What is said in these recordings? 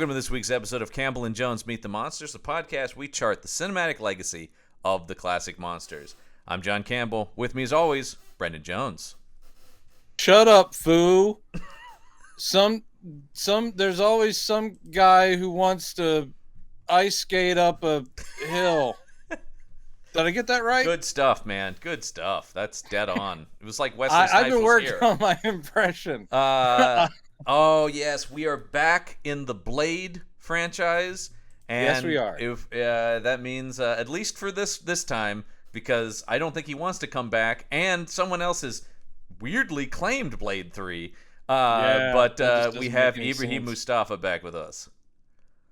welcome to this week's episode of Campbell and Jones Meet the Monsters, the podcast we chart the cinematic legacy of the classic monsters. I'm John Campbell. With me, as always, Brendan Jones. Shut up, foo. There's always some guy who wants to ice skate up a hill. Did I get that right? Good stuff, man. Good stuff. That's dead on. It was like Wesley Snipes I've been working here. on my impression. Oh, yes. We are back in the Blade franchise. And yes, we are. If, that means, at least for this time, because I don't think he wants to come back, and someone else has weirdly claimed Blade 3. But we have Ibrahim Moustafa back with us.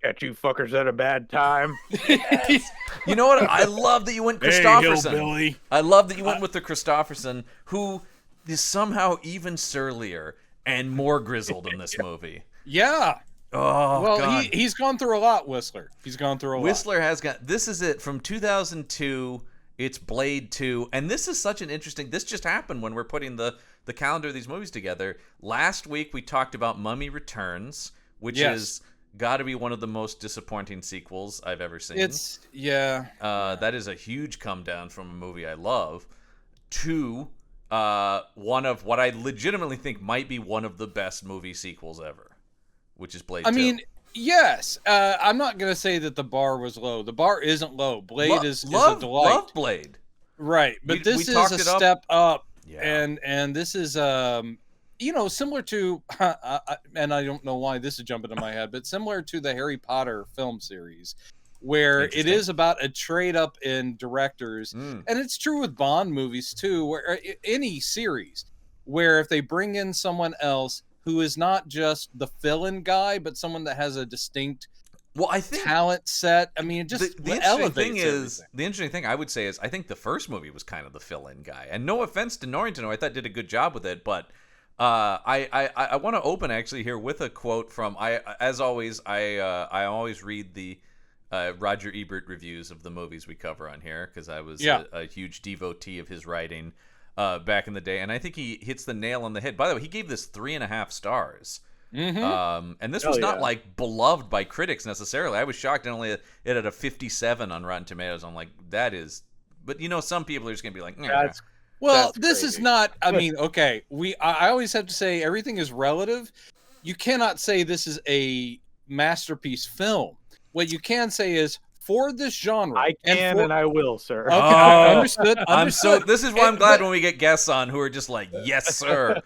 Got you fuckers at a bad time. Yes. You know what? I love that you went Christopherson. Hey, hillbilly. I love that you went with the Christopherson, who is somehow even surlier and more grizzled in this movie. Yeah. Oh, well, God. He's gone through a lot, Whistler. He's gone through a lot. Whistler has got... This is it. From 2002, it's Blade 2. And this is such an interesting... This just happened when we're putting the calendar of these movies together. Last week, we talked about Mummy Returns, which is... got to be one of the most disappointing sequels I've ever seen. That is a huge come down from a movie I love to one of what I legitimately think might be one of the best movie sequels ever, which is Blade 2. I mean, yes. I'm not going to say that the bar was low. The bar isn't low. Blade is a delight. Love Blade. Right, but this is a step up. Yeah. And this is similar to, and I don't know why this is jumping in my head, but similar to the Harry Potter film series, where it is about a trade up in directors. And it's true with Bond movies too, where any series, where if they bring in someone else who is not just the fill-in guy, but someone that has a distinct talent set. I mean, just the interesting thing I would say is I think the first movie was kind of the fill-in guy. And no offense to Norrington, who I thought did a good job with it, but I want to open actually here with a quote from I always read the Roger Ebert reviews of the movies we cover on here because I was a huge devotee of his writing back in the day, and I think he hits the nail on the head. By the way, he gave this 3.5 stars. Mm-hmm. And this was not like beloved by critics necessarily. I was shocked it had a 57 on Rotten Tomatoes. I'm like, that is, but some people are just gonna be like, that's. Well, this is not, I mean, okay, I always have to say everything is relative. You cannot say this is a masterpiece film. What you can say is, for this genre. I can and I will, sir. Okay, understood. This is why I'm glad when we get guests on who are just like, yes, sir.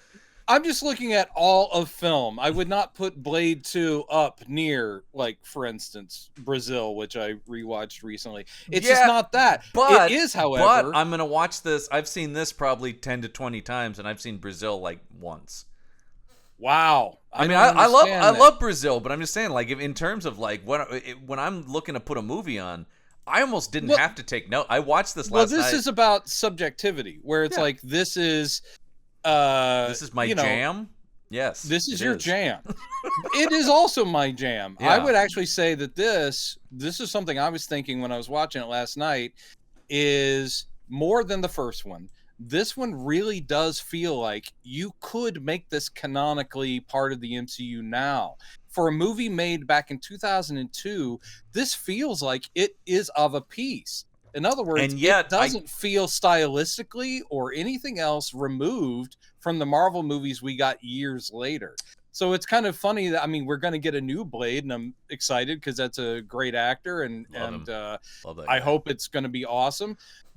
I'm just looking at all of film. I would not put Blade 2 up near, like, for instance, Brazil, which I rewatched recently. It's just not that. But it is, however. But I'm going to watch this. I've seen this probably 10 to 20 times, and I've seen Brazil, like, once. Wow. I love Brazil, but I'm just saying, like, in terms of, like, when I'm looking to put a movie on, I almost didn't have to take note. I watched this last night. Well, this is about subjectivity, where it's like, this is my jam. Yes, this is your jam. It is also my jam. I would actually say that this is something I was thinking when I was watching it last night, is more than the first one. This one really does feel like you could make this canonically part of the MCU now. For a movie made back in 2002, this feels like it is of a piece. In other words, and yet, it doesn't feel stylistically or anything else removed from the Marvel movies we got years later. So it's kind of funny that, I mean, we're going to get a new Blade, and I'm excited because that's a great actor, and I hope it's going to be awesome.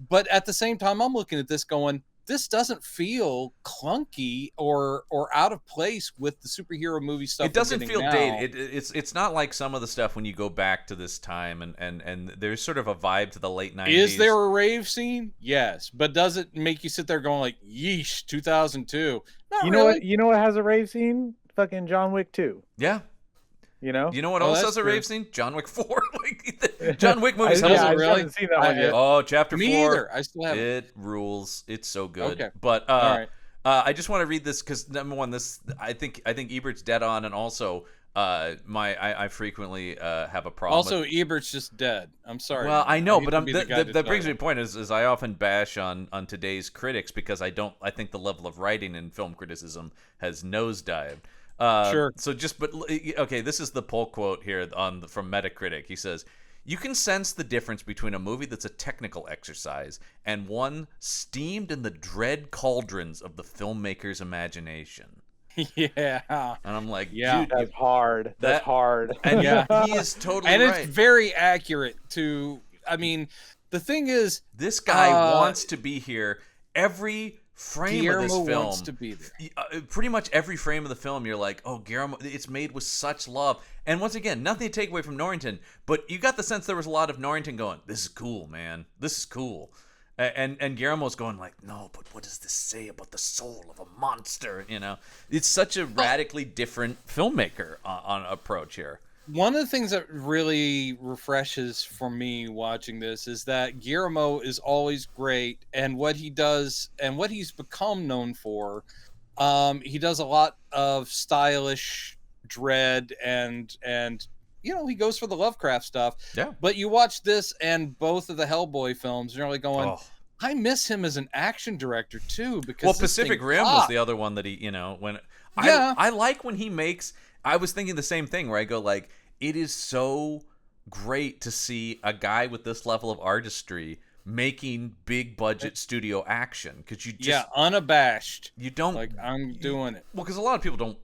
But at the same time, I'm looking at this going, this doesn't feel clunky or out of place with the superhero movie stuff. It doesn't feel dated. It's not like some of the stuff when you go back to this time and there's sort of a vibe to the late 90s. Is there a rave scene? Yes, but does it make you sit there going like, yeesh, 2002? You know what has a rave scene? Fucking John Wick 2. Yeah. You know what else has a rave scene? John Wick 4. John Wick movies. I haven't seen that one yet. Oh, chapter 4. Me either. I still haven't. It rules. It's so good. Okay. But all right. I just want to read this because number one, I think Ebert's dead on, and also I frequently have a problem. Also, Ebert's just dead. I'm sorry. Well, I know, but that brings me to the point is I often bash on today's critics because I think the level of writing in film criticism has nosedived. Sure. So okay, this is the poll quote here from Metacritic. He says, "You can sense the difference between a movie that's a technical exercise and one steamed in the dread cauldrons of the filmmaker's imagination." Yeah. And I'm like, Yeah. dude, That's hard. That's hard. And Yeah. he is totally And right. it's very accurate to, I mean, the thing is, This guy wants to be here. Every frame Guillermo of this film wants to be there. Pretty much every frame of the film, you're like, oh, Guillermo, it's made with such love. And once again, nothing to take away from Norrington, but you got the sense there was a lot of Norrington going, this is cool, man. This is cool. And Guillermo's going like, no, but what does this say about the soul of a monster? You know, it's such a radically different filmmaker on approach here. One of the things that really refreshes for me watching this is that Guillermo is always great, and what he does and what he's become known for, he does a lot of stylish dread and you know, he goes for the Lovecraft stuff. Yeah. But you watch this and both of the Hellboy films, and you're like going, I miss him as an action director too, because Pacific Rim was the other one that he, you know, when I like when he makes. I was thinking the same thing where I go like, it is so great to see a guy with this level of artistry making big budget studio action, because you just unabashed. You don't like, I'm doing it. Well, because a lot of people don't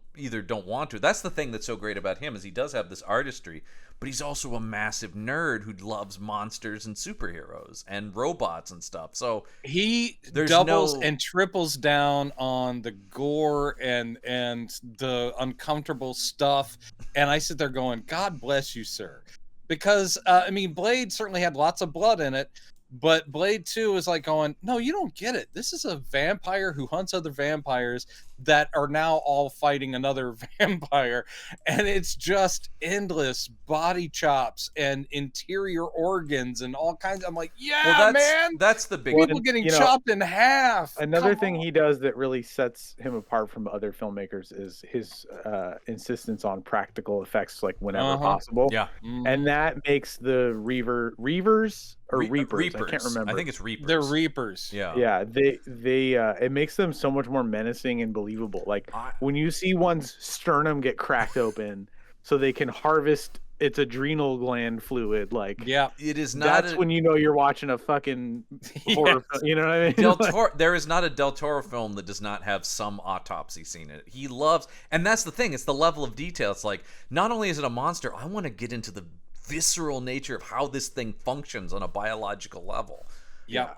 want to. That's the thing that's so great about him, is he does have this artistry, but he's also a massive nerd who loves monsters and superheroes and robots and stuff. So he doubles and triples down on the gore and the uncomfortable stuff. And I sit there going, God bless you, sir. Because, I mean, Blade certainly had lots of blood in it, but Blade 2 is like going, no, you don't get it. This is a vampire who hunts other vampires that are now all fighting another vampire. And it's just endless body chops and interior organs and all kinds. I'm like, man. That's the big people getting chopped in half. Another thing he does that really sets him apart from other filmmakers is his insistence on practical effects, like whenever possible. Yeah. And that makes the Reavers. Reapers. I can't remember. I think it's Reapers. They're Reapers. Yeah. Yeah. They it makes them so much more menacing and believable. Like when you see one's sternum get cracked open so they can harvest its adrenal gland fluid, like it is not. That's when you know you're watching a fucking horror film, you know what I mean? Del Toro, there is not a Del Toro film that does not have some autopsy scene in it. He loves, and that's the thing. It's the level of detail. It's like, not only is it a monster, I want to get into the visceral nature of how this thing functions on a biological level. Yeah.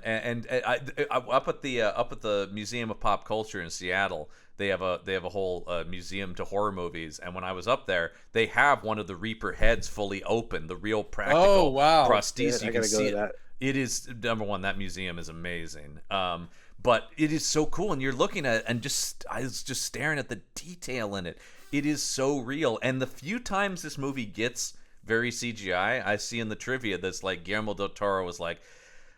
And I up at the Museum of Pop Culture in Seattle, they have a whole museum to horror movies, and when I was up there, they have one of the Reaper heads fully open, the real practical prosthesis. You can see it. It is, number one, that museum is amazing. But it is so cool, and you're looking at it, and I was just staring at the detail in it. It is so real, and the few times this movie gets very CGI, I see in the trivia that's like Guillermo del Toro was like,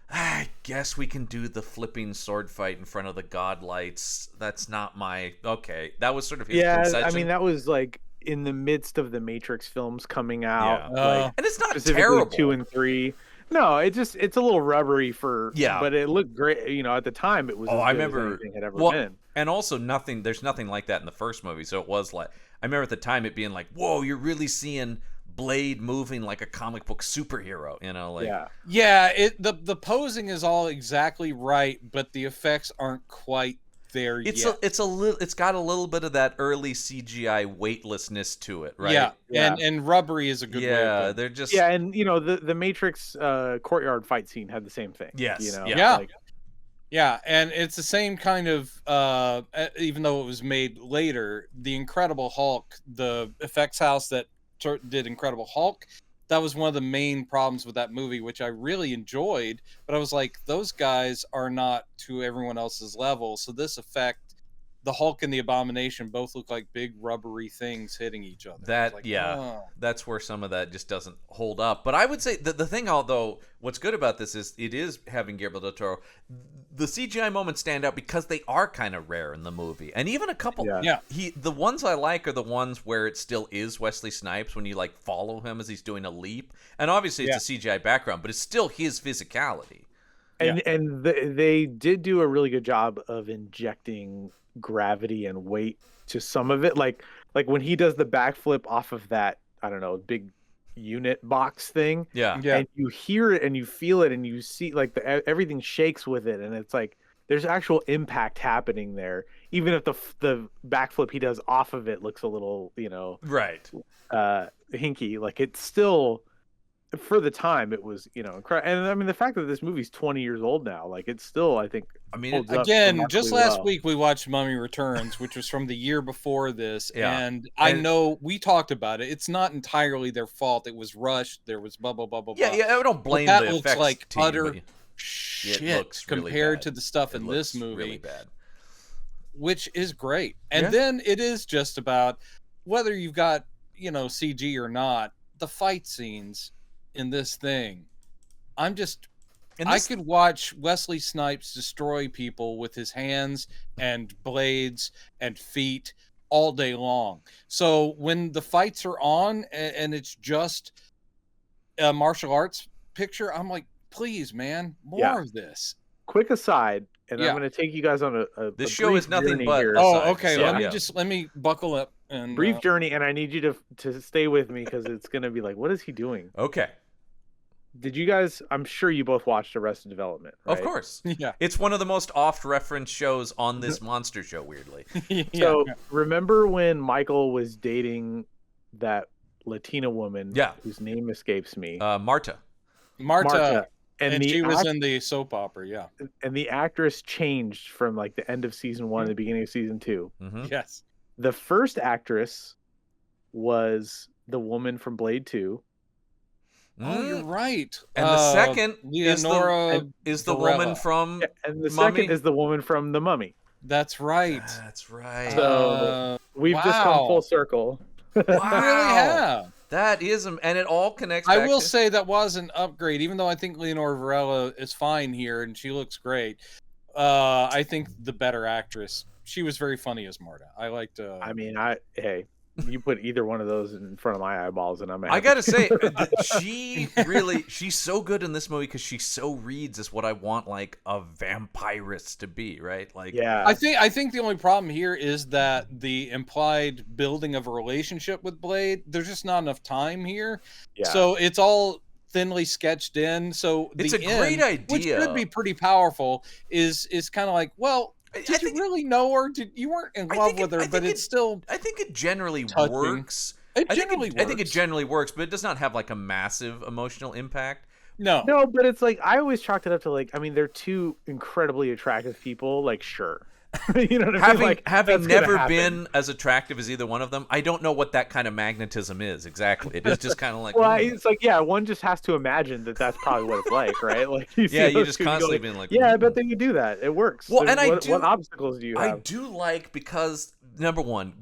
I guess we can do the flipping sword fight in front of the god lights. That's not my okay. That was sort of his concession. I mean, that was like in the midst of the Matrix films coming out, and it's not specifically terrible. 2 and 3. No, it's a little rubbery but it looked great. You know, at the time it was. Oh, as I good remember. as anything had ever been. And also there's nothing like that in the first movie. So it was like, I remember at the time it being like, whoa, you're really seeing Blade moving like a comic book superhero, you know, like the posing is all exactly right, but the effects aren't quite there yet. It's got a little bit of that early CGI weightlessness to it, right? And rubbery is a good way. They're just and you know the Matrix courtyard fight scene had the same thing. Yes, you know? And it's the same kind of even though it was made later, the Incredible Hulk, the effects house that did Incredible Hulk, that was one of the main problems with that movie, which I really enjoyed, but I was like, those guys are not to everyone else's level. So this effect, the Hulk and the Abomination both look like big rubbery things hitting each other. That's where some of that just doesn't hold up. But I would say the thing, although what's good about this is it is having Guillermo del Toro. The CGI moments stand out because they are kind of rare in the movie, and even a couple. The ones I like are the ones where it still is Wesley Snipes when you like follow him as he's doing a leap, and obviously it's a CGI background, but it's still his physicality. They did do a really good job of injecting gravity and weight to some of it. Like when he does the backflip off of that, I don't know, big unit box thing. Yeah. Yeah. And you hear it and you feel it and you see like everything shakes with it, and it's like there's actual impact happening there. Even if the backflip he does off of it looks a little, Right. hinky, like it's still, for the time, it was, incredible. And I mean, the fact that this movie's 20 years old now, like it's still, I think, holds up again, just remarkably last well. week we watched Mummy Returns, which was from the year before this, Yeah. and I know we talked about it. It's not entirely their fault. It was rushed. There was blah blah blah blah. Yeah, blah. yeah. I don't blame that the looks effects like team, utter but shit looks really compared bad. to the stuff It in looks this movie, really bad. which is great. And Yeah. then it is just about whether you've got CG or not. The fight scenes in this thing, I could watch Wesley Snipes destroy people with his hands and blades and feet all day long. So when the fights are on and it's just a martial arts picture, I'm like, please, man, more of this. Quick aside, and Yeah. I'm going to take you guys on This a show brief is nothing journey but here. Oh, okay. So, Let me buckle up and Brief journey, and I need you to stay with me because it's going to be like, what is he doing? Okay. Did you guys? I'm sure you both watched Arrested Development, right? Of course. Yeah. It's one of the most oft-referenced shows on this monster show, weirdly. So remember when Michael was dating that Latina woman? Yeah. Whose name escapes me. Marta. Marta. And she was in the soap opera, yeah. And the actress changed from like the end of season 1 to the beginning of season 2. Mm-hmm. Yes. The first actress was the woman from Blade 2. Oh, you're right. And the second Leonora is the Varela. woman from And the Mummy? second is the woman from The Mummy. That's right. That's right. So we've just come full circle. We really have. That is, and it all connects. I back will to... say that was an upgrade, even though I think Leonora Varela is fine here and she looks great. I think the better actress. She was very funny as Marta. I liked. I mean, hey, you put either one of those in front of my eyeballs, and I gotta say, she's so good in this movie because she so reads as what I want like a vampirist to be, right? Like, yeah. I think the only problem here is that the implied building of a relationship with Blade, there's just not enough time here. Yeah. So it's all thinly sketched in. So it's the a great idea, which could be pretty powerful, is kind of like, well, did you really know her? You weren't in love with her, but it's still. I think it generally touching. works. I think it generally works, but it does not have like a massive emotional impact. No, but it's like I always chalked it up to like, I mean, they're two incredibly attractive people. Like, sure, you know what I mean? Like, having never been as attractive as either one of them, I don't know what that kind of magnetism is exactly. It is just kind of like, well, it's like, yeah, one just has to imagine that that's probably what it's like, right? Like, you just constantly being like, yeah, I bet they can do that. It works. Well, and what obstacles do you have? I do like, because number one,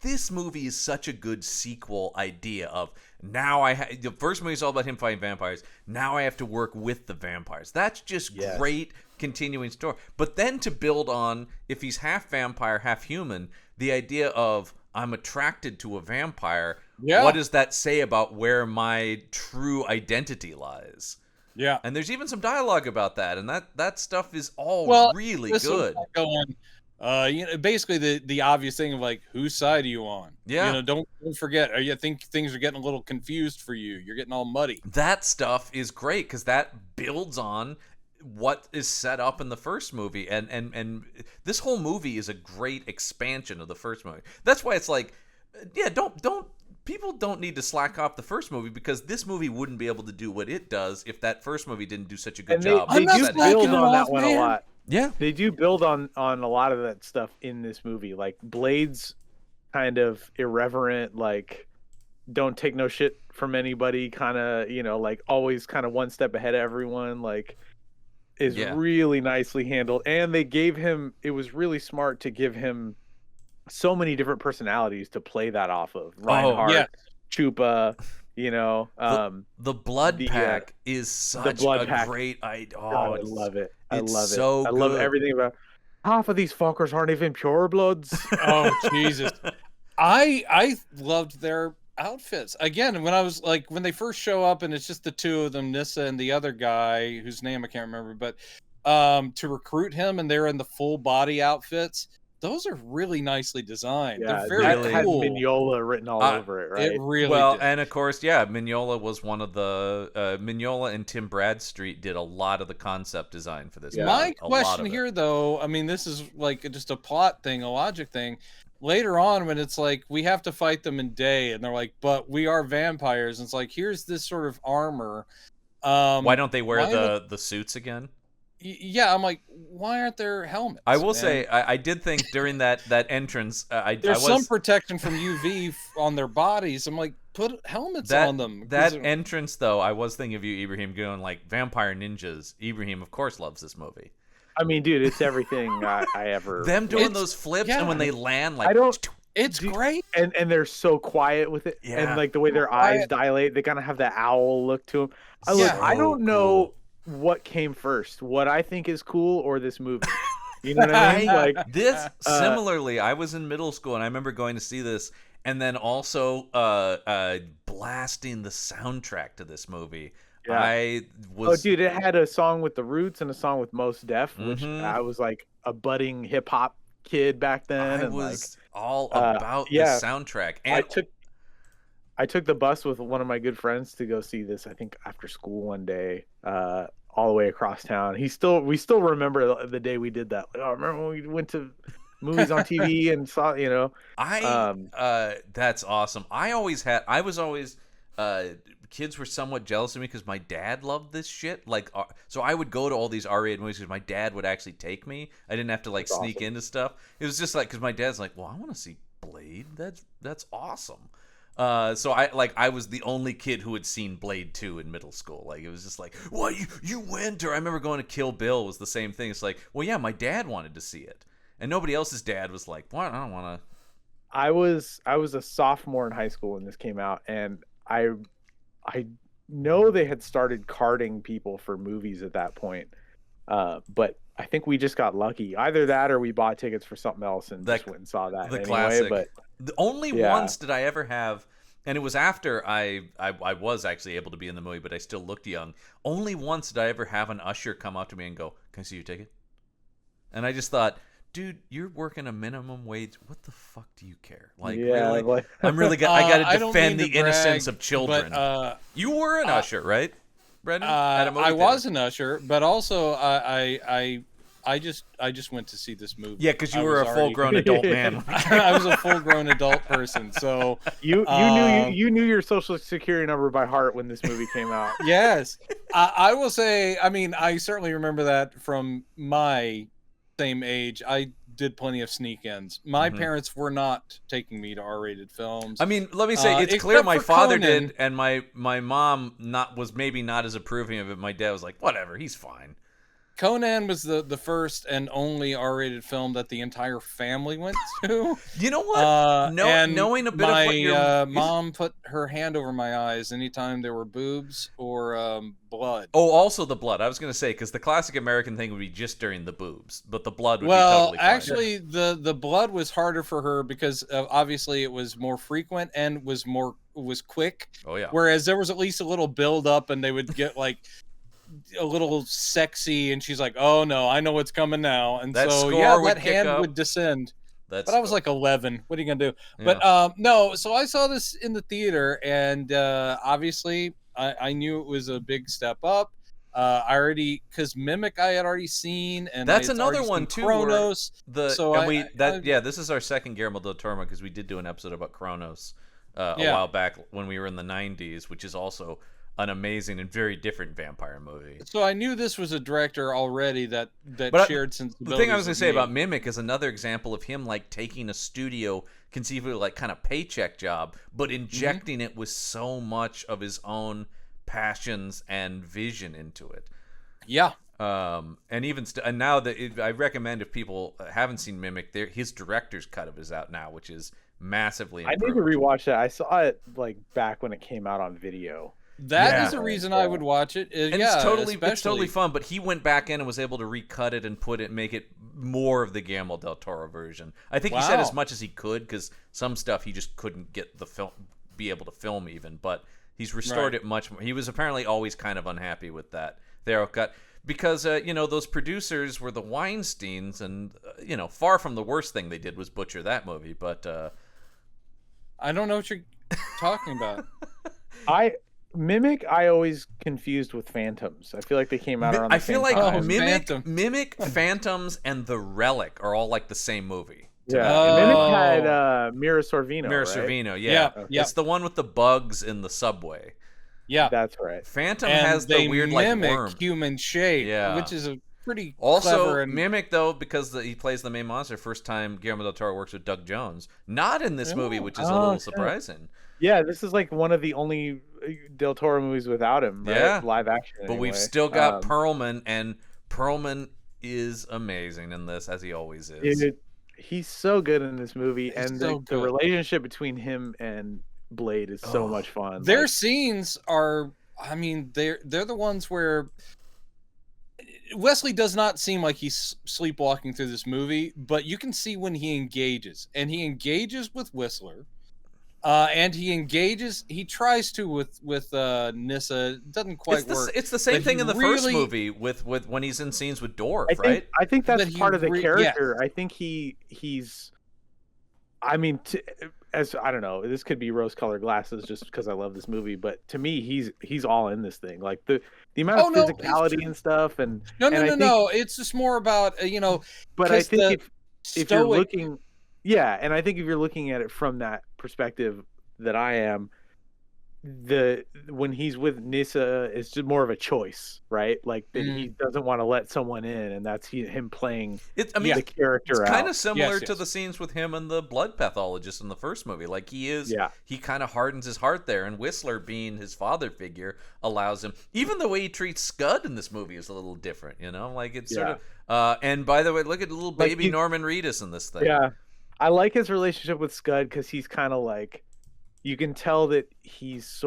this movie is such a good sequel idea of now the first movie is all about him fighting vampires. Now I have to work with the vampires. That's just great continuing story. But then to build on, if he's half vampire, half human, the idea of I'm attracted to a vampire. Yeah. What does that say about where my true identity lies? Yeah. And there's even some dialogue about that, and that stuff is all really good. Basically the obvious thing of like, whose side are you on? Yeah. Don't forget. I think things are getting a little confused for you. You're getting all muddy. That stuff is great because that builds on what is set up in the first movie, and this whole movie is a great expansion of the first movie. That's why it's like, people don't need to slack off the first movie, because this movie wouldn't be able to do what it does if that first movie didn't do such a good job. They do build on that one a lot. Yeah, they do build on a lot of that stuff in this movie. Like Blade's kind of irreverent, like don't take no shit from anybody, kind of, like always kind of one step ahead of everyone, like is really nicely handled. And they gave him, it was really smart to give him so many different personalities to play that off of. Reinhardt, Chupa, the blood pack is such a great idea. I love it. I love it. So I love everything about. Half of these fuckers aren't even purebloods. Oh Jesus! I loved their outfits again. When I was like, when they first show up and it's just the two of them, Nissa and the other guy whose name I can't remember, but to recruit him, and they're in the full body outfits. Those are really nicely designed. Yeah, They're very that had cool. Mignola written all over it, right? It really did. And of course, yeah, Mignola was one of the Mignola and Tim Bradstreet did a lot of the concept design for this. Yeah. My question here, though, I mean, this is like just a plot thing, a logic thing. Later on, when it's like we have to fight them in day, and they're like, "But we are vampires," and it's like, here's this sort of armor. Why don't they wear the suits again? Yeah, I'm like, why aren't there helmets? I will say, I did think during that entrance, there's some protection from UV on their bodies. I'm like, put helmets on them. That entrance, though, I was thinking of you, Ibrahim, going like vampire ninjas. Ibrahim, of course, loves this movie. I mean, dude, it's everything I ever. Them doing those flips, and when they land, like it's great, and they're so quiet with it, and like the way their eyes dilate, they kind of have that owl look to them. I don't know what came first, what I think is cool or this movie. You know what I mean? Like this. Similarly, I was in middle school and I remember going to see this, and then also blasting the soundtrack to this movie. Yeah. I was. Oh, dude! It had a song with the Roots and a song with Mos Def, which I was like a budding hip hop kid back then. I was all about the soundtrack. And I took the bus with one of my good friends to go see this. I think after school one day, all the way across town. We still remember the day we did that. Like, oh, remember when we went to movies on TV and saw, you know? That's awesome. I was always kids were somewhat jealous of me because my dad loved this shit. Like, so I would go to all these R-rated movies because my dad would actually take me. I didn't have to like sneak into stuff. It was just like because my dad's like, well, I want to see Blade. That's awesome. So I was the only kid who had seen Blade 2 in middle school. Like it was just like, what, you went? Or I remember going to Kill Bill was the same thing. It's like, well, yeah, my dad wanted to see it, and nobody else's dad was like, what? I don't want to. I was a sophomore in high school when this came out, and I know they had started carding people for movies at that point, but I think we just got lucky. Either that or we bought tickets for something else and just went and saw that. The anyway, classic. But the only once did I ever have, and it was after I was actually able to be in the movie, but I still looked young. Only once did I ever have an usher come up to me and go, "Can I see your ticket?" And I just thought, dude, you're working a minimum wage. What the fuck do you care? Like, really? Like, I'm really I got to defend the innocence of children. But, you were an usher, right, Brendan? I was an usher, but also I just went to see this movie. Yeah, because you were a full-grown adult man. I was a full-grown adult person, so you knew your social security number by heart when this movie came out. Yes, I will say. I mean, I certainly remember that from my same age. I did plenty of sneak-ins. My parents were not taking me to R-rated films. I mean, let me say, it's clear my father did, and my mom was maybe not as approving of it. My dad was like, whatever, he's fine. Conan was the first and only R-rated film that the entire family went to. You know what? Knowing a bit of what your mom put her hand over my eyes anytime there were boobs or blood. Oh, also the blood. I was going to say, because the classic American thing would be just during the boobs, but the blood would be totally fine. Actually, the blood was harder for her because obviously it was more frequent and was quick. Oh, yeah. Whereas there was at least a little build up and they would get like a little sexy and she's like, oh no, I know what's coming now. And that hand would descend. But I was like 11. What are you gonna do? Yeah. But no, so I saw this in the theater, and obviously I knew it was a big step up. Because Mimic I had already seen, and that's another one too. Kronos. This is our second Guillermo del Toro, because we did do an episode about Kronos a while back when we were in the 90s, which is also an amazing and very different vampire movie. So I knew this was a director already that shared sensibilities. The thing I was going to say about Mimic is another example of him like taking a studio, conceivably like kind of paycheck job, but injecting it with so much of his own passions and vision into it. Yeah. And even and now that I recommend, if people haven't seen Mimic, his director's cut of it is out now, which is massively improved. I need to rewatch that. I saw it like back when it came out on video. That is the reason I would watch it. And it's totally fun. But he went back in and was able to recut it and make it more of the Guillermo del Toro version. I think he said as much as he could, because some stuff he just couldn't get the be able to film even, but he's restored it much more. He was apparently always kind of unhappy with that thorough cut because those producers were the Weinsteins, and far from the worst thing they did was butcher that movie. But I don't know what you're talking about. Mimic, I always confused with Phantoms. I feel like they came out around the same time. I Oh, feel like Mimic, Phantoms, and The Relic are all like the same movie. Yeah, Mimic had Mira Sorvino. Mira right? Sorvino, yeah. It's the one with the bugs in the subway. Yeah, that's right. Phantom has the weird like worm. Human shape, yeah, which is a pretty also clever and... Mimic though because he plays the main monster. First time Guillermo del Toro works with Doug Jones, not in this movie, which is a little surprising. Yeah, this is like one of the only Del Toro movies without him, right? Yeah, live action. But anyway. we've still got Perlman, and Perlman is amazing in this, as he always is. He's so good in this movie, and the relationship between him and Blade is so much fun. Their scenes are, I mean, they're the ones where Wesley does not seem like he's sleepwalking through this movie, but you can see when he engages, and he engages with Whistler. And he tries to with Nyssa. It doesn't quite work. It's the same thing in the first movie with when he's in scenes with Dorf, right? I think that's part of the character. Yeah. I think he's. I mean, as I don't know, this could be rose-colored glasses just because I love this movie, but to me, he's all in this thing. Like the amount of physicality and stuff, and no. It's just more about But I think if you're looking. Yeah, and I think if you're looking at it from that perspective that I am, when he's with Nyssa, it's just more of a choice, right? Like that he doesn't want to let someone in, and that's him playing the character. It's kind of similar to the scenes with him and the blood pathologist in the first movie. Like he kind of hardens his heart there, and Whistler, being his father figure, allows him. Even the way he treats Scud in this movie is a little different, Like it's sort of. And by the way, look at little baby Norman Reedus in this thing. Yeah. I like his relationship with Scud because he's kind of like, you can tell that he's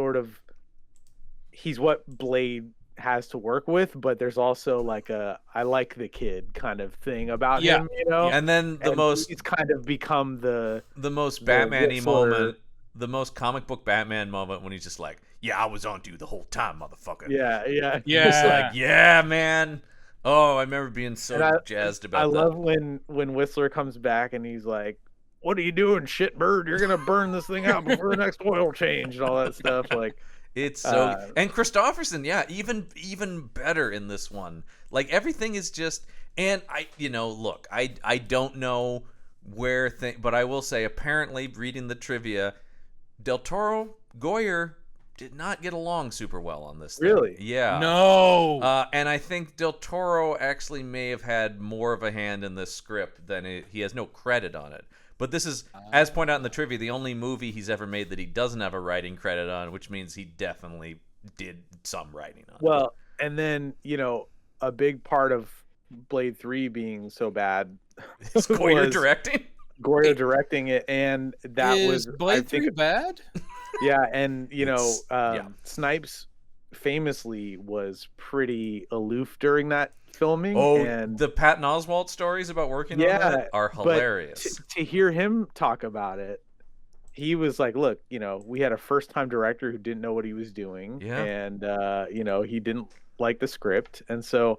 what Blade has to work with, but there's also like I like the kid kind of thing about him, And then he's kind of become the most Batman-y moment, the most comic book Batman moment when he's just like, "Yeah, I was on to you the whole time, motherfucker." Yeah. Just like, "Yeah, man." Oh, I remember being so jazzed about that. I love when Whistler comes back and he's like, "What are you doing, shitbird? You're gonna burn this thing out before the next oil change," and all that stuff. Like, it's so. And Christopherson, even better in this one. Like everything is just. And look, I don't know where but I will say, apparently, reading the trivia, Del Toro, Goyer did not get along super well on this thing. Really? Yeah. No. And I think Del Toro actually may have had more of a hand in this script than he has no credit on it. But this is, as pointed out in the trivia, the only movie he's ever made that he doesn't have a writing credit on, which means he definitely did some writing on it. Well, and then, a big part of Blade 3 being so bad is Goyer directing? Goyer directing it, and that was Blade 3 bad? Yeah, and Snipes famously was pretty aloof during that filming. And the Patton Oswalt stories about working on that are hilarious. To hear him talk about it, he was like, "Look, we had a first-time director who didn't know what he was doing, and he didn't like the script, and so."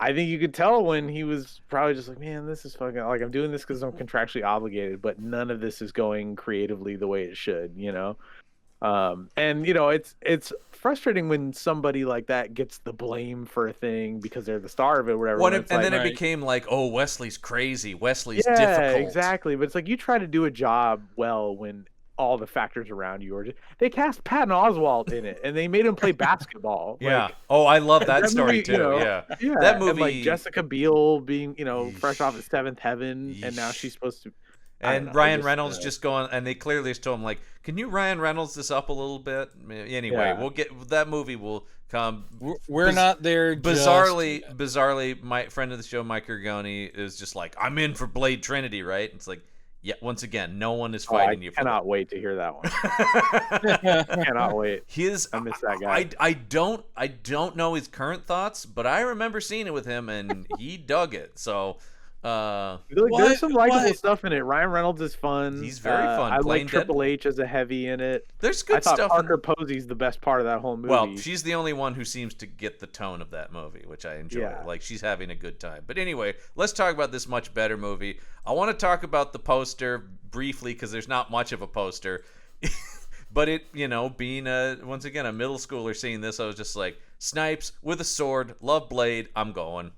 I think you could tell when he was probably just like, "Man, this is fucking like I'm doing this because I'm contractually obligated, but none of this is going creatively the way it should," And it's frustrating when somebody like that gets the blame for a thing because they're the star of it, or whatever. Then it became like, "Oh, Wesley's crazy. Wesley's difficult." Exactly. But it's like you try to do a job well when all the factors around you are just. They cast Patton Oswalt in it, and they made him play basketball. Yeah. I love that story movie, too. Yeah. That movie, and like Jessica Biel being, fresh off of Seventh Heaven, and now she's supposed to. And Ryan Reynolds just going, and they clearly just told him like, "Can you Ryan Reynolds this up a little bit?" Anyway, we'll get that movie will come. We're not there. Bizarrely, my friend of the show, Mike Ergoni, is just like, "I'm in for Blade Trinity," right? It's like, yeah. Once again, no one is fighting you. I cannot wait to hear that one. Cannot wait. I miss that guy. I don't know his current thoughts, but I remember seeing it with him, and he dug it. So. There's some likable stuff in it. Ryan Reynolds is fun. He's very fun. I like Triple H as a heavy in it. There's good stuff. I thought stuff. Parker Posey's the best part of that whole movie. Well, she's the only one who seems to get the tone of that movie, which I enjoy. Yeah. Like, she's having a good time. But anyway, let's talk about this much better movie. I want to talk about the poster briefly because there's not much of a poster. But it, you know, being once again a middle schooler seeing this, I was just like, Snipes with a sword, love Blade, I'm going.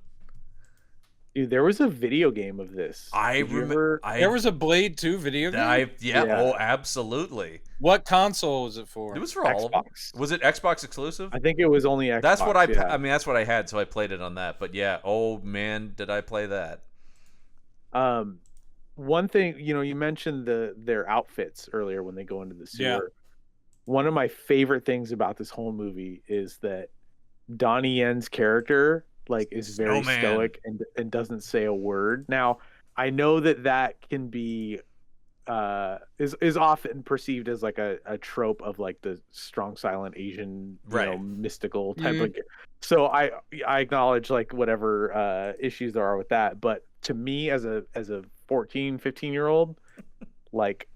Dude, there was a video game of this. I remember. There was a Blade 2 video game? Yeah, oh, absolutely. What console was it for? It was for all of them. Was it Xbox exclusive? I think it was only Xbox. That's what I mean, that's what I had, so I played it on that. But yeah, oh man, did I play that. One thing, you know, you mentioned their outfits earlier when they go into the sewer. Yeah. One of my favorite things about this whole movie is that Donnie Yen's character is very stoic and doesn't say a word. Now, I know that can be is often perceived as like a trope of like the strong silent Asian, you know, mystical type of. So I acknowledge like whatever issues there are with that, but to me as a 14, 15-year-old, like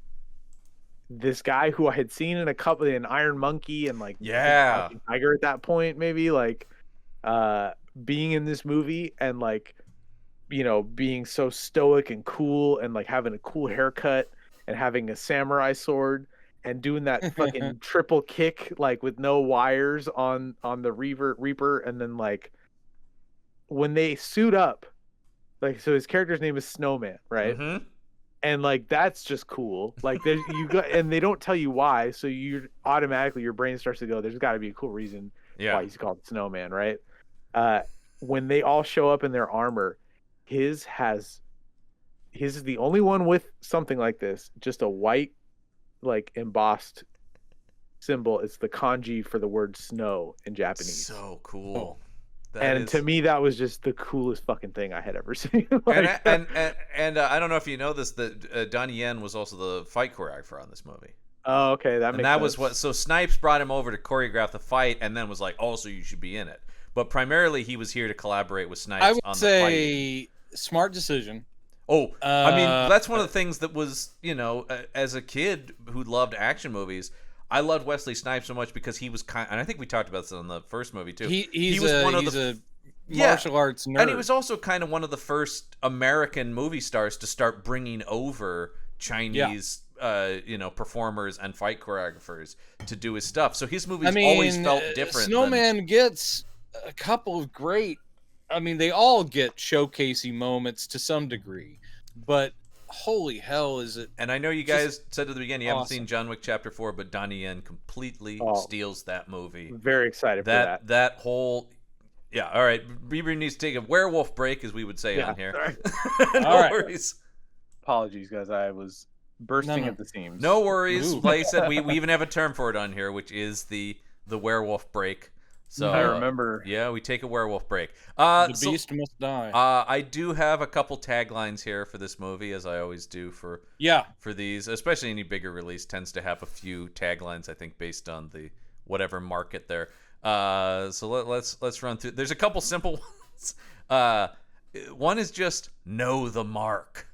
this guy who I had seen in a couple in Iron Monkey and like Tiger at that point, maybe like being in this movie and like, you know, being so stoic and cool and like having a cool haircut and having a samurai sword and doing that fucking triple kick like with no wires on the Reaper, and then like when they suit up, like, so his character's name is Snowman, right? Mm-hmm. And like that's just cool. Like and they don't tell you why, so you automatically your brain starts to go, there's got to be a cool reason why he's called Snowman, right? When they all show up in their armor, his is the only one with something like this, just a white like embossed symbol. It's the kanji for the word snow in Japanese. So cool. To me, that was just the coolest fucking thing I had ever seen. and I don't know if you know this, that Donnie Yen was also the fight choreographer on this movie. Oh, okay, that makes sense. Was what. So Snipes brought him over to choreograph the fight, and then was like, "Also, you should be in it." But primarily, he was here to collaborate with Snipes. I would on the say smart decision. Oh, I mean, that's one of the things that was, you know, as a kid who loved action movies, I loved Wesley Snipes so much because he was and I think we talked about this in the first movie too. He was one of the martial arts nerd. And he was also kind of one of the first American movie stars to start bringing over Chinese, you know, performers and fight choreographers to do his stuff. So his movies always felt different. Snowman gets a couple of great. I mean, they all get showcasey moments to some degree, but holy hell is it. And I know you guys said at the beginning you haven't seen John Wick Chapter 4, but Donnie Yen completely steals that movie. Very excited for that. That whole... Yeah, all right. Bieber needs to take a werewolf break, as we would say on here. No worries. Apologies, guys. I was bursting at the seams. No worries. Ooh. Like I said, we even have a term for it on here, which is the werewolf break. So I remember. Yeah, we take a werewolf break. The beast must die. I do have a couple taglines here for this movie, as I always do for these. Especially any bigger release tends to have a few taglines, I think, based on the whatever market there. So let's run through. There's a couple simple ones. One is just know the mark.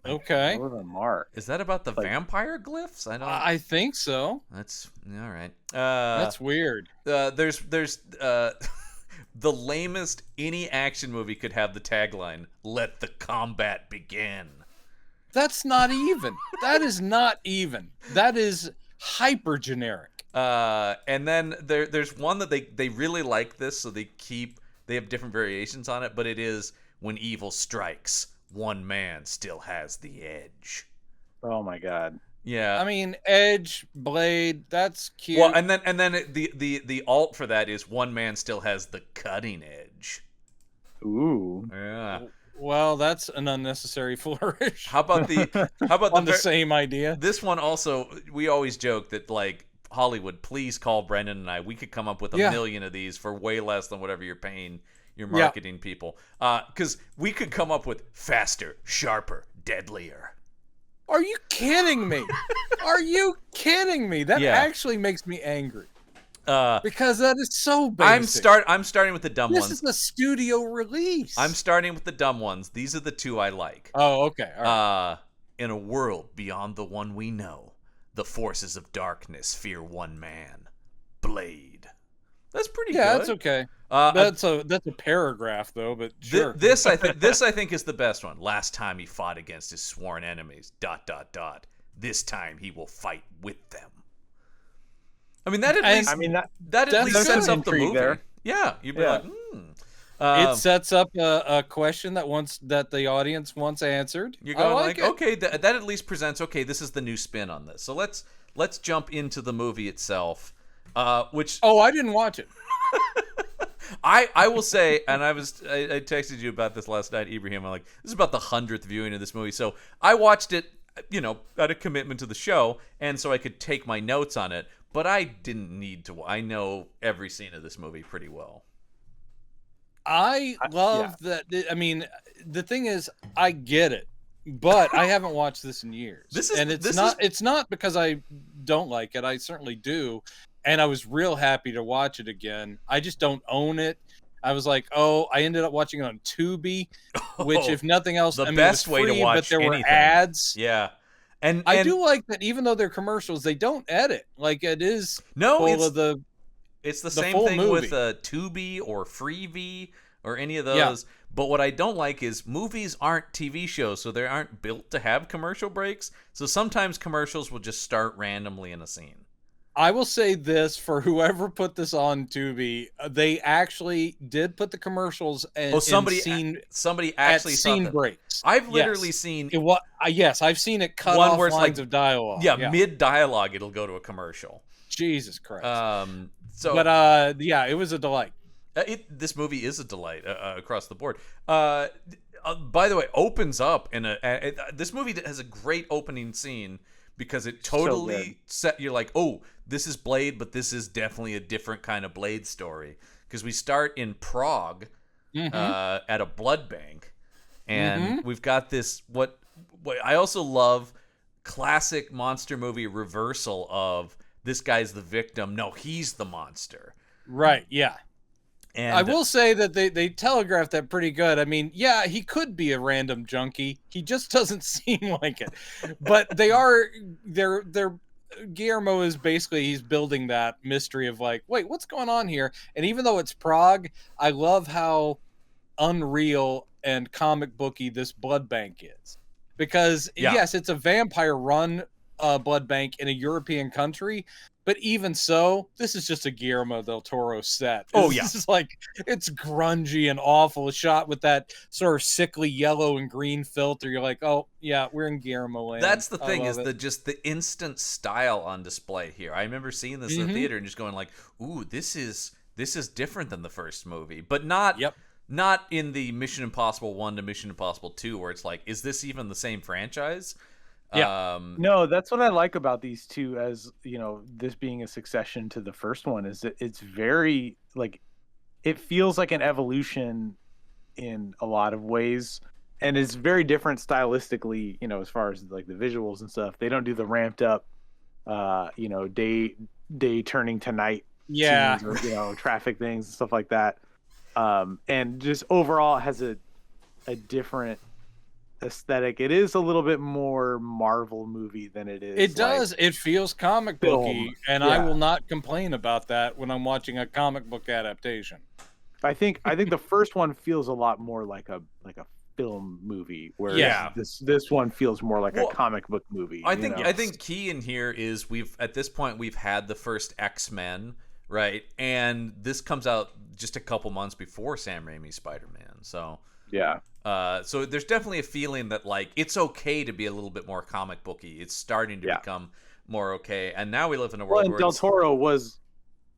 Okay. Know the mark. Is that about the vampire glyphs? I think so. That's all right. That's weird. There's the lamest any action movie could have the tagline, "Let the combat begin." That's not even. That is not even. That is hyper generic. And then there's one that they really like this, so they have different variations on it, but it is when evil strikes, one man still has the edge. Oh my god. Yeah. I mean, Edge, Blade, that's cute. Well, and then the alt for that is one man still has the cutting edge. Ooh. Yeah. Well, that's an unnecessary flourish. How about on the same idea? This one also, we always joke that like Hollywood, please call Brendan and I. We could come up with a million of these for way less than whatever you're paying your marketing people. Because we could come up with faster, sharper, deadlier. Are you kidding me? Are you kidding me? That actually makes me angry. Because that is so basic. I'm starting with the dumb ones. This is a studio release. I'm starting with the dumb ones. These are the two I like. Oh, okay. All right. In a world beyond the one we know, the forces of darkness fear one man, Blade. That's pretty good. Yeah, that's okay. That's a paragraph though, but sure. This I think is the best one. Last time he fought against his sworn enemies. ... This time he will fight with them. I mean that at least sets up the movie. There. Yeah, you'd be like, it sets up a question that the audience once answered. You're going like okay, that at least presents this is the new spin on this. So let's jump into the movie itself. I didn't watch it. I will say, and I texted you about this last night, Ibrahim. I'm like, this is about the 100th viewing of this movie, so I watched it, out of commitment to the show, and so I could take my notes on it. But I didn't need to. I know every scene of this movie pretty well. I love that. I mean, the thing is, I get it, but I haven't watched this in years. It's not because I don't like it. I certainly do, and I was real happy to watch it again. I just don't own it. I was like, I ended up watching it on Tubi, which, if nothing else, the best way to watch. But there anything. were ads. Yeah. And I do like that, even though they're commercials, they don't edit. Like it is it's the same thing movie. With Tubi or Freevee or any of those. Yeah. But what I don't like is movies aren't TV shows, so they aren't built to have commercial breaks. So sometimes commercials will just start randomly in a scene. I will say this for whoever put this on Tubi, they actually did put the commercials and somebody actually scene breaks. I've literally seen yes, I've seen it cut off lines of dialogue. Yeah, mid dialogue it'll go to a commercial. Jesus Christ. It was a delight. This movie is a delight across the board. By the way, opens up this movie has a great opening scene. Because it totally set you're like, this is Blade, but this is definitely a different kind of Blade story. Because we start in Prague at a blood bank, and we've got this what I also love, classic monster movie reversal of this guy's the victim, no, he's the monster. Right, yeah. And I will say that they telegraphed that pretty good. I mean, yeah, he could be a random junkie. He just doesn't seem like it. But they're Guillermo is basically, he's building that mystery of like, wait, what's going on here? And even though it's Prague, I love how unreal and comic booky this blood bank is. Because yes, it's a vampire run blood bank in a European country. But even so, this is just a Guillermo del Toro set. This is like, it's grungy and awful. Shot with that sort of sickly yellow and green filter. You're like, oh, yeah, we're in Guillermo land. That's the thing, is the instant style on display here. I remember seeing this in the theater and just going like, ooh, this is different than the first movie. But not in the Mission Impossible 1 to Mission Impossible 2, where it's like, is this even the same franchise? Yeah. No, that's what I like about these two, as this being a succession to the first one, is that it's very like, it feels like an evolution in a lot of ways, and it's very different stylistically, as far as like the visuals and stuff. They don't do the ramped up day turning to night scenes or traffic things and stuff like that. And just overall has a different aesthetic. It is a little bit more Marvel movie than it is. It does. It feels comic booky, and I will not complain about that when I'm watching a comic book adaptation. I think the first one feels a lot more like a film movie, whereas this one feels more like a comic book movie. I think key in here is we've had the first X-Men, right? And this comes out just a couple months before Sam Raimi's Spider-Man. So yeah. So there's definitely a feeling that like it's okay to be a little bit more comic booky. It's starting to become more okay, and now we live in a world where Del Toro was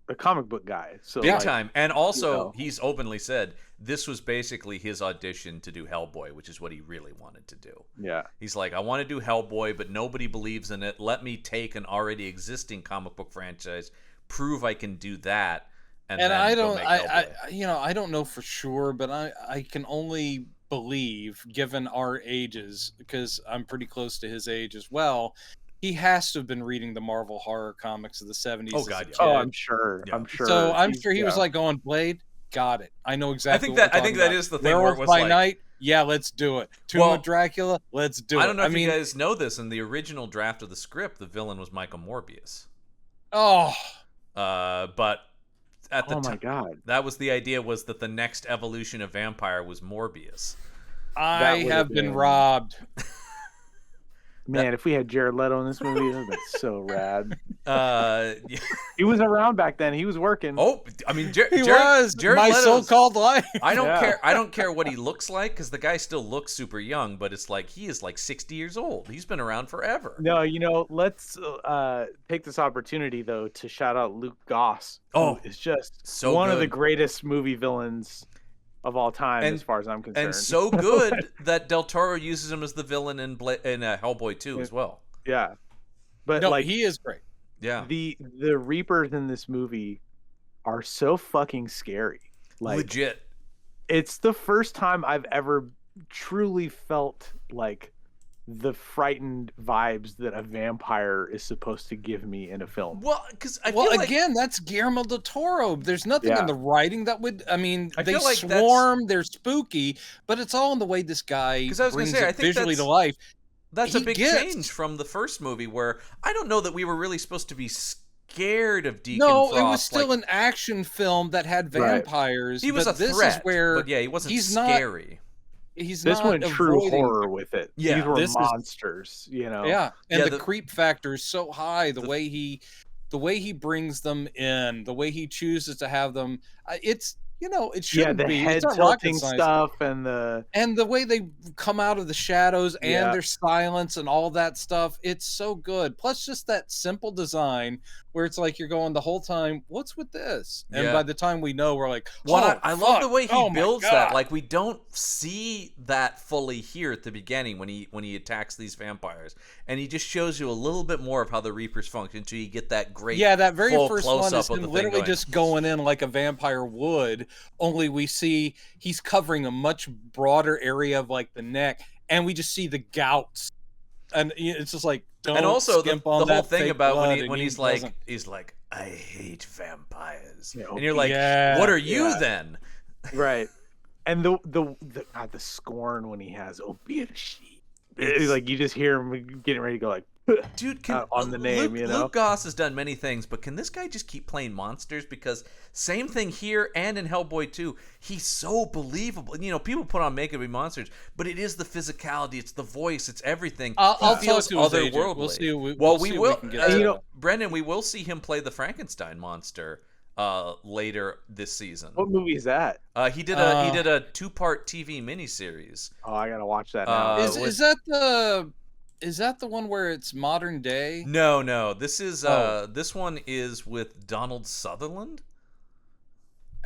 a comic book guy, so big time. And also, he's openly said this was basically his audition to do Hellboy, which is what he really wanted to do. Yeah, he's like, I want to do Hellboy, but nobody believes in it. Let me take an already existing comic book franchise, prove I can do that, and then I don't know for sure, but I can only believe, given our ages, because I'm pretty close to his age as well, he has to have been reading the Marvel horror comics of the 70s. Oh, God, yeah. Oh, I'm sure. Yeah. I'm sure. So I'm sure he was like going, Blade, got it. I know exactly. I think that is the thing where it was by like, Night. Yeah, let's do it. Tomb of Dracula, let's do it. I don't know if you guys know this. In the original draft of the script, the villain was Michael Morbius. Oh. But at the time, my God, that was the idea, was that the next evolution of vampire was Morbius. I have been robbed. Man, if we had Jared Leto in this movie, that would have been so rad. Yeah. He was around back then. He was working. Oh, I mean, Jared my so-called life. I don't care. I don't care what he looks like, because the guy still looks super young. But it's like he is like 60 years old. He's been around forever. No, let's take this opportunity though to shout out Luke Goss. Oh, it's just so one good. of the greatest movie villains of all time, as far as I'm concerned. And so good that Del Toro uses him as the villain in Hellboy 2 as well. Yeah, but no, he is great. Yeah, the Reapers in this movie are so fucking scary. Like, legit. It's the first time I've ever truly felt like the frightened vibes that a vampire is supposed to give me in a film. Well, because I feel like, again, that's Guillermo del Toro. There's nothing in the writing that would. I mean, they feel like swarm, they're spooky, but it's all in the way this guy brings it visually to life. That's a big change from the first movie, where I don't know that we were really supposed to be scared of Deacon Frost. No, it was still an action film that had vampires. He was a threat, this is where but yeah, he wasn't scary. This went true horror with it. Yeah, these were monsters, Yeah, and the creep factor is so high. The way he brings them in, the way he chooses to have them, it shouldn't the be. head it's tilting stuff and the way they come out of the shadows and their silence and all that stuff. It's so good. Plus, just that simple design where it's like you're going the whole time, what's with this? And by the time we know, we're like, I love the way he builds that. Like, we don't see that fully here at the beginning when he attacks these vampires, and he just shows you a little bit more of how the Reapers function, so you get that great that very full first one is close-up him of the literally thing just going in like a vampire would, only we see he's covering a much broader area of like the neck, and we just see the gouts, and it's just like, don't and also the whole thing about when he's like I hate vampires, and you're like, what are you then? Right. And the scorn when he has Obiashi, like you just hear him getting ready to go like, dude, on the name, Luke Goss has done many things, but can this guy just keep playing monsters? Because same thing here and in Hellboy 2, he's so believable. People put on makeup and monsters, but it is the physicality, it's the voice, it's everything. I'll feels otherworldly. We'll see. We can get Brendan, we will see him play the Frankenstein monster later this season. What movie is that? He did a 2-part TV miniseries. Oh, I gotta watch that now. Is that the one where it's modern day? No. This is this one is with Donald Sutherland.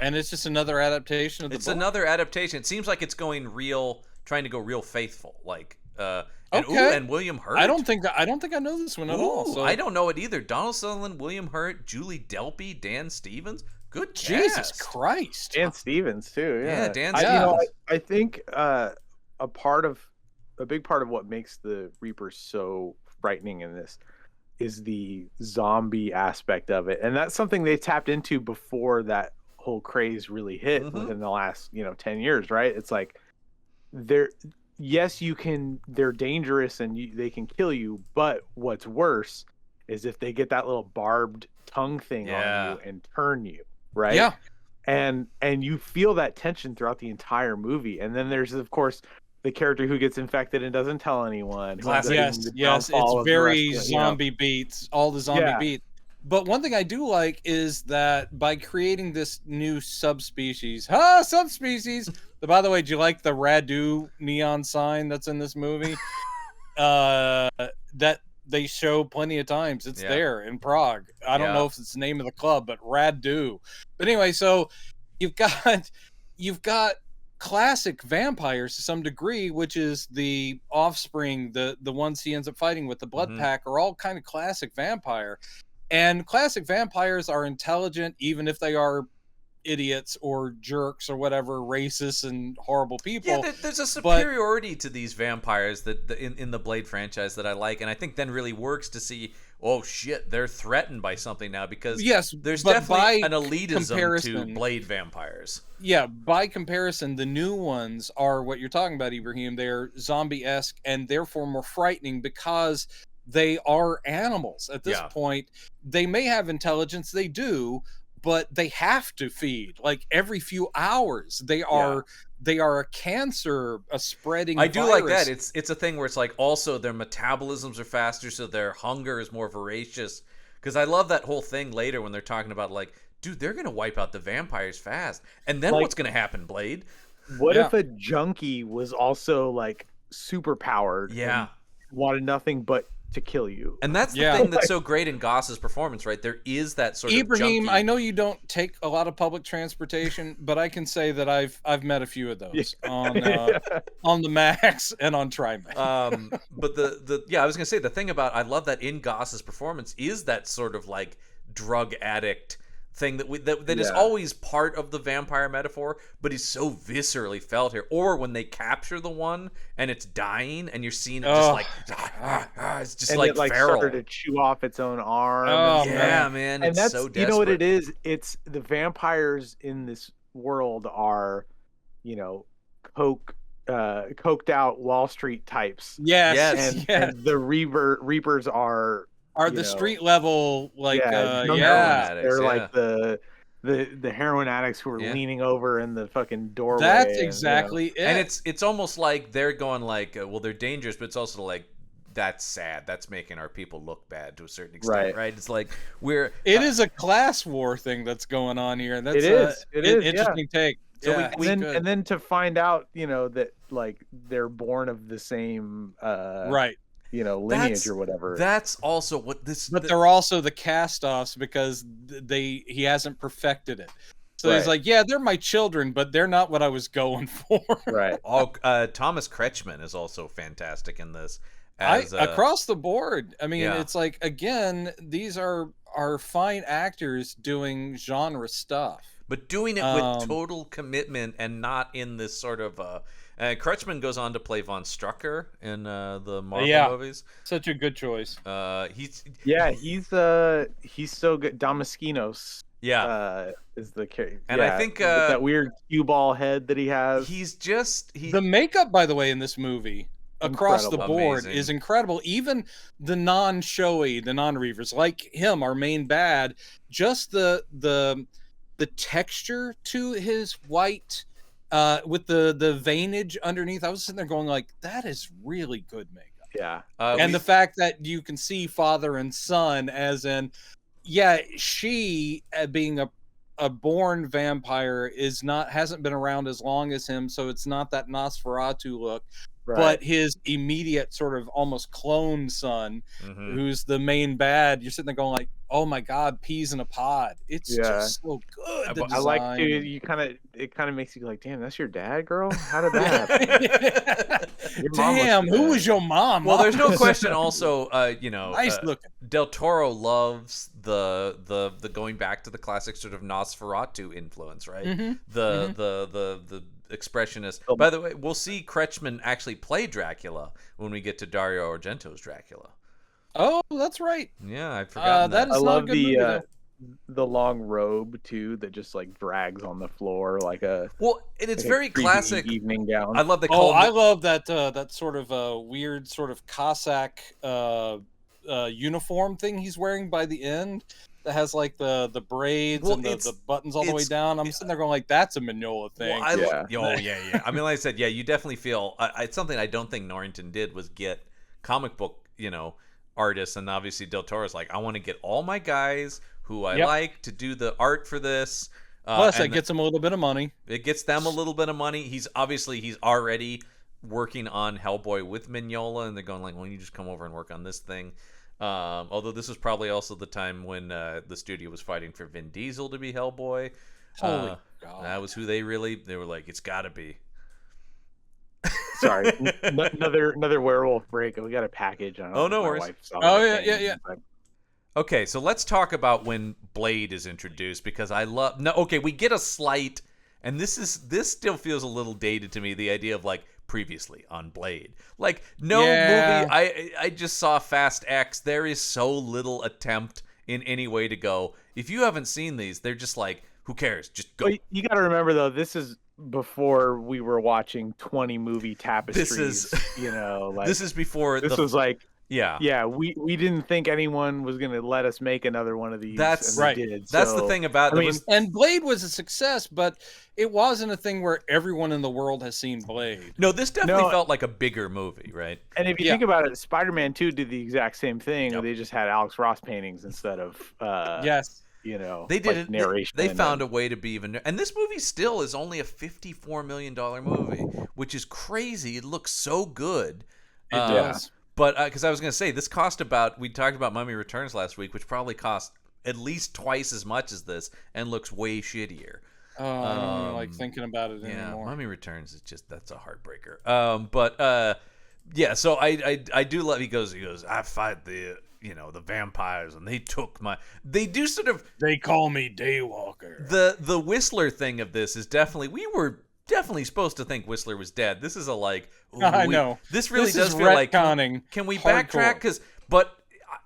And it's just another adaptation of the book? It's another adaptation. It seems like it's trying to go real faithful. Like and William Hurt. I don't think I know this one at all. So. I don't know it either. Donald Sutherland, William Hurt, Julie Delpy, Dan Stevens. Good Jesus cast. Christ. Dan Stevens too. Yeah, Dan Stevens. I think a big part of what makes the Reapers so frightening in this is the zombie aspect of it, and that's something they tapped into before that whole craze really hit within the last 10 years, right? It's like they're dangerous and they can kill you, but what's worse is if they get that little barbed tongue thing on you and turn you, right? Yeah. And you feel that tension throughout the entire movie, and then there's of course the character who gets infected and doesn't tell anyone. Yes, it's very zombie beats, all the zombie beats. But one thing I do like is that by creating this new subspecies, by the way, do you like the Radu neon sign that's in this movie? That they show plenty of times. It's there in Prague. I don't know if it's the name of the club, but Radu. But anyway, so you've got classic vampires to some degree, which is the offspring, the ones he ends up fighting with, the blood pack, are all kind of classic vampire. And classic vampires are intelligent, even if they are idiots or jerks or whatever, racists and horrible people. Yeah, there's a superiority to these vampires that in the Blade franchise that I like, and I think then really works to see, oh shit, they're threatened by something now, because yes, there's but definitely by an elitism to comparison- Blade vampires. Yeah, by comparison, the new ones are what you're talking about, Ibrahim. They're zombie-esque and therefore more frightening because they are animals. At this point, they may have intelligence, they do, but they have to feed like every few hours. They are a cancer, a spreading I do virus. like that. It's a thing where it's like also their metabolisms are faster, so their hunger is more voracious. Because I love that whole thing later when they're talking about like, dude, they're gonna wipe out the vampires fast, and then Like- what's gonna happen, Blade? What Yeah. if a junkie was also like super powered? Yeah. and wanted nothing but to kill you. And that's the Yeah. thing that's so great in Goss's performance, right? There is that sort Ibrahim, of junkie. I know you don't take a lot of public transportation, but I can say that I've met a few of those on the Max and on Trimax. But I was gonna say the thing about I love that in Goss's performance is that sort of like drug addict thing that is always part of the vampire metaphor, but is so viscerally felt here. Or when they capture the one and it's dying, and you're seeing it just like it's just and like it like feral. started to chew off its own arm. Oh, and Yeah, stuff. man, And it's that's so desperate. you know what it is. It's the vampires in this world are, coked out Wall Street types. Yes, And the Reapers are the street level like young addicts, They're yeah. like the heroin addicts who are leaning over in the fucking doorway. That's and, exactly it. And it's almost like they're going like, well, they're dangerous, but it's also like that's sad. That's making our people look bad to a certain extent, right? It's like it is a class war thing that's going on here, and that's It is, interesting take. So and then to find out, that like they're born of the same right. Lineage or whatever. That's also what this. But they're also the cast-offs because he hasn't perfected it. So he's like, yeah, they're my children, but they're not what I was going for. Right. Thomas Kretschmann is also fantastic in this. Across the board. I mean, Yeah. it's like, again, these are fine actors doing genre stuff. But doing it with total commitment and not in this sort of. Kretschmann goes on to play Von Strucker in the Marvel movies. Such a good choice. He's so good. Damaskinos. Is the character, and I think with that weird cue ball head that he has. The makeup, by the way, in this movie across the board Amazing. is incredible. Even the non-showy, the non-reavers like him, our main bad, just the texture to his white with the veinage underneath. I was sitting there going like, that is really good makeup. Yeah. And the fact that you can see father and son as in, she being a born vampire hasn't been around as long as him, so it's not that Nosferatu look. Right. But his immediate sort of almost clone son, Mhm. who's the main bad, you're sitting there going like, "Oh my god, peas in a pod!" It's just so good. The I like to. design. It kind of makes you like, damn, that's your dad, girl. How did that happen? Your mom must Damn, be who dead. was your mom? Well, there's no question. Also, Nice looking. Del Toro loves the going back to the classic sort of Nosferatu influence, right? Mhm. The expressionist. By the way, we'll see Kretschmann actually play Dracula when we get to Dario Argento's Dracula. Oh, that's right. Yeah, I've forgotten that. That is I not a love good movie, though. the long robe too that just like drags on the floor like a Well, and it's like a very creepy classic. evening gown. I love the Oh, I love that that sort of weird sort of Cossack uniform thing he's wearing by the end that has like the braids and the buttons all the way down. I'm sitting there going like, that's a Mignola thing. Well, yeah. I mean, like I said, you definitely feel it's something I don't think Norrington did was get comic book, artists, and obviously Del Toro's like, I want to get all my guys who I like to do the art for this. Plus, that gets him a little bit of money. It gets them a little bit of money. He's already working on Hellboy with Mignola, and they're going like, well, you just come over and work on this thing. Although this was probably also the time when the studio was fighting for Vin Diesel to be Hellboy. Holy God. That was who they were like, it's got to be. Sorry, another werewolf break. We got a package. Oh, no worries. Oh, yeah. Okay, so let's talk about when Blade is introduced because I love. No, okay, we get a slight, and this still feels a little dated to me. The idea of like previously on Blade, like no Yeah. movie. I just saw Fast X. There is so little attempt in any way to go. If you haven't seen these, they're just like, who cares? Just go. But you got to remember though, this is before we were watching 20 movie tapestries. This is like this is before this was like. Yeah. Yeah, we didn't think anyone was going to let us make another one of these. That's and right. they did, That's so, the thing about it. And Blade was a success, but it wasn't a thing where everyone in the world has seen Blade. No, this definitely felt like a bigger movie, right? And if you think about it, Spider-Man 2 did the exact same thing. Yep. They just had Alex Ross paintings instead of yes. they did like narration. They found a way to be even. And this movie still is only a $54 million movie, which is crazy. It looks so good. It does. But because I was going to say, this cost about, we talked about Mummy Returns last week, which probably cost at least twice as much as this and looks way shittier. Oh, I don't even like thinking about it anymore. Mummy Returns is just, that's a heartbreaker. Yeah, so I do love, he goes, I fight the vampires and they took they do sort of. They call me Daywalker. The Whistler thing of this is definitely, we were definitely supposed to think Whistler was dead. This is a like, I know. This really does feel like, can we backtrack? But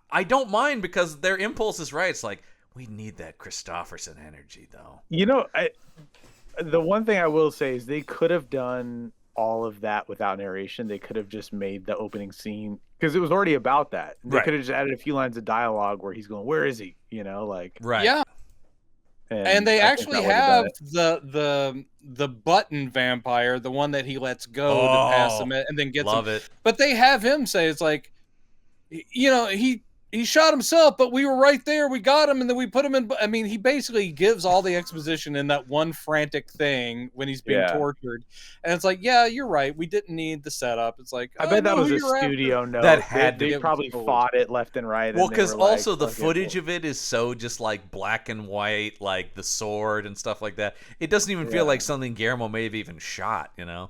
I don't mind because their impulse is right. It's like, we need that Christopherson energy, though. The one thing I will say is they could have done all of that without narration. They could have just made the opening scene, because it was already about that. They could have just added a few lines of dialogue where he's going, "Where is he?" Right. Yeah. And they actually have the button vampire, the one that he lets go to pass him and then gets him. It. But they have him say, it's like, he shot himself, but we were right there. We got him, and then we put him in. I mean, he basically gives all the exposition in that one frantic thing when he's being tortured. And it's like, yeah, you're right. We didn't need the setup. It's like, I bet that was a studio note. That had they probably fought it left and right. Well, because also the footage of it is so just like black and white, like the sword and stuff like that. It doesn't even feel like something Guillermo may have even shot, Yeah.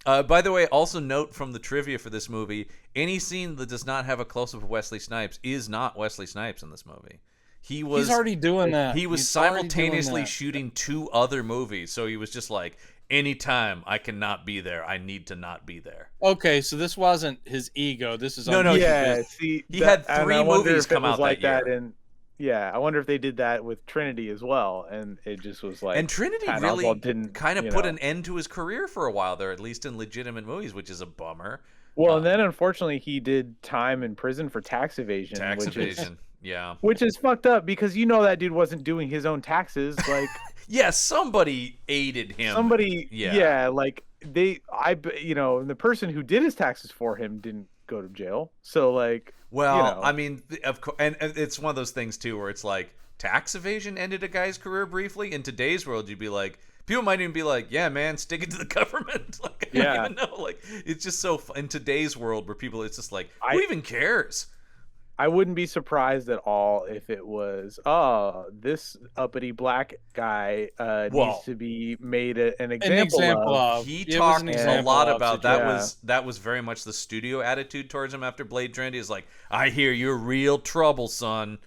By the way, also note from the trivia for this movie, any scene that does not have a close-up of Wesley Snipes is not Wesley Snipes in this movie. He's already doing that. He was simultaneously shooting 2 other movies, so he was just like, anytime I cannot be there, I need to not be there. Okay, so this wasn't his ego. This is no. Yeah, he had 3 movies come out like that year. And yeah, I wonder if they did that with Trinity as well, and it just was like. And Trinity really didn't kind of put an end to his career for a while there, at least in legitimate movies, which is a bummer. Well, and then unfortunately he did time in prison for tax evasion. Which is fucked up because that dude wasn't doing his own taxes. Like, yeah, somebody aided him. Like the person who did his taxes for him didn't go to jail. So like. Well, I mean, of course, and it's one of those things too, where it's like tax evasion ended a guy's career briefly. In today's world, you'd be like, people might even be like, "Yeah, man, stick it to the government." Like, I don't even know. Like, it's just so in today's world where people, it's just like, who even cares? I wouldn't be surprised at all if it was, this uppity black guy needs to be made an example of. He talked a lot about that. That was very much the studio attitude towards him after Blade Trinity. Is like, I hear you're real trouble, son.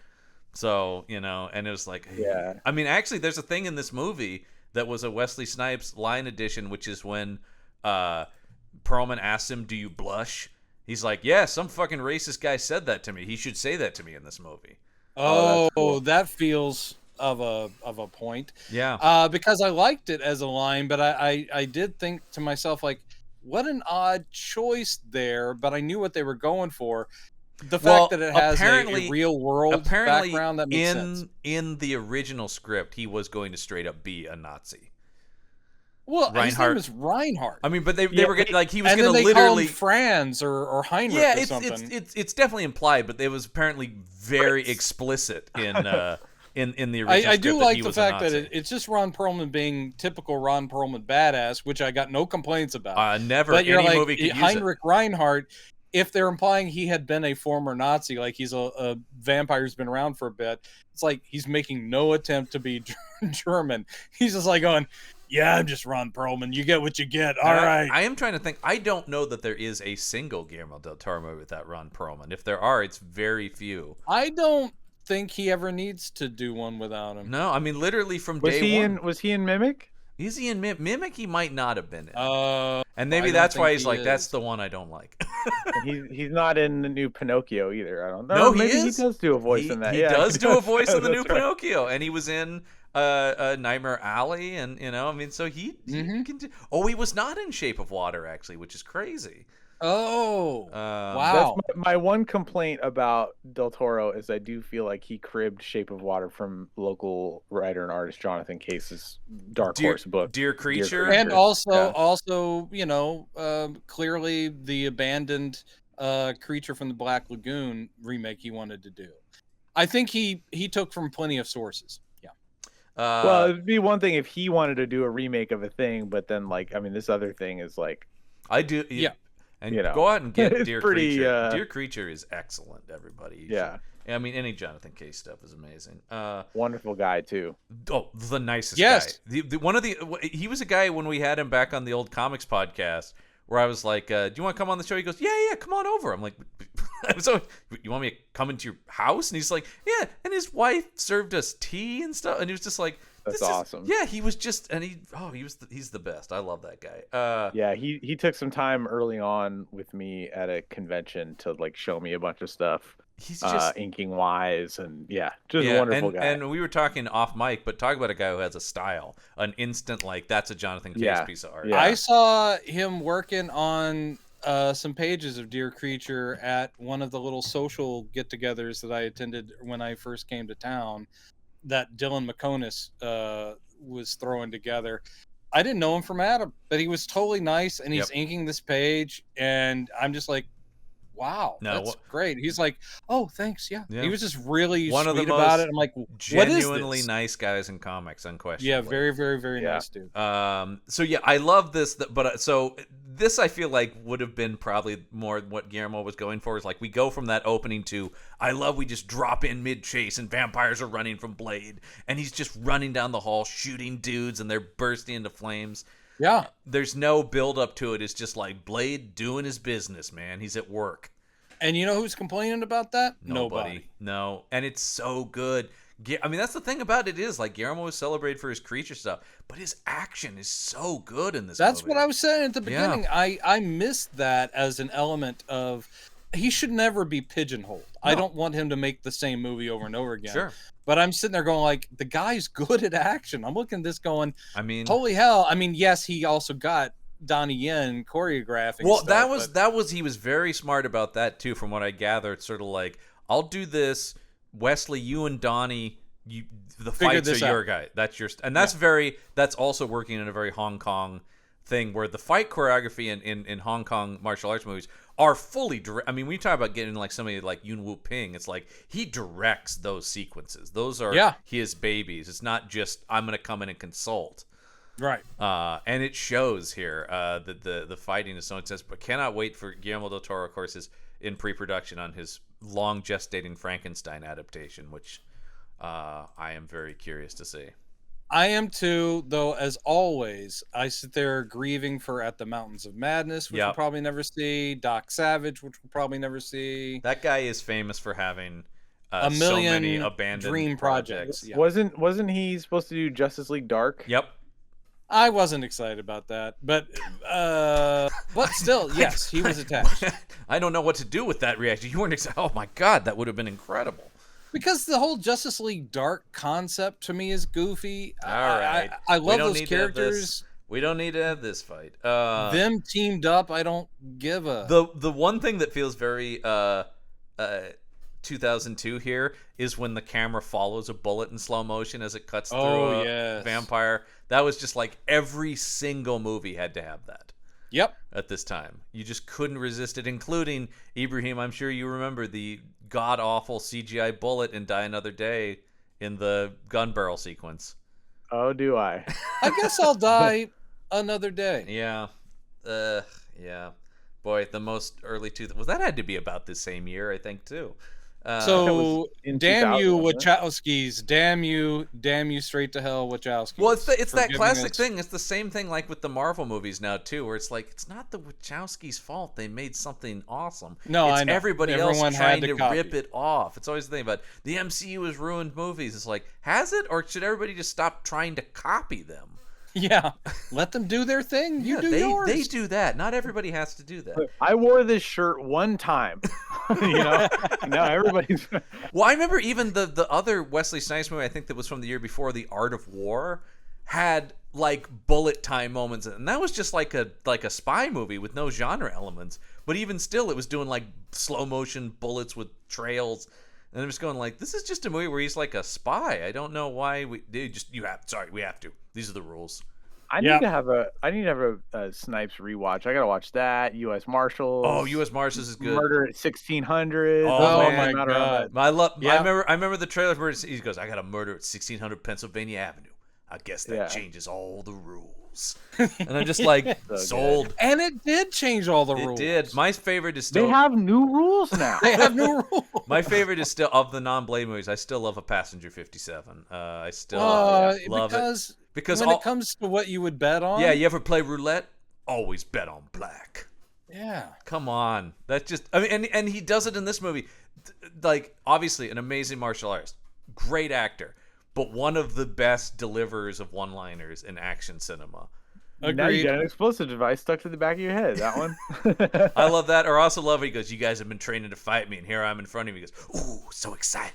So and it was like, I mean, actually, there's a thing in this movie that was a Wesley Snipes line edition, which is when Perlman asks him, "Do you blush?" He's like, yeah, some fucking racist guy said that to me. He should say that to me in this movie. Cool. That feels of a point. Yeah. Because I liked it as a line, but I did think to myself, like, what an odd choice there. But I knew what they were going for. The fact that it has a real world background, that makes sense. In the original script, he was going to straight up be a Nazi. Well, his name is Reinhardt. I mean, but they were like, he was going to literally call him Franz or Heinrich or something. It's definitely implied, but it was apparently very explicit in the original script. I do like the fact that it's just Ron Perlman being typical Ron Perlman badass, which I got no complaints about. Never but any movie could use Heinrich Reinhardt. If they're implying he had been a former Nazi, like he's a vampire who's been around for a bit, it's like he's making no attempt to be German. He's just like going, Yeah, I'm just Ron Perlman. You get what you get. All And right. I am trying to think. I don't know that there is a single Guillermo del Toro movie with that Ron Perlman. If there are, it's very few. I don't think he ever needs to do one without him. No, I mean literally from Was day he one. in? Was he in Mimic? Is he in Mimic? He might not have been in. And I maybe don't that's why think he's he like, that's is. the one I don't like. He's not in the new Pinocchio either. I don't know. No, he maybe is. he does do a voice He, in that. he Yeah, does do a voice in the That's new right. Pinocchio, and he was in Nightmare Alley, and I mean, so he can do. Oh, he was not in Shape of Water actually, which is crazy. Oh, Um, wow. That's my one complaint about Del Toro is I do feel like he cribbed Shape of Water from local writer and artist Jonathan Case's Dark Horse book. Dear Creature. And Yeah. also, clearly the abandoned Creature from the Black Lagoon remake he wanted to do. I think he took from plenty of sources. Yeah. Well, it'd be one thing if he wanted to do a remake of a thing, but then this other thing is like, I do. Yeah. And You know, go out and get it's Dear pretty, Creature. Dear Creature is excellent, everybody. You Yeah. should- I mean, any Jonathan Case stuff is amazing. wonderful guy too. Oh, the nicest Yes. guy. He was a guy when we had him back on the old comics podcast where I was like, do you want to come on the show? He goes, yeah, come on over. I'm like, so you want me to come into your house? And he's like, yeah. And his wife served us tea and stuff. And he was just like, That's awesome. Yeah, he was just, and he's the best. I love that guy. Yeah, he took some time early on with me at a convention to show me a bunch of stuff. He's just inking wise, and a wonderful guy. And we were talking off mic, but talk about a guy who has a style, an instant that's a Jonathan Case piece of art. Yeah. I saw him working on some pages of Dear Creature at one of the little social get-togethers that I attended when I first came to town that Dylan McConis was throwing together. I didn't know him from Adam, but he was totally nice, and he's inking this page, and I'm just like, wow, that's great. He's like, oh, thanks, yeah. He was just really one sweet of the about most it. I'm like, genuinely what is this? nice guys in comics, unquestionably. Yeah, very, very, very nice dude. So yeah, I love this, but so this I feel like would have been probably more what Guillermo was going for. Is like we go from that opening to we just drop in mid chase and vampires are running from Blade, and he's just running down the hall shooting dudes and they're bursting into flames. Yeah. There's no build up to it. It's just like Blade doing his business, man. He's at work. And you know who's complaining about that? Nobody. No. And it's so good. I mean, that's the thing about it is like Guillermo was celebrated for his creature stuff, but his action is so good in this That's movie. what I was saying at the beginning. Yeah. I missed that as an element of he should never be pigeonholed. No. I don't want him to make the same movie over and over again. Sure. But I'm sitting there going like, the guy's good at action. I'm looking at this going, I mean, holy hell. I mean, yes, he also got Donnie Yen choreographing. Well, stuff, that was he was very smart about that too, from what I gathered. Sort of like, I'll do this, Wesley, you and Donnie, the fights are your guy. That's your, and that's that's also working in a very Hong Kong thing where the fight choreography in Hong Kong martial arts movies are fully direct. I mean, when you talk about getting like somebody like Yuen Wu Ping, it's like he directs those sequences. Those are his babies. It's not just I'm going to come in and consult. Right. And it shows here that the fighting is so intense. But cannot wait for Guillermo del Toro, of course, is in pre-production on his long gestating Frankenstein adaptation, which I am very curious to see. I am too, though, as always, I sit there grieving for At the Mountains of Madness, which we'll probably never see, Doc Savage, which we'll probably never see. That guy is famous for having a million so many abandoned dream projects. Yeah. Wasn't he supposed to do Justice League Dark? Yep. I wasn't excited about that, but still, yes, he was attached. I don't know what to do with that reaction. You weren't excited. Oh my God, that would have been incredible. Because the whole Justice League Dark concept to me is goofy. All right. I love those characters. We don't need to have this fight. Them teamed up, I don't give a... The one thing that feels very 2002 here is when the camera follows a bullet in slow motion as it cuts through a vampire. That was just like every single movie had to have that. Yep. At this time. You just couldn't resist it, including, Ibrahim, I'm sure you remember the god-awful CGI bullet in Die Another Day in the gun barrel sequence. Oh, do I? I guess I'll die another day. Yeah. Yeah. Boy, the most early that had to be about the same year, I think, too. So in damn you, 2000, wasn't it? Wachowskis! Damn you straight to hell, Wachowskis! Well, it's for that giving classic us- thing. It's the same thing like with the Marvel movies now too, where it's like it's not the Wachowskis' fault they made something awesome. No, it's I know. everybody Everyone else had trying to to copy rip it. it off. It's always the thing about the MCU has ruined movies. It's like, has it, or should everybody just stop trying to copy them? Yeah, let them do their thing. You do they yours. they do that. Not everybody has to do that. I wore this shirt one time. Now everybody's. Well, I remember even the other Wesley Snipes movie, I think that was from the year before, The Art of War, had like bullet time moments, and that was just like a spy movie with no genre elements. But even still, it was doing like slow motion bullets with trails, and I'm just going like, this is just a movie where he's like a spy. I don't know why we have to. These are the rules. I need to have a Snipes rewatch. I gotta watch that. U.S. Marshals. Oh, U.S. Marshals is good. Murder at 1600. Oh, my God. I love. Yeah. I remember the trailer. Where he goes, "I got a murder at 1600 Pennsylvania Avenue. I guess that changes all the rules." And I'm just like, sold. And it did change all the It rules. did. My favorite is still. They have new rules now. They have new rules. My favorite is still of the non-Blade movies. I still love A Passenger 57. I still love it because when it comes to what you would bet on. Yeah, you ever play roulette? Always bet on black. Yeah. Come on, that's just. I mean, and he does it in this movie. Like, obviously, an amazing martial artist, great actor, but one of the best deliverers of one-liners in action cinema. Now you got an explosive device stuck to the back of your head. That one. I love that. Or also love it. He goes, "You guys have been training to fight me, and here I am in front of you." He goes, "Ooh, so excited."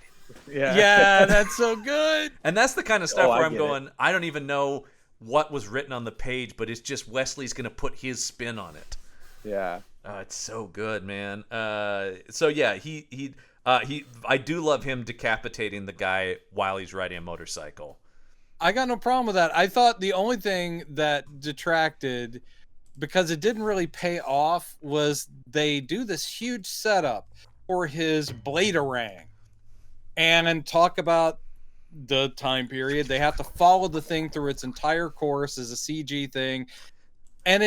Yeah, that's so good. And that's the kind of stuff where I'm get going, I don't even know what was written on the page, but it's just Wesley's going to put his spin on it. Yeah. It's so good, man. So yeah, I do love him decapitating the guy while he's riding a motorcycle. I got no problem with that. I thought the only thing that detracted, because it didn't really pay off, was they do this huge setup for his bladerang. And then talk about the time period. They have to follow the thing through its entire course as a CG thing. And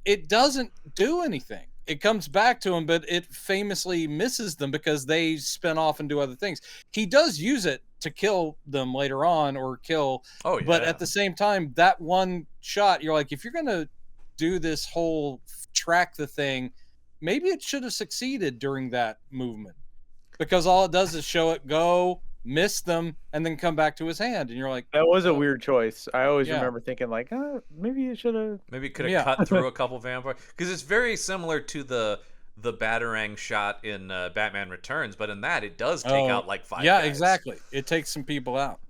it doesn't do anything. It comes back to him, but it famously misses them because they spin off and do other things. He does use it to kill them later on or kill. Oh, yeah. But at the same time, that one shot, you're like, if you're going to do this whole track the thing, maybe it should have succeeded during that movement. Because all it does is show it go, miss them, and then come back to his hand. And you're like, that was a weird choice. I always remember thinking like, maybe it should have. Maybe it could have cut through a couple vampires. Because it's very similar to the Batarang shot in Batman Returns, but in that it does take out like 5 Yeah, guys. exactly. It takes some people out.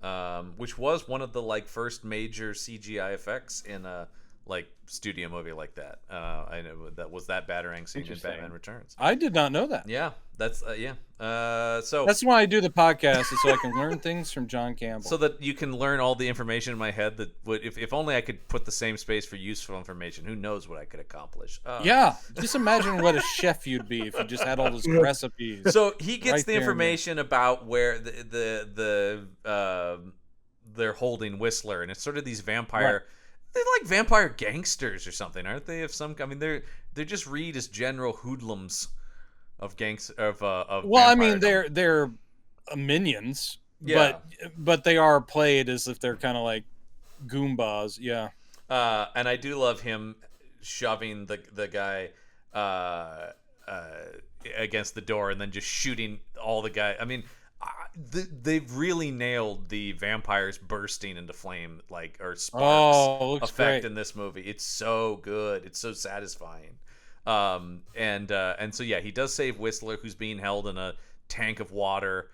Which was one of the like first major CGI effects in a like studio movie like that. I know that was that Batarang scene in Batman Returns. I did not know that. Yeah, that's so that's why I do the podcast, is so I can learn things from John Campbell. So that you can learn all the information in my head that would, if only I could put the same space for useful information. Who knows what I could accomplish? Yeah, just imagine what a chef you'd be if you just had all those recipes. So he gets right the information about where they're holding Whistler, and it's sort of these vampire. Right. They're like vampire gangsters or something, aren't they? I mean, they're just read as general hoodlums of Well, I mean, they're minions, but they are played as if they're kind of like Goombas, yeah. And I do love him shoving the guy against the door and then just shooting all the guy. I mean, they've really nailed the vampires bursting into flame or sparks effect great in this movie. It's so good. It's so satisfying. And so yeah, he does save Whistler, who's being held in a tank of water.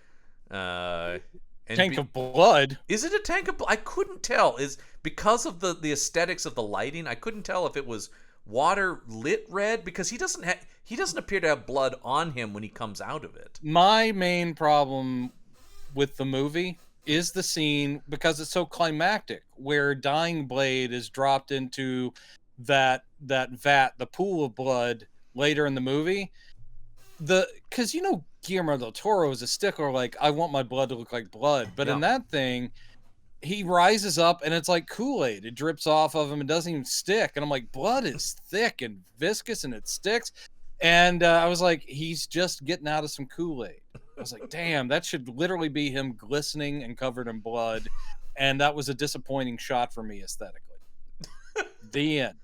Tank of blood? Is it a tank of blood? I couldn't tell. Is because of the aesthetics of the lighting, I couldn't tell if it was water lit red, because he doesn't appear to have blood on him when he comes out of it. My main problem with the movie is the scene, because it's so climactic, where Dying Blade is dropped into that vat, the pool of blood later in the movie. Because Guillermo del Toro is a stickler, like, I want my blood to look like blood, but in that thing, he rises up and it's like Kool-Aid. It drips off of him and doesn't even stick. And I'm like, blood is thick and viscous and it sticks. And I was like, he's just getting out of some Kool-Aid. I was like, damn, that should literally be him glistening and covered in blood. And that was a disappointing shot for me aesthetically. The end.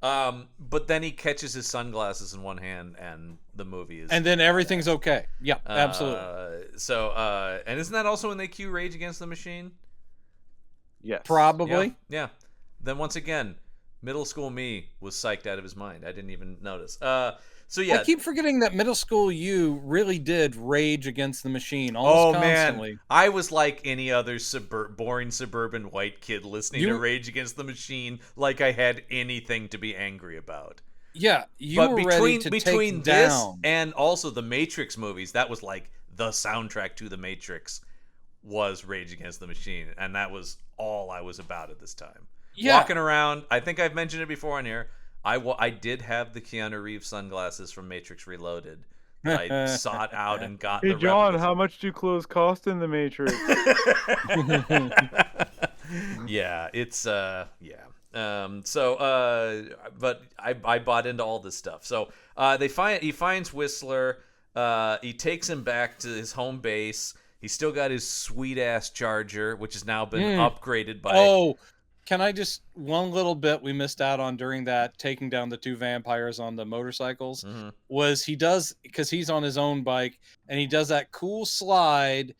But then he catches his sunglasses in one hand, and the movie is. And then everything's okay. Yeah, absolutely. And isn't that also when they cue Rage Against the Machine? Yes. Probably. Yeah. Then once again, middle school me was psyched out of his mind. I didn't even notice. So yeah, I keep forgetting that middle school you really did Rage Against the Machine almost constantly. Man, I was like any other boring suburban white kid listening to Rage Against the Machine, like I had anything to be angry about. Yeah, were ready to between take this down. and also the Matrix movies, that was like the soundtrack to the Matrix was Rage Against the Machine, and that was all I was about at this time. Yeah. Walking around, I think I've mentioned it before on here. I did have the Keanu Reeves sunglasses from Matrix Reloaded. I sought out and got Hey the John, replicas. how much do clothes cost in the Matrix? Yeah, it's but I bought into all this stuff. So he finds Whistler. He takes him back to his home base. He's still got his sweet ass Charger, which has now been upgraded by. Oh, can I just one little bit we missed out on during that taking down the two vampires on the motorcycles was he does, because he's on his own bike and he does that cool slide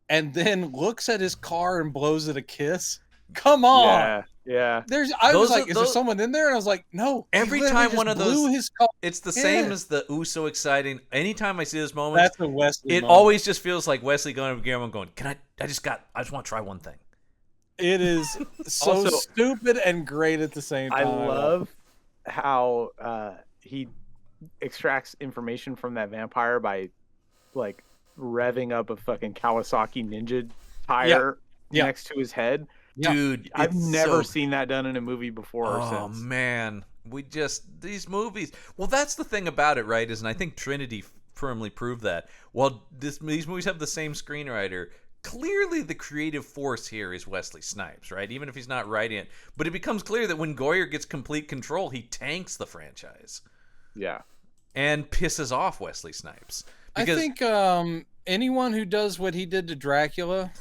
and then looks at his car and blows it a kiss. Come on. Yeah. I was like, is there someone in there? And I was like, no. Every time one of those, his car. it's the same as the "Ooh, so exciting." Anytime I see this moment, that's a Wesley. It always just feels like Wesley going to Guillermo going, "Can I just want to try one thing." It is so Also, stupid and great at the same time. I love how he extracts information from that vampire by like revving up a fucking Kawasaki Ninja tire next to his head. Dude, I've never seen that done in a movie before or since. Oh man, these movies. Well, that's the thing about it, right? And I think Trinity firmly proved that. While these movies have the same screenwriter, clearly the creative force here is Wesley Snipes, right? Even if he's not writing it, but it becomes clear that when Goyer gets complete control, he tanks the franchise. Yeah, and pisses off Wesley Snipes. Because I think anyone who does what he did to Dracula.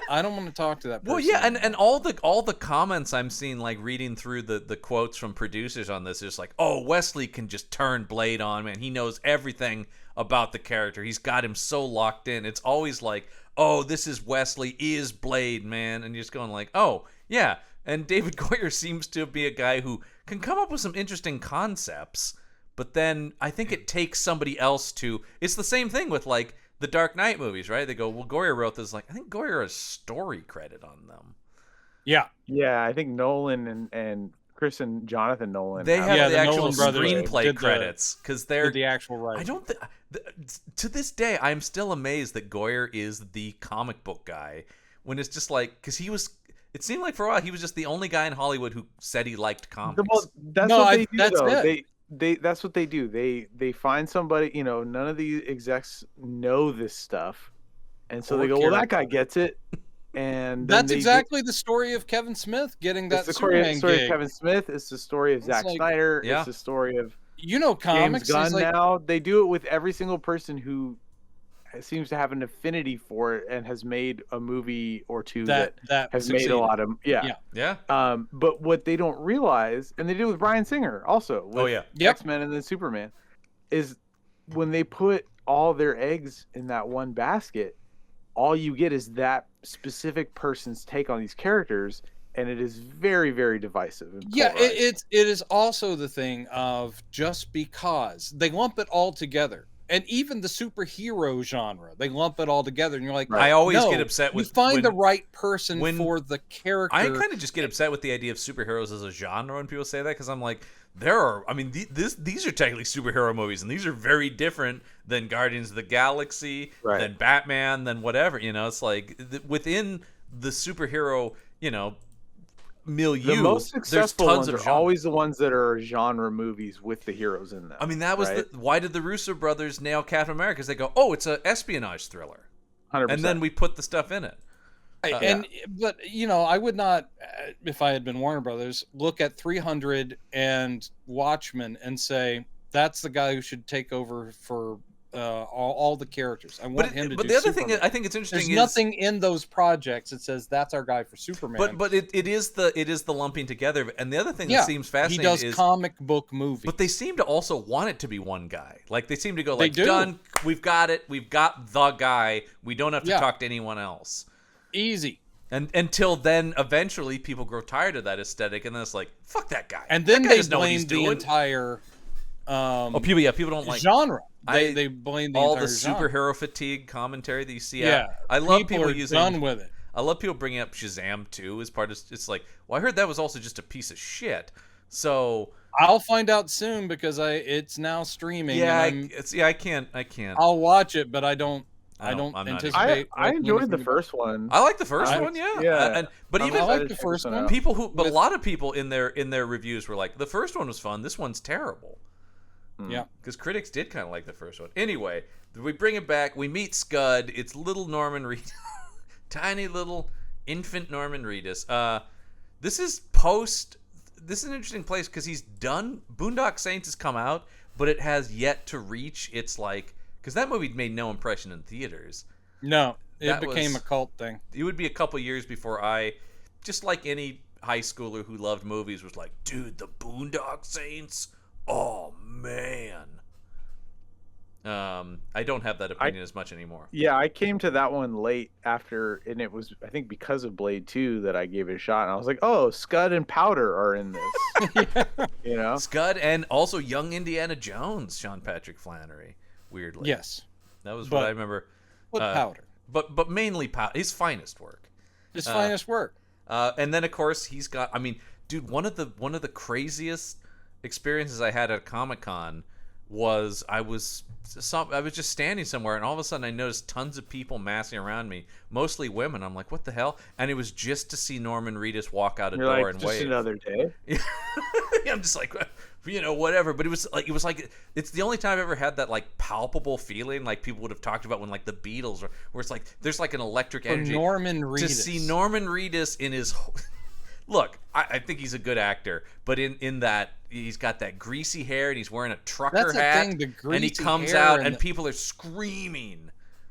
I don't want to talk to that person. Well, yeah, and all the comments I'm seeing, like reading through the quotes from producers on this, is like, oh, Wesley can just turn Blade on, man. He knows everything about the character. He's got him so locked in. It's always like, oh, this is Wesley is Blade, man. And you're just going like, oh, yeah. And David Goyer seems to be a guy who can come up with some interesting concepts, but then I think it takes somebody else to... It's the same thing with, like, the Dark Knight movies, right? They go, well, Goyer wrote this. Like, I think Goyer has story credit on them. Yeah. Yeah, I think Nolan and Chris and Jonathan Nolan. They have the actual Nolan screenplay credits because they're the actual writing. I don't think... To this day, I'm still amazed that Goyer is the comic book guy when it's just like... Because he was... It seemed like for a while he was just the only guy in Hollywood who said he liked comics. Well, that's what they do. They find somebody, none of the execs know this stuff. And so they go, well, that guy gets it. And that's exactly the story of Kevin Smith getting that Superman gig. It's the story gig. of Kevin Smith. It's the story of Zack Snyder. Yeah. It's the story of comics. James Gunn now. They do it with every single person who seems to have an affinity for it and has made a movie or two that has made a lot of but what they don't realize, and they did with Bryan Singer also with X-Men and then Superman, is when they put all their eggs in that one basket, all you get is that specific person's take on these characters, and it is very, very divisive. It is also the thing of just because they lump it all together. And even the superhero genre, they lump it all together, and you're like, I always get upset with... You find the right person for the character. I kind of just get upset with the idea of superheroes as a genre when people say that, because I'm like, these are technically superhero movies, and these are very different than Guardians of the Galaxy, than Batman, than whatever. It's like, within the superhero, milieu, the most successful there's tons ones of are always the ones that are genre movies with the heroes in them. I mean, that was why did the Russo brothers nail Captain America? Because they go, oh, it's an espionage thriller, 100%. And then we put the stuff in it. But I would not, if I had been Warner Brothers, look at 300 and Watchmen and say that's the guy who should take over for all the characters. I want him to. But do the other Superman. thing I think it's interesting There's nothing in those projects that says that's our guy for Superman. But it is the lumping together. And the other thing that seems fascinating he does comic book movies. But they seem to also want it to be one guy. Like they seem to go like, They do. done. We've got it. We've got the guy. We don't have to Yeah. talk to anyone else. Easy. And until then, eventually, people grow tired of that aesthetic, and then it's like, fuck that guy. And then That guy they doesn't know what he's blame the doing. entire people don't like genre. They blame the all entire the genre. superhero fatigue commentary that you see. Yeah, I love people are using. done with it. I love people bringing up Shazam too as part of. It's like, well, I heard that was also just a piece of shit. So I'll find out soon because it's now streaming. yeah, and I can't. I'll watch it, but I don't I'm not anticipate. I enjoyed the anything first one. I like the first one, yeah. Yeah. But I'm even I like excited the to check first this one. out. but a lot of people in their reviews were like, the first one was fun. This one's terrible. Yeah. Because critics did kind of like the first one. Anyway, we bring it back. We meet Scud. It's little Norman Reedus. Tiny little infant Norman Reedus. This is an interesting place because he's done. Boondock Saints has come out, but it has yet to reach its like. Because that movie made no impression in theaters. No, it That became was- a cult thing. It would be a couple years before I, just like any high schooler who loved movies, was like, dude, the Boondock Saints? Oh, man. I don't have that opinion as much anymore. Yeah, I came to that one late after, and it was, I think, because of Blade 2 that I gave it a shot. And I was like, oh, Scud and Powder are in this. You know? Scud and also young Indiana Jones, Sean Patrick Flannery, weirdly. Yes, That was what I remember. but Powder, But mainly his finest work. his finest work. And then, of course, he's got, I mean, dude, one of the craziest experiences I had at Comic-Con was I was just standing somewhere, and all of a sudden I noticed tons of people massing around me, mostly women. I'm like, what the hell? And it was just to see Norman Reedus walk out a You're door like, and just wave. another day. I'm just like, whatever. But it was like it's the only time I've ever had that like palpable feeling, like people would have talked about when like the Beatles, where it's like there's like an electric For energy. Norman Reedus. To see Norman Reedus in his look, I think he's a good actor, but in that he's got that greasy hair and he's wearing a trucker That's the hat, thing, the and he greasy comes hair out and and the- people are screaming.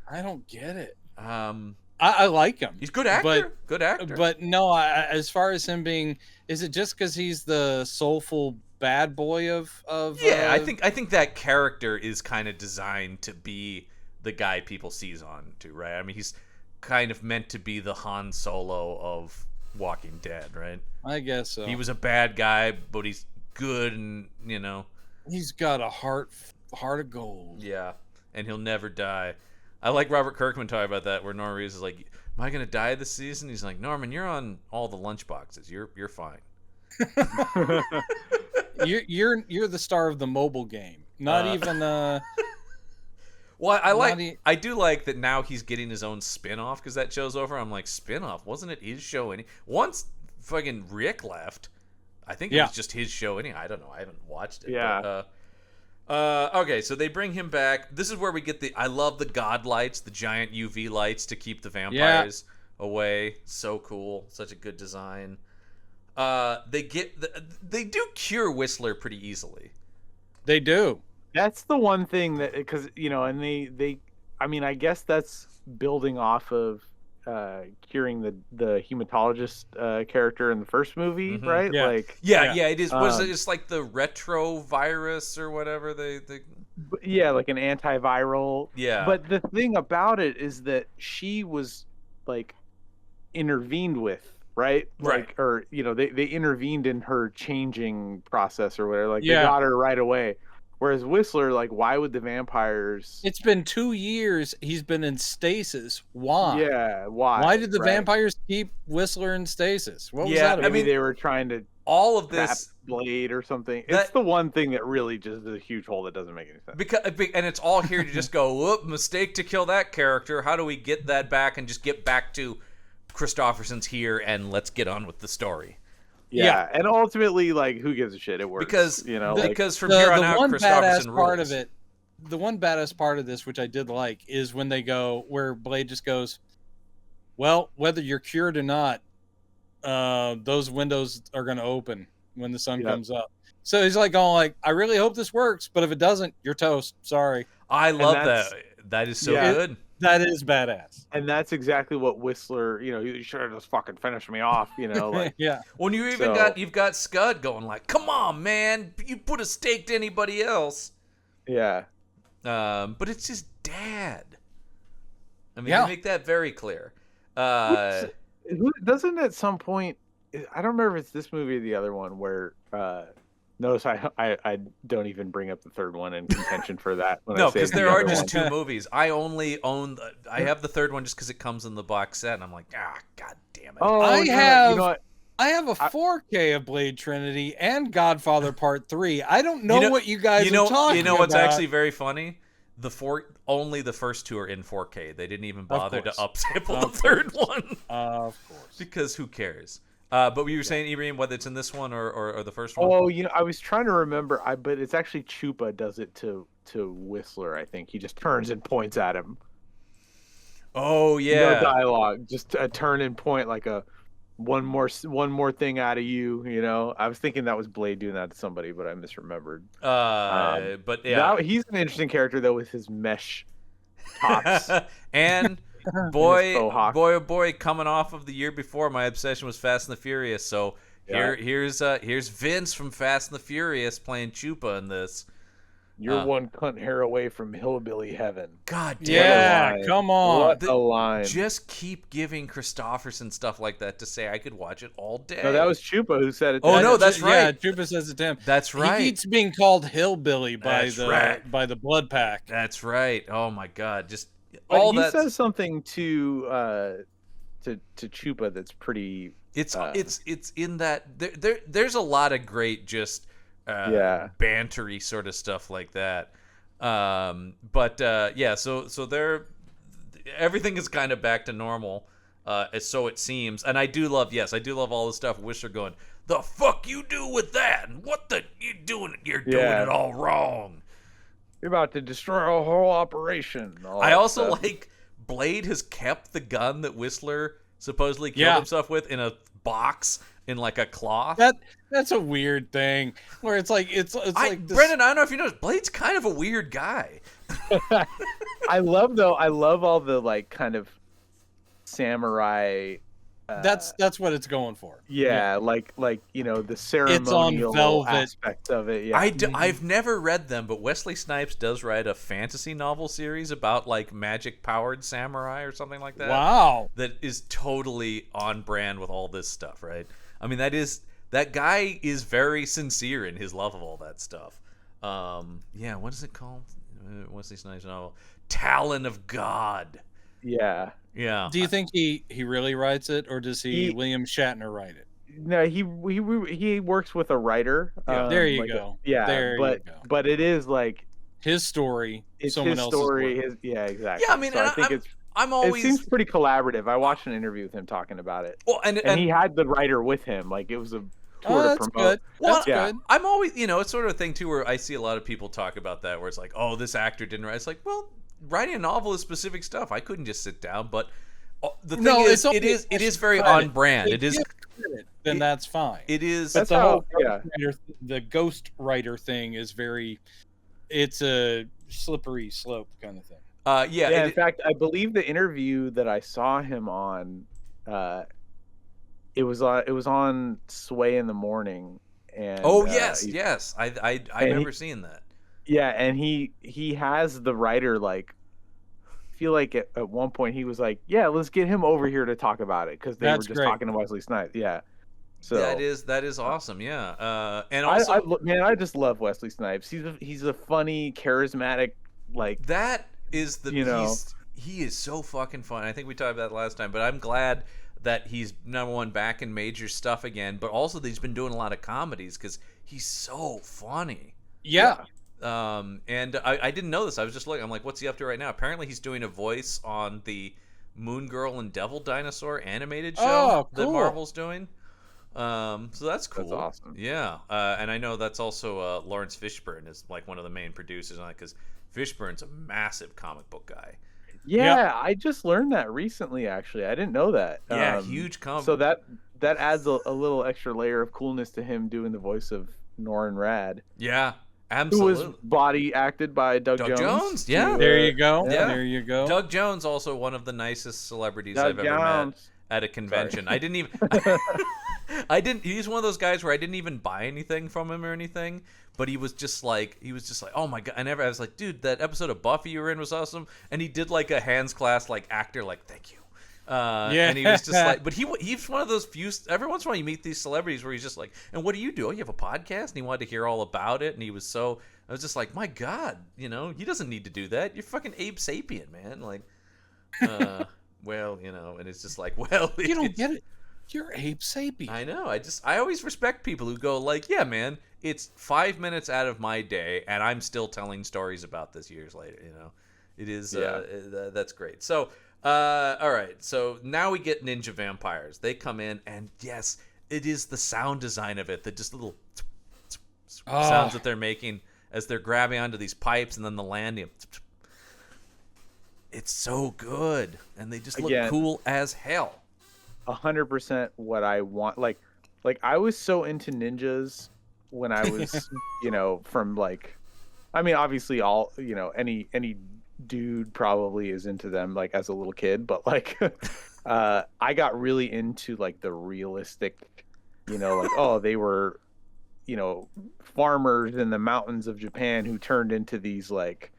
I don't get it. Um, I like him. he's a good actor, good actor. But no, as far as him being, is it just because he's the soulful bad boy of? Yeah, I think that character is kind of designed to be the guy people seize on to, right? I mean, he's kind of meant to be the Han Solo of Walking Dead, right? I guess so. He was a bad guy, but he's good, and He's got a heart of gold. yeah, and he'll never die. I like Robert Kirkman talking about that, where Norman Reedus is like, "Am I gonna die this season?" He's like, "Norman, you're on all the lunch boxes. You're fine." You're the star of the mobile game. Not even Well, Not e- I do like that now he's getting his own spin-off because that show's over. I'm like, spin-off? Wasn't it his show? Once fucking Rick left, I think it Yeah. was just his show. I don't know. I haven't watched it. Yeah. But, okay, so they bring him back. This is where we get I love the god lights, the giant UV lights to keep the vampires away. So cool. Such a good design. They do cure Whistler pretty easily. They do. That's the one thing that, because and they I mean, I guess that's building off of curing the hematologist character in the first movie, Mhm. right? Yeah. Like, Yeah, it is. Was Um, it just like the retrovirus or whatever they yeah, like an antiviral. yeah. But the thing about it is that she was like intervened with, right? Right. Like, or they intervened in her changing process or whatever. Like, Yeah. they got her right away. Whereas Whistler, like, why would the vampires? It's been 2 years. He's been in stasis. Why? Yeah, why? Why did the right? vampires keep Whistler in stasis? What was Yeah, that Maybe about? they were trying to all of trap this Blade or something. That- It's the one thing that really just is a huge hole that doesn't make any sense. because and it's all here to just go, whoop, mistake to kill that character. How do we get that back and just get back to Christopherson's here and let's get on with the story? Yeah, and ultimately, like, who gives a shit? It works Because like, because from here on out, one Christopherson badass part rules. of it, the one badass part of this, which I did like, is when they go where Blade just goes, well, whether you're cured or not, those windows are going to open when the sun Yep. comes up. So he's like going like, I really hope this works, but if it doesn't, you're toast. Sorry. I love that. That is so good. That is badass. And that's exactly what Whistler, you should have just fucking finished me off, like. Yeah. When you've got Scud going like, come on, man, you put a stake to anybody else. Yeah. But it's his dad. I mean, Yeah. they make that very clear. Who doesn't at some point, I don't remember if it's this movie or the other one where, notice I don't even bring up the third one in contention for that. No, because there are just two movies. I only own. I have the third one just because it comes in the box set, and I'm like, god damn it. Oh, I have a I- 4K of Blade Trinity and Godfather Part 3. I don't know what you guys are talking about. You know what's actually very funny? Only the first two are in 4K. They didn't even bother to upsample the third one. Of course. Because who cares? But you were saying, Ibrahim, whether it's in this one or the first one? Oh, I was trying to remember, but it's actually Chupa does it to Whistler, I think. He just turns and points at him. Oh, yeah. No dialogue, just a turn and point like a one more thing out of you, I was thinking that was Blade doing that to somebody, but I misremembered. But yeah. He's an interesting character, though, with his mesh tops. And... boy, coming off of the year before, my obsession was Fast and the Furious. So here's Vince from Fast and the Furious playing Chupa in this. You're one cunt hair away from hillbilly heaven. God damn. Yeah, come on. What a line. Just keep giving Christopherson stuff like that to say I could watch it all day. No, that was Chupa who said it. Oh, no, that's right. Yeah, Chupa says it to him. That's right. He keeps being called hillbilly by the Blood Pack. That's right. Oh my God, just but all he that. says something to Chupa that's pretty. It's in that there's a lot of great just bantery sort of stuff like that. So they're everything is kind of back to normal, so it seems. And I do love all the stuff Whistler going, the fuck you do with that, and what the you doing? You're doing it all wrong. You're about to destroy a whole operation. I also like Blade has kept the gun that Whistler supposedly killed himself with in a box in like a cloth. That's a weird thing where it's like this... Brendan, I don't know if you noticed, Blade's kind of a weird guy. I love all the like kind of samurai. That's what it's going for. Yeah, like the ceremonial aspects of it. Yeah, I've never read them, but Wesley Snipes does write a fantasy novel series about like magic powered samurai or something like that. Wow, that is totally on brand with all this stuff, right? I mean, that guy is very sincere in his love of all that stuff. What is it called? Wesley Snipes novel, Talon of God. Yeah. Yeah. Do you think he really writes it, or does William Shatner write it? No, he works with a writer. There you go. Yeah, but it is like his story. It's someone his else's story. work. Yeah, I mean, so I think it seems pretty collaborative. I watched an interview with him talking about it. Well, and he had the writer with him. Like it was a tour to promote. Good. That's good. I'm always, it's sort of a thing too where I see a lot of people talk about that, where it's like, oh, this actor didn't write. It's like, well, writing a novel is specific stuff. I couldn't just sit down, but the thing is, it is very on brand. It is. Then that's fine. It is. But the ghost writer thing is very. It's a slippery slope kind of thing. In fact, I believe the interview that I saw him on, it was on Sway in the Morning. And yes, I remember seeing that. Yeah, and he has the writer like. I feel like at one point he was like, "Yeah, let's get him over here to talk about it," because they were just talking to Wesley Snipes. Yeah, so that is awesome. Yeah, and also, I just love Wesley Snipes. He's a funny, charismatic, like that is the he is so fucking fun. I think we talked about that last time, but I'm glad that he's number one back in major stuff again, but also that he's been doing a lot of comedies because he's so funny. Yeah. And I didn't know this. I was just looking. I'm like, what's he up to right now? Apparently, he's doing a voice on the Moon Girl and Devil Dinosaur animated show that Marvel's doing. So that's cool. That's awesome. Yeah. And I know that's also Lawrence Fishburne is like one of the main producers on it because Fishburne's a massive comic book guy. Yeah, I just learned that recently. Actually, I didn't know that. Yeah, huge comic. So that adds a little extra layer of coolness to him doing the voice of Norrin Rad, Yeah, who was absolutely. body acted by Doug Jones. Yeah. There you go. Yeah. There you go. Doug Jones, also one of the nicest celebrities Doug I've ever met Jones. at a convention. I didn't even. He's one of those guys where I didn't even buy anything from him or anything. But he was just like, oh my god! I was like, dude, that episode of Buffy you were in was awesome. And he did like a hands class like actor, like thank you. Yeah. And he was just like, but he's one of those few. Every once in a while, you meet these celebrities where he's just like, and what do you do? Oh, you have a podcast, and he wanted to hear all about it. And he was so. I was just like, my god, he doesn't need to do that. You're fucking Abe Sapien, man. Like, well, and it's just like, well, You don't get it. You're Abe Sapien. I know. I always respect people who go like, yeah, man, it's 5 minutes out of my day, and I'm still telling stories about this years later. It is. That's great. So, all right. So now we get Ninja Vampires. They come in, and yes, it is the sound design of it, that just little sounds that they're making as they're grabbing onto these pipes, and then the landing. It's so good, and they just look cool as hell. 100% what I want. Like I was so into ninjas when I was, from like, I mean, obviously all, any dude probably is into them like as a little kid, but like, I got really into like the realistic, like, oh, they were, farmers in the mountains of Japan who turned into these like,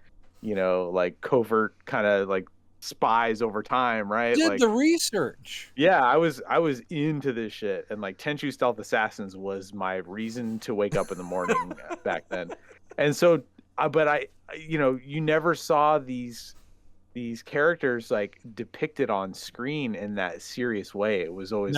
like covert kind of like spies over time, right? Did like the research. Yeah, I was into this shit, and like Tenchu Stealth Assassins was my reason to wake up in the morning back then. And so but I you never saw these characters like depicted on screen in that serious way. It was always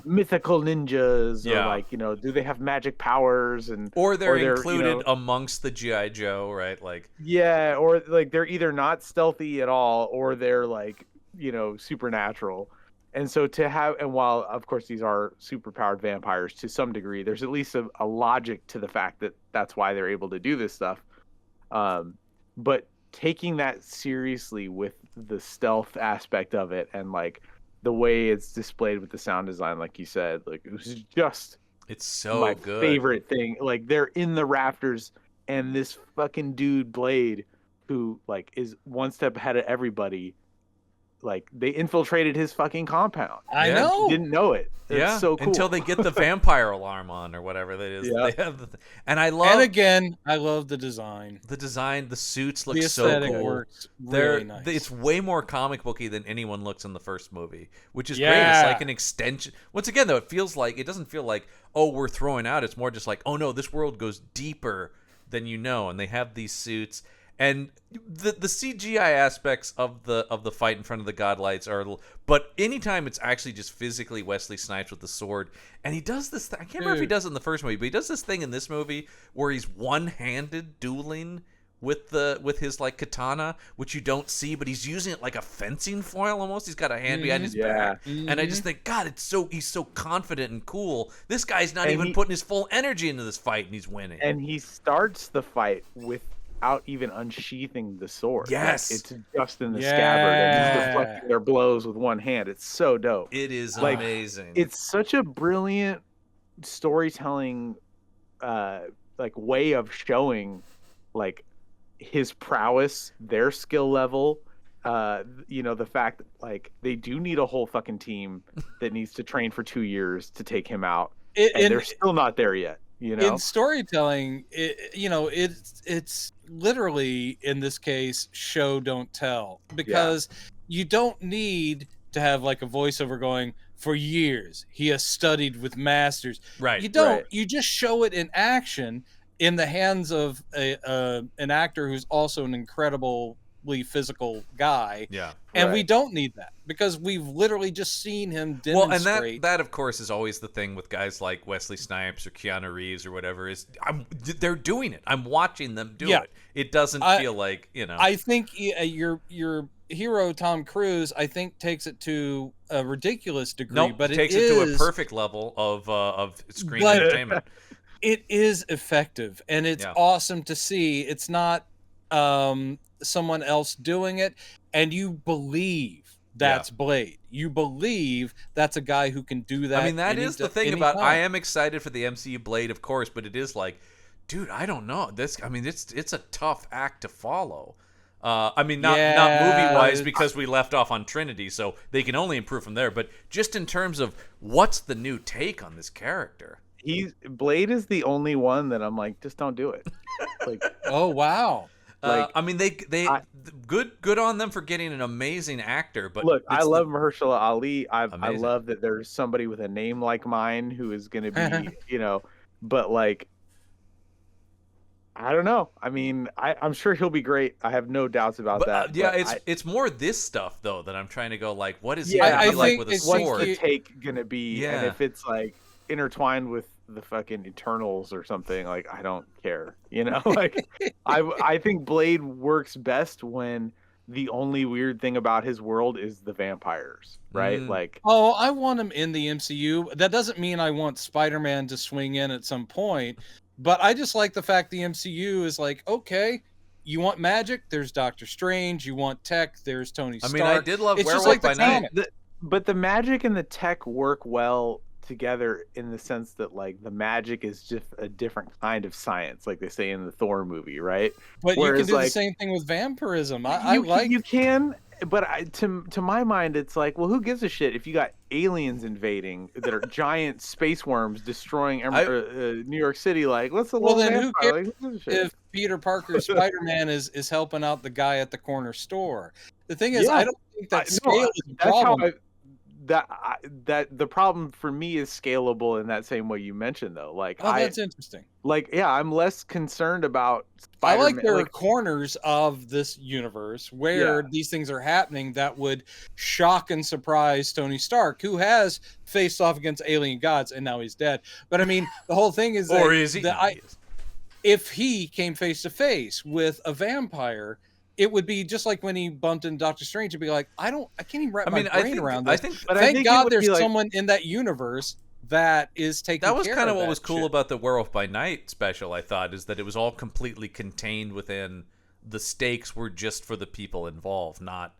mythical ninjas, or like, do they have magic powers, and or they're included amongst the G.I. Joe, right? Like, yeah, or like they're either not stealthy at all, or they're like, supernatural. And so and while of course these are superpowered vampires to some degree, there's at least a logic to the fact that that's why they're able to do this stuff. But taking that seriously with the stealth aspect of it, and like the way it's displayed with the sound design, like you said, like it was just, it's so my good. favorite thing. Like they're in the rafters, and this fucking dude Blade, who like is one step ahead of everybody, like they infiltrated his fucking compound. I know. He didn't know it. It's so cool. Until they get the vampire alarm on or whatever that is. Yeah. They have and I love. And again, I love the design. The suits look The so aesthetic cool. works really nice. It's way more comic booky than anyone looks in the first movie, which is great. It's like an extension. Once again, though, it doesn't feel like, oh, we're throwing out. It's more just like, oh no, this world goes deeper than and they have these suits. And the CGI aspects of the fight in front of the godlights are, but anytime it's actually just physically Wesley Snipes with the sword, and he does this. I can't remember if he does it in the first movie, but he does this thing in this movie where he's one-handed dueling with his like katana, which you don't see, but he's using it like a fencing foil almost. He's got a hand behind his back, and I just think, God, he's so confident and cool. This guy's not even putting his full energy into this fight, and he's winning. And he starts the fight without even unsheathing the sword. Yes. Like, it's just in the scabbard, and he's deflecting their blows with one hand. It's so dope. It is like, amazing. It's such a brilliant storytelling like way of showing like his prowess, their skill level, the fact that like they do need a whole fucking team that needs to train for 2 years to take him out, and they're still not there yet. In storytelling, it's literally, in this case, show don't tell, because you don't need to have like a voiceover going, for years he has studied with masters. Right. You don't. Right. You just show it in action in the hands of an actor who's also an incredibly physical guy. Yeah. And we don't need that, because we've literally just seen him demonstrate. Well, and that of course is always the thing with guys like Wesley Snipes or Keanu Reeves or whatever, is they're doing it. I'm watching them do it. It doesn't feel like, I think your hero Tom Cruise, I think, takes it to a ridiculous degree, nope, but takes it to a perfect level of screen entertainment. It is effective, and it's awesome to see. It's not someone else doing it, and you believe that's Blade. You believe that's a guy who can do that. I mean, that is the thing about. I am excited for the MCU Blade, of course, but it is like, dude, I don't know this. I mean, it's a tough act to follow. I mean, not movie wise because we left off on Trinity, so they can only improve from there. But just in terms of what's the new take on this character. Blade is the only one that I'm like, just don't do it. Like, oh wow. Like, I mean, they good on them for getting an amazing actor. But look, I love Mahershala Ali. I love that there's somebody with a name like mine who is going to be, but like, I don't know. I mean, I'm sure he'll be great. I have no doubts about that. Yeah, it's more this stuff though that I'm trying to go like, what is he gonna be like with a sword? What's the take gonna be? Yeah. And if it's like intertwined with the fucking Eternals or something, like, I don't care. Like, I think Blade works best when the only weird thing about his world is the vampires, right? Like, oh, I want him in the MCU. That doesn't mean I want Spider-Man to swing in at some point, but I just like the fact the MCU is like, okay, you want magic, there's Doctor Strange. You want tech, there's Tony Stark. I mean, I did love Werewolf like by Night. But the magic and the tech work well together in the sense that, like, the magic is just a different kind of science, like they say in the Thor movie, right? But whereas, you can do the same thing with vampirism. You can, but to my mind, it's like, well, who gives a shit if you got aliens invading that are giant space worms destroying New York City? Like, what's the then who cares if Peter Parker's Spider-Man is helping out the guy at the corner store? The thing is, I don't think that scale is a problem. That the problem for me is scalable in that same way you mentioned, though. Like, that's interesting. Like, yeah, I'm less concerned about Spider-Man. I like there are corners of this universe where these things are happening that would shock and surprise Tony Stark, who has faced off against alien gods and now he's dead. But I mean, the whole thing is that, or is he? If he came face to face with a vampire, it would be just like when he bumped into Doctor Strange. It'd be like, I can't even wrap my brain around this. Thank God there's someone in that universe that is taking care of that. That was kind of what was cool about the Werewolf by Night special, I thought, is that it was all completely contained within the stakes were just for the people involved, not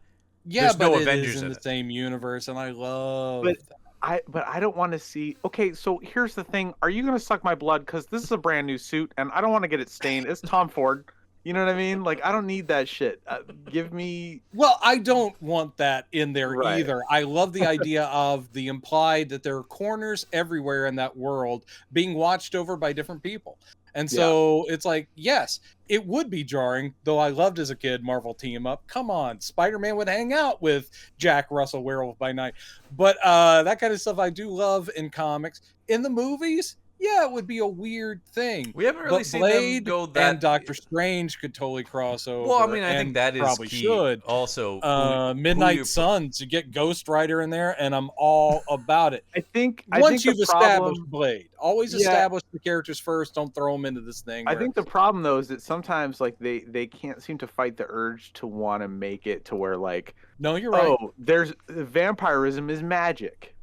there's no Avengers in the same universe, and I love that. But I don't want to see. Okay, so here's the thing: are you going to suck my blood? Because this is a brand new suit, and I don't want to get it stained. It's Tom Ford. You know what I mean? Like, I don't need that shit. Give me. Well, I don't want that in there either. I love the idea of the implied that there are corners everywhere in that world being watched over by different people. And so it's like, yes, it would be jarring, though I loved as a kid Marvel team up. Come on, Spider-Man would hang out with Jack Russell, Werewolf by Night. But that kind of stuff I do love in comics. In the movies, yeah, it would be a weird thing. We haven't really seen them go that. And Doctor Strange could totally cross over. Well, I mean, I think that is probably key. Should. Also, Midnight Suns, you get Ghost Rider in there, and I'm all about it. I think once you've established Blade, always establish the characters first. Don't throw them into this thing. I think the problem though is that sometimes, like, they can't seem to fight the urge to want to make it to where, like, no, you're right. Oh, there's vampirism is magic.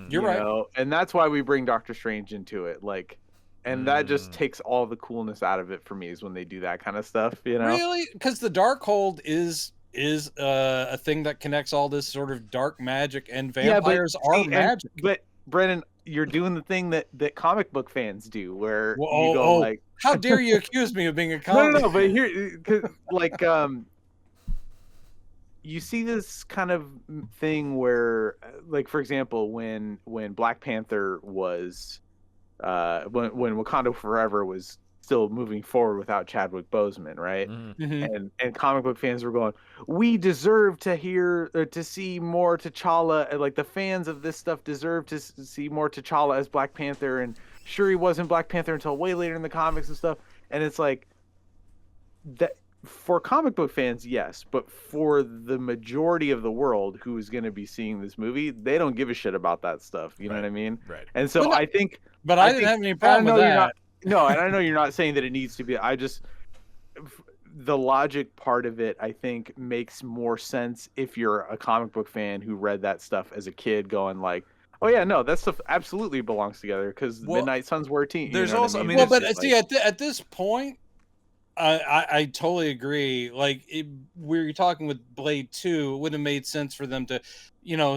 You're right. And that's why we bring Doctor Strange into it. Like, and that just takes all the coolness out of it for me is when they do that kind of stuff, Really? Because the Darkhold is a thing that connects all this sort of dark magic, and vampires are magic. But Brennan, you're doing the thing that comic book fans do, where you go like, how dare you accuse me of being a comic? No, but here, cause, like, you see this kind of thing where, like, for example, when Black Panther was, when Wakanda Forever was still moving forward without Chadwick Boseman, right? Mm-hmm. And comic book fans were going, we deserve to see more T'Challa, and, like, the fans of this stuff deserve to see more T'Challa as Black Panther, and sure, he wasn't Black Panther until way later in the comics and stuff, and it's like that. For comic book fans, yes, but for the majority of the world who is going to be seeing this movie, they don't give a shit about that stuff. You know what I mean? Right. And so I think, but I didn't have any problem with that. No, and I know you're not saying that it needs to be. The logic part of it, I think, makes more sense if you're a comic book fan who read that stuff as a kid, going like, oh yeah, no, that stuff absolutely belongs together because Midnight Suns were a team. There's also, I mean, well, but see, at this point, I totally agree. Like, we're talking with Blade 2, it would have made sense for them to,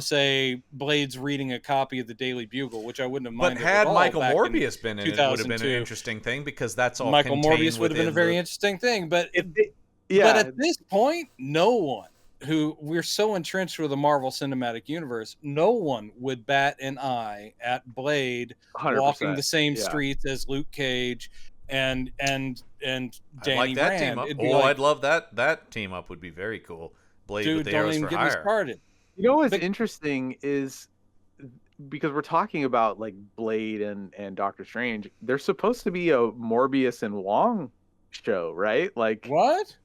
say Blade's reading a copy of the Daily Bugle, which I wouldn't have But minded had at all Michael back in Morbius been in it, would have been an 2002. interesting thing because that's all Michael contained Morbius would have been a within very the- interesting thing. But Yeah, but at this point, no one who we're so entrenched with the Marvel Cinematic Universe, no one would bat an eye at Blade 100%. walking the same Yeah. streets as Luke Cage and Danny I'd like that Rand. team up. It'd be Oh, like, I'd love that team up. Would be very cool. Blade dude, with the don't arrows even for get me hire. started. You know what's But- interesting is because we're talking about like Blade and Doctor Strange, there's supposed to be a Morbius and Wong show, right? Like, What?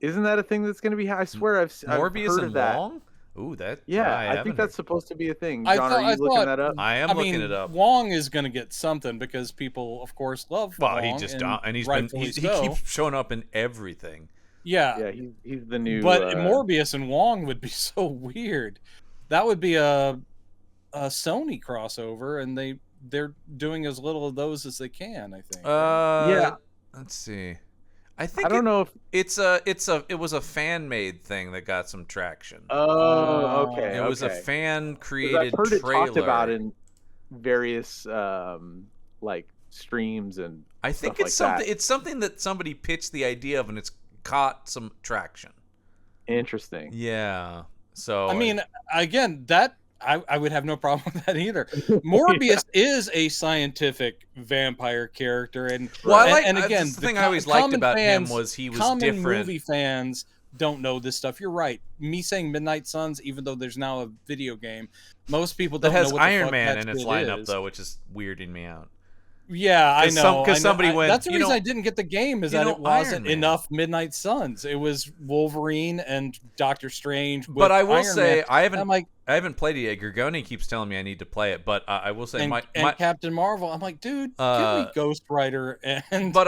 isn't that a thing that's going to be? I swear I've Morbius heard and of that. Wong. Ooh, that. Yeah, I I haven't think that's supposed to be a thing. I John, thought- are you I looking thought- that up? I am looking it up. Wong is going to get something because people, of course, love Well, Wong. he just and he's rightfully he so. keeps showing up in everything. Yeah, Yeah, he's the new. but Morbius and Wong would be so weird. That would be a Sony crossover, and they're doing as little of those as they can. I think. Yeah. Let's see. I think I don't know if. it was a fan made thing that got some traction. Oh, okay. It was a okay. fan 'Cause created I've heard it trailer. talked about in various like streams and. I think stuff it's like something. that. It's something that somebody pitched the idea of, and it's caught some traction. Interesting. Yeah. So I mean, again, that I would have no problem with that either. Morbius is a scientific vampire character, and well, I like. and that's again, the thing I always liked about him was he was common different. movie fans don't know this stuff. You're right. Me saying Midnight Suns, even though there's now a video game, most people That don't know has what the Iron fuck Man that in its shit lineup is. though, which is weirding me out. Yeah, I 'Cause know. 'cause somebody went, That's the you reason know- I didn't get the game is you that know, it wasn't Iron Man. enough Midnight Suns. It was Wolverine and Doctor Strange. With But I will Iron say Man. I I'm like, haven't played it yet. Gorgoni keeps telling me I need to play it, but I will say and Captain Marvel. I'm like, dude, give me Ghost Rider and. But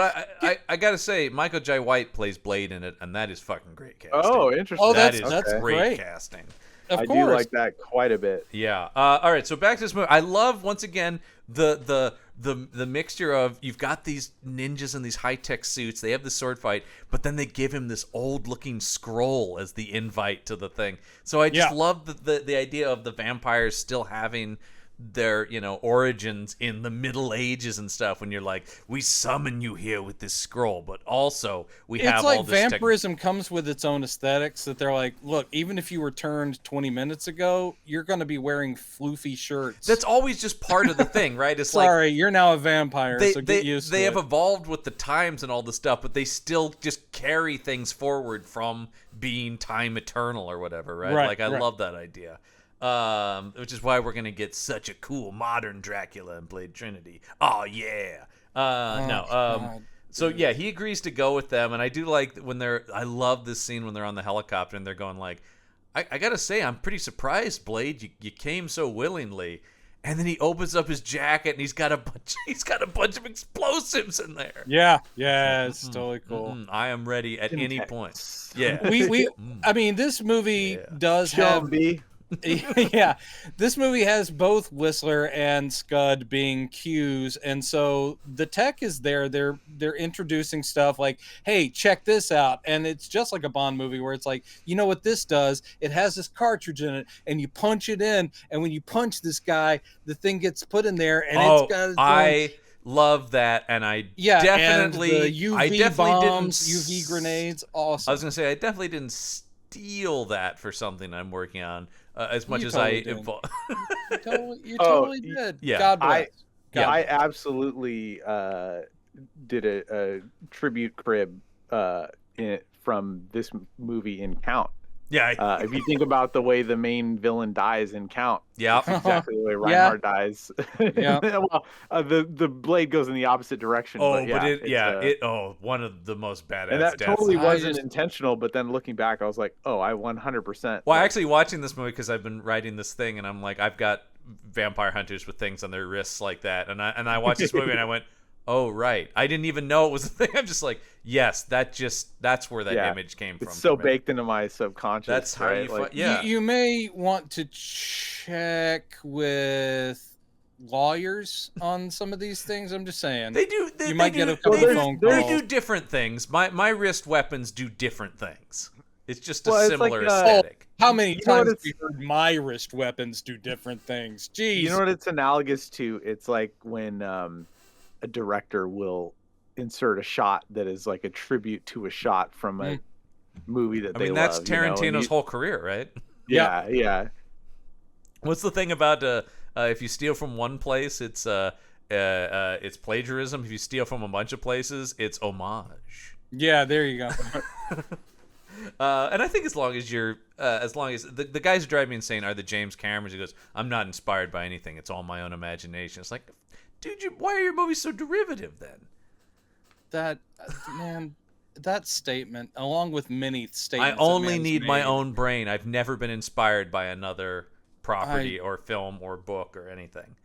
I gotta say, Michael J. White plays Blade in it, and that is fucking great casting. Oh, interesting. Oh, That that's is okay. great great. casting. Of I course. do like that quite a bit. Yeah. All right. So back to this movie. I love once again the mixture of you've got these ninjas in these high tech suits. They have the sword fight, but then they give him this old looking scroll as the invite to the thing. So I just love the idea of the vampires still having their origins in the Middle Ages and stuff. When you're like, we summon you here with this scroll, but also we have It's like all this vampirism comes with its own aesthetics that they're like, look, even if you were turned 20 minutes ago, you're going to be wearing floofy shirts. That's always just part of the thing, right? It's Sorry, you're now a vampire, they, so they, get used they to have it. evolved with the times and all the stuff, but they still just carry things forward from being time eternal or whatever, right? Right, Like I right. love that idea. Which is why we're gonna get such a cool modern Dracula in Blade Trinity. Oh yeah. God, So yeah, he agrees to go with them, and I do like when I love this scene when they're on the helicopter and they're going like, I gotta say, I'm pretty surprised, Blade. You came so willingly. And then he opens up his jacket and he's got a bunch of explosives in there. Yeah, it's totally cool. I am ready at any point. Yeah. We I mean, this movie does have B. yeah, this movie has both Whistler and Scud being cues, and so the tech is there. They're introducing stuff like, "Hey, check this out," and it's just like a Bond movie where it's like, you know what this does? It has this cartridge in it, and you punch it in, and when you punch this guy, the thing gets put in there, and it's got its own- I love that, and I definitely, and the UV I definitely bombs, didn't UV grenades, awesome. I was gonna say I definitely didn't steal that for something I'm working on as much You as totally I did. involve. You totally did. yeah. God bless. I absolutely did a tribute crib from this movie in Count. Yeah. If you think about the way the main villain dies in Count, Yeah. it's exactly the way Reinhardt dies. Yeah. Well, the blade goes in the opposite direction. Oh, but one of the most badass and that deaths. totally I wasn't just- intentional. But then looking back, I was like, oh, I 100%. Well, actually, watching this movie because I've been writing this thing, and I'm like, I've got vampire hunters with things on their wrists like that, and I watched this movie and I went, oh right, I didn't even know it was a thing. I'm just like, yes, that's where that image came from. It's so for me. baked into my subconscious. That's how right? you like, yeah. You may want to check with lawyers on some of these things. I'm just saying. They do. You might get a couple phone calls. They do different things. My wrist weapons do different things. It's just a Well, it's similar like, aesthetic. How many You know what times have it's- we heard my wrist weapons do different things? Jeez. You know what it's analogous to? It's like when a director will insert a shot that is like a tribute to a shot from a movie that I they mean, that's love. You know, and Tarantino's whole career, right? Yeah. What's the thing about if you steal from one place, it's plagiarism. If you steal from a bunch of places, it's homage. Yeah, there you go. And I think as long as the guys who drive me insane are the James Camerons who goes, I'm not inspired by anything. It's all my own imagination. It's like, dude, why are your movies so derivative then? That statement, along with many statements. I only need my own brain. I've never been inspired by another property or film or book or anything.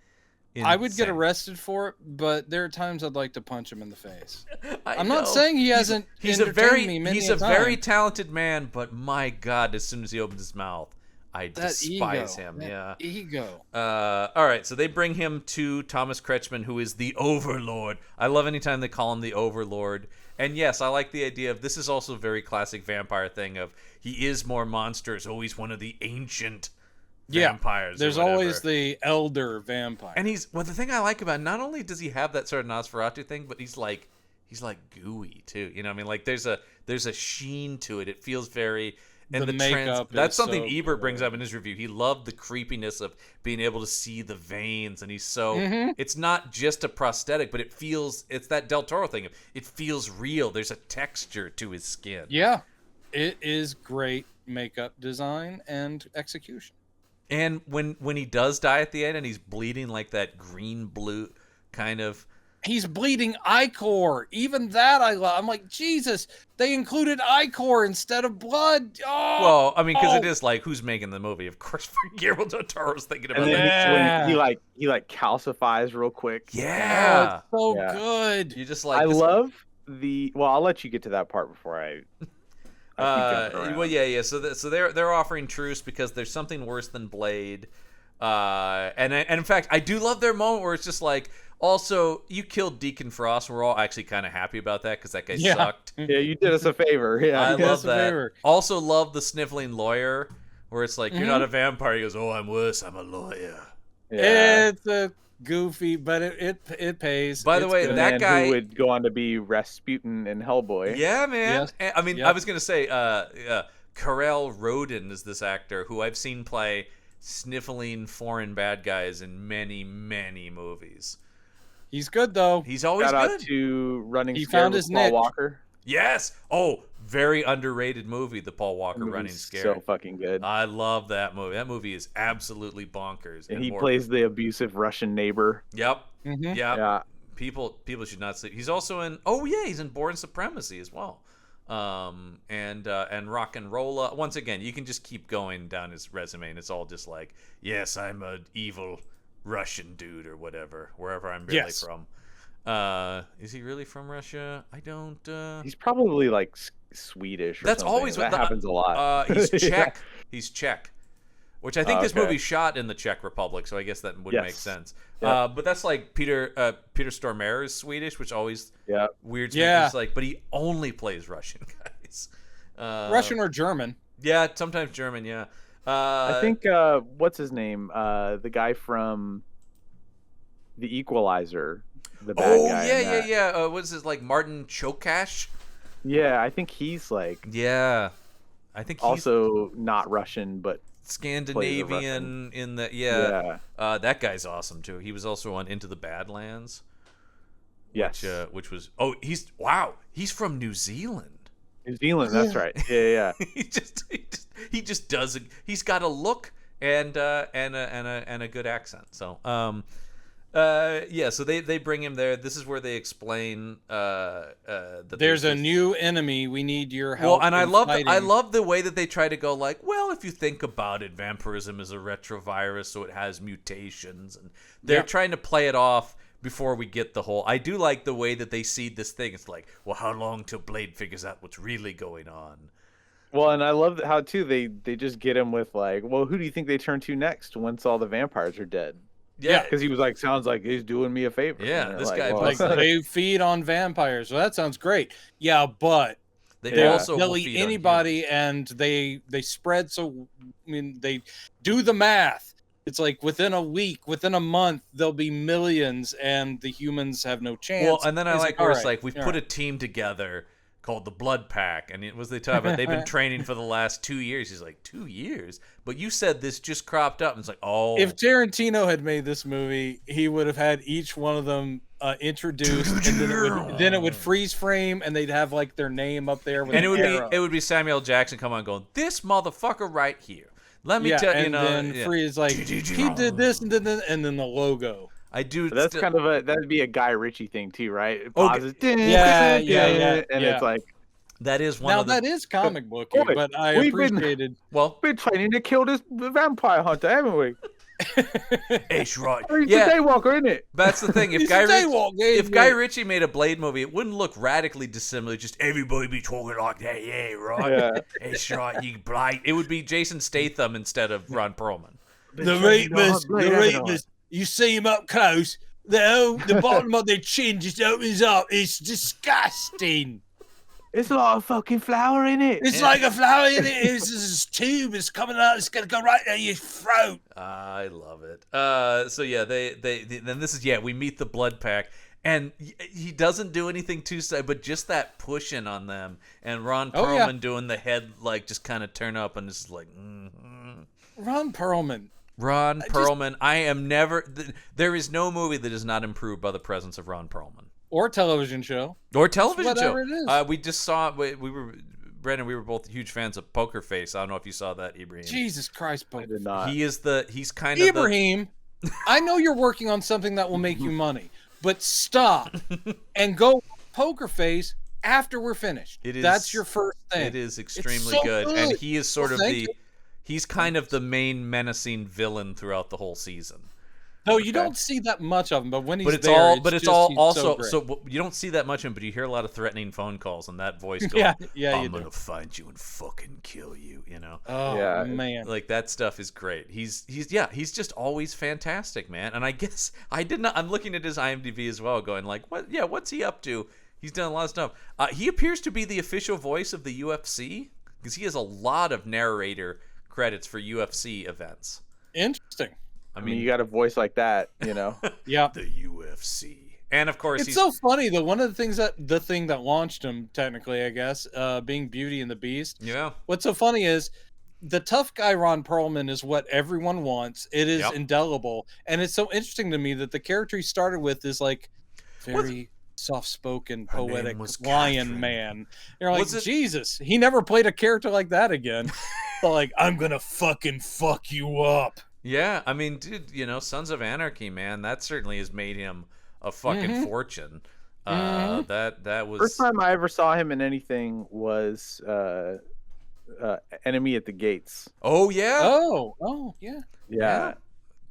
I would get Insane. arrested for it, but there are times I'd like to punch him in the face. I'm know. not saying he hasn't. He's a entertained me many he's a time. very talented man, but my God, as soon as he opens his mouth, I That despise ego, him. that Yeah. ego. All right, so they bring him to Thomas Kretschmann, who is the Overlord. I love anytime they call him the Overlord. And yes, I like the idea of this is also a very classic vampire thing of he is more monsters. Oh, he's one of the ancient vampires. There's always the elder vampire. And the thing I like about it, not only does he have that sort of Nosferatu thing, but he's like gooey too. You know what I mean? Like there's a sheen to it. It feels very and the makeup that's is something so Ebert brings good. up in his review. He loved the creepiness of being able to see the veins, and he's so it's not just a prosthetic, but it's that Del Toro thing. It feels real. There's a texture to his skin. Yeah, it is great makeup design and execution. And when he does die at the end and he's bleeding like that green blue kind of. He's bleeding ichor. Even that I love. I'm like, Jesus, they included ichor instead of blood. Oh, Well, I mean, because it is like, who's making the movie? Of course, Guillermo del Toro's thinking about And then that. when he calcifies real quick. Yeah. so Yeah. good. You just like. I this- love well, I'll let you get to that part before I keep jumping around. Well, yeah. So they're offering truce because there's something worse than Blade, and in fact, I do love their moment where it's just like, also, you killed Deacon Frost. We're all actually kind of happy about that because that guy sucked. Yeah, you did us a favor. Yeah, I did love us a that. favor. Also, love the sniffling lawyer where it's like, you're not a vampire. He goes, oh, I'm worse. I'm a lawyer. yeah. It's a goofy, but it pays. By the It's way, good. that Man guy who would go on to be Rasputin in Hellboy. Yeah, man. Yes. And, I mean, Yep. I was gonna say, Karel Roden is this actor who I've seen play sniffling foreign bad guys in many, many movies. He's good though. He's always Shout out good. to Running He Scared found with his Paul niche. Walker. Yes. Oh, very underrated movie, the Paul Walker That Running movie's Scared. So fucking good. I love that movie. That movie is absolutely bonkers. And he more- plays the abusive Russian neighbor. Yep. Mhm. Yep. Yeah. People should not see. He's also in. Oh yeah, he's in Born Supremacy as well. And Rock and Rolla. Once again, you can just keep going down his resume, and it's all just like, yes, I'm an evil Russian dude or whatever, wherever I'm really Yes. from. Is he really from Russia? I don't. He's probably like Swedish. Or That's something. always what that happens a lot. He's Yeah. Czech. He's Czech. Which I think this Okay. movie shot in the Czech Republic, so I guess that would Yes. make sense. Yeah. But that's like Peter Stormare is Swedish, which always Yeah. weirds Yeah. me. It's like, but he only plays Russian guys. Russian or German. Yeah, sometimes German. Yeah. I think what's his name? The guy from The Equalizer. The bad Oh guy. yeah, in yeah, that. yeah. What is this like Martin Chokash? Yeah, I think he's like Yeah, I think he's also not Russian, but Scandinavian in the yeah. that guy's awesome too. He was also on Into the Badlands. Yes. Which was he's from New Zealand. New Zealand, that's right. Yeah, yeah. he just does. He's got a look and a good accent. So so they bring him there. This is where they explain that There's a this- new enemy. We need your help. Well, and I in love fighting. the way that they try to go like, well, if you think about it, vampirism is a retrovirus, so it has mutations, and they're Yep. trying to play it off before we get the whole. I do like the way that they seed this thing. It's like, well, how long till Blade figures out what's really going on? Well, and I love how too they just get him with like, well, who do you think they turn to next once all the vampires are dead? Yeah. because he was like, sounds like he's doing me a favor. Yeah, And this they're guy well, Like they feed on vampires. Well, that sounds great. Yeah, but They Yeah. also they'll will eat feed on anybody, humans. and they spread. So I mean, they do the math. It's like within a week, within a month, there'll be millions, and the humans have no chance. Well, and then I He's like where "All it's right, like we've all put right." a team together called the Blood Pack, and it was they talk about they've been training for the last 2 years. He's like 2 years, but you said this just cropped up, and it's like If Tarantino had made this movie, he would have had each one of them introduced, and then it would freeze frame, and they'd have like their name up there with and an it would be Samuel Jackson come on going this motherfucker right here. Let me tell you, and then freeze like he did this, and then the logo. I do. But that's kind of that'd be a Guy Ritchie thing too, right? It Okay. pauses, Yeah, and it's like, that is one Now of the. that is comic booky, Boy, but I we've been- appreciated. Well, we're training to kill this vampire hunter, haven't we? it's right. He's Yeah, the Daywalker, isn't it? that's the thing. If He's Guy a Ritchie, Daywalker, if isn't Guy it? Ritchie made a Blade movie, it wouldn't look radically dissimilar. Just everybody be talking like that, yeah, right. Yeah. It's right, you Blade. It would be Jason Statham instead of Ron Perlman. The rapist, you see him up close, the bottom of their chin just opens up. It's disgusting. It's a lot of fucking flour in it. It's like a flower in it. It's this tube. It's coming out. It's gonna go right down your throat. I love it. So yeah, they then this is we meet the Blood Pack, and he doesn't do anything too sad, but just that pushing on them, and Ron Perlman doing the head like just kind of turn up, and it's like. Ron Perlman. Ron Perlman. I am never. There is no movie that is not improved by the presence of Ron Perlman. Or television show. Or television show. Whatever it is. We just saw. We were Brandon. We were both huge fans of Poker Face. I don't know if you saw that, Ibrahim. Jesus Christ, I did not. He's kind of Ibrahim. I know you're working on something that will make you money, but stop and go Poker Face after we're finished. That's your first thing. It is extremely so good, good. and he is sort of thank you. He's kind of the main menacing villain throughout the whole season. No, you don't see that much of him, but when he's But it's there, all. But it's all he's also. great. So you don't see that much of him, but you hear a lot of threatening phone calls and that voice going. yeah, you I'm do. gonna find you and fucking kill you. You know. Oh Yeah. man. Like that stuff is great. He's just always fantastic, man. And I guess I'm looking at his IMDb as well, going like, what's he up to? He's done a lot of stuff. He appears to be the official voice of the UFC because he has a lot of narrator credits for UFC events. Interesting. I mean, you got a voice like that, you know. Yeah. The UFC. And of course, It's so funny though. One of the things the thing that launched him, technically, I guess, being Beauty and the Beast. Yeah. What's so funny is the tough guy Ron Perlman is what everyone wants. It is indelible, and it's so interesting to me that the character he started with is like very soft-spoken, poetic lion Catherine. man. You're like, Jesus, he never played a character like that again. But like, I'm gonna fucking fuck you up. Yeah, I mean, dude, Sons of Anarchy, man, that certainly has made him a fucking fortune. That was First time I ever saw him in anything was Enemy at the Gates. Oh yeah. Oh yeah. Yeah.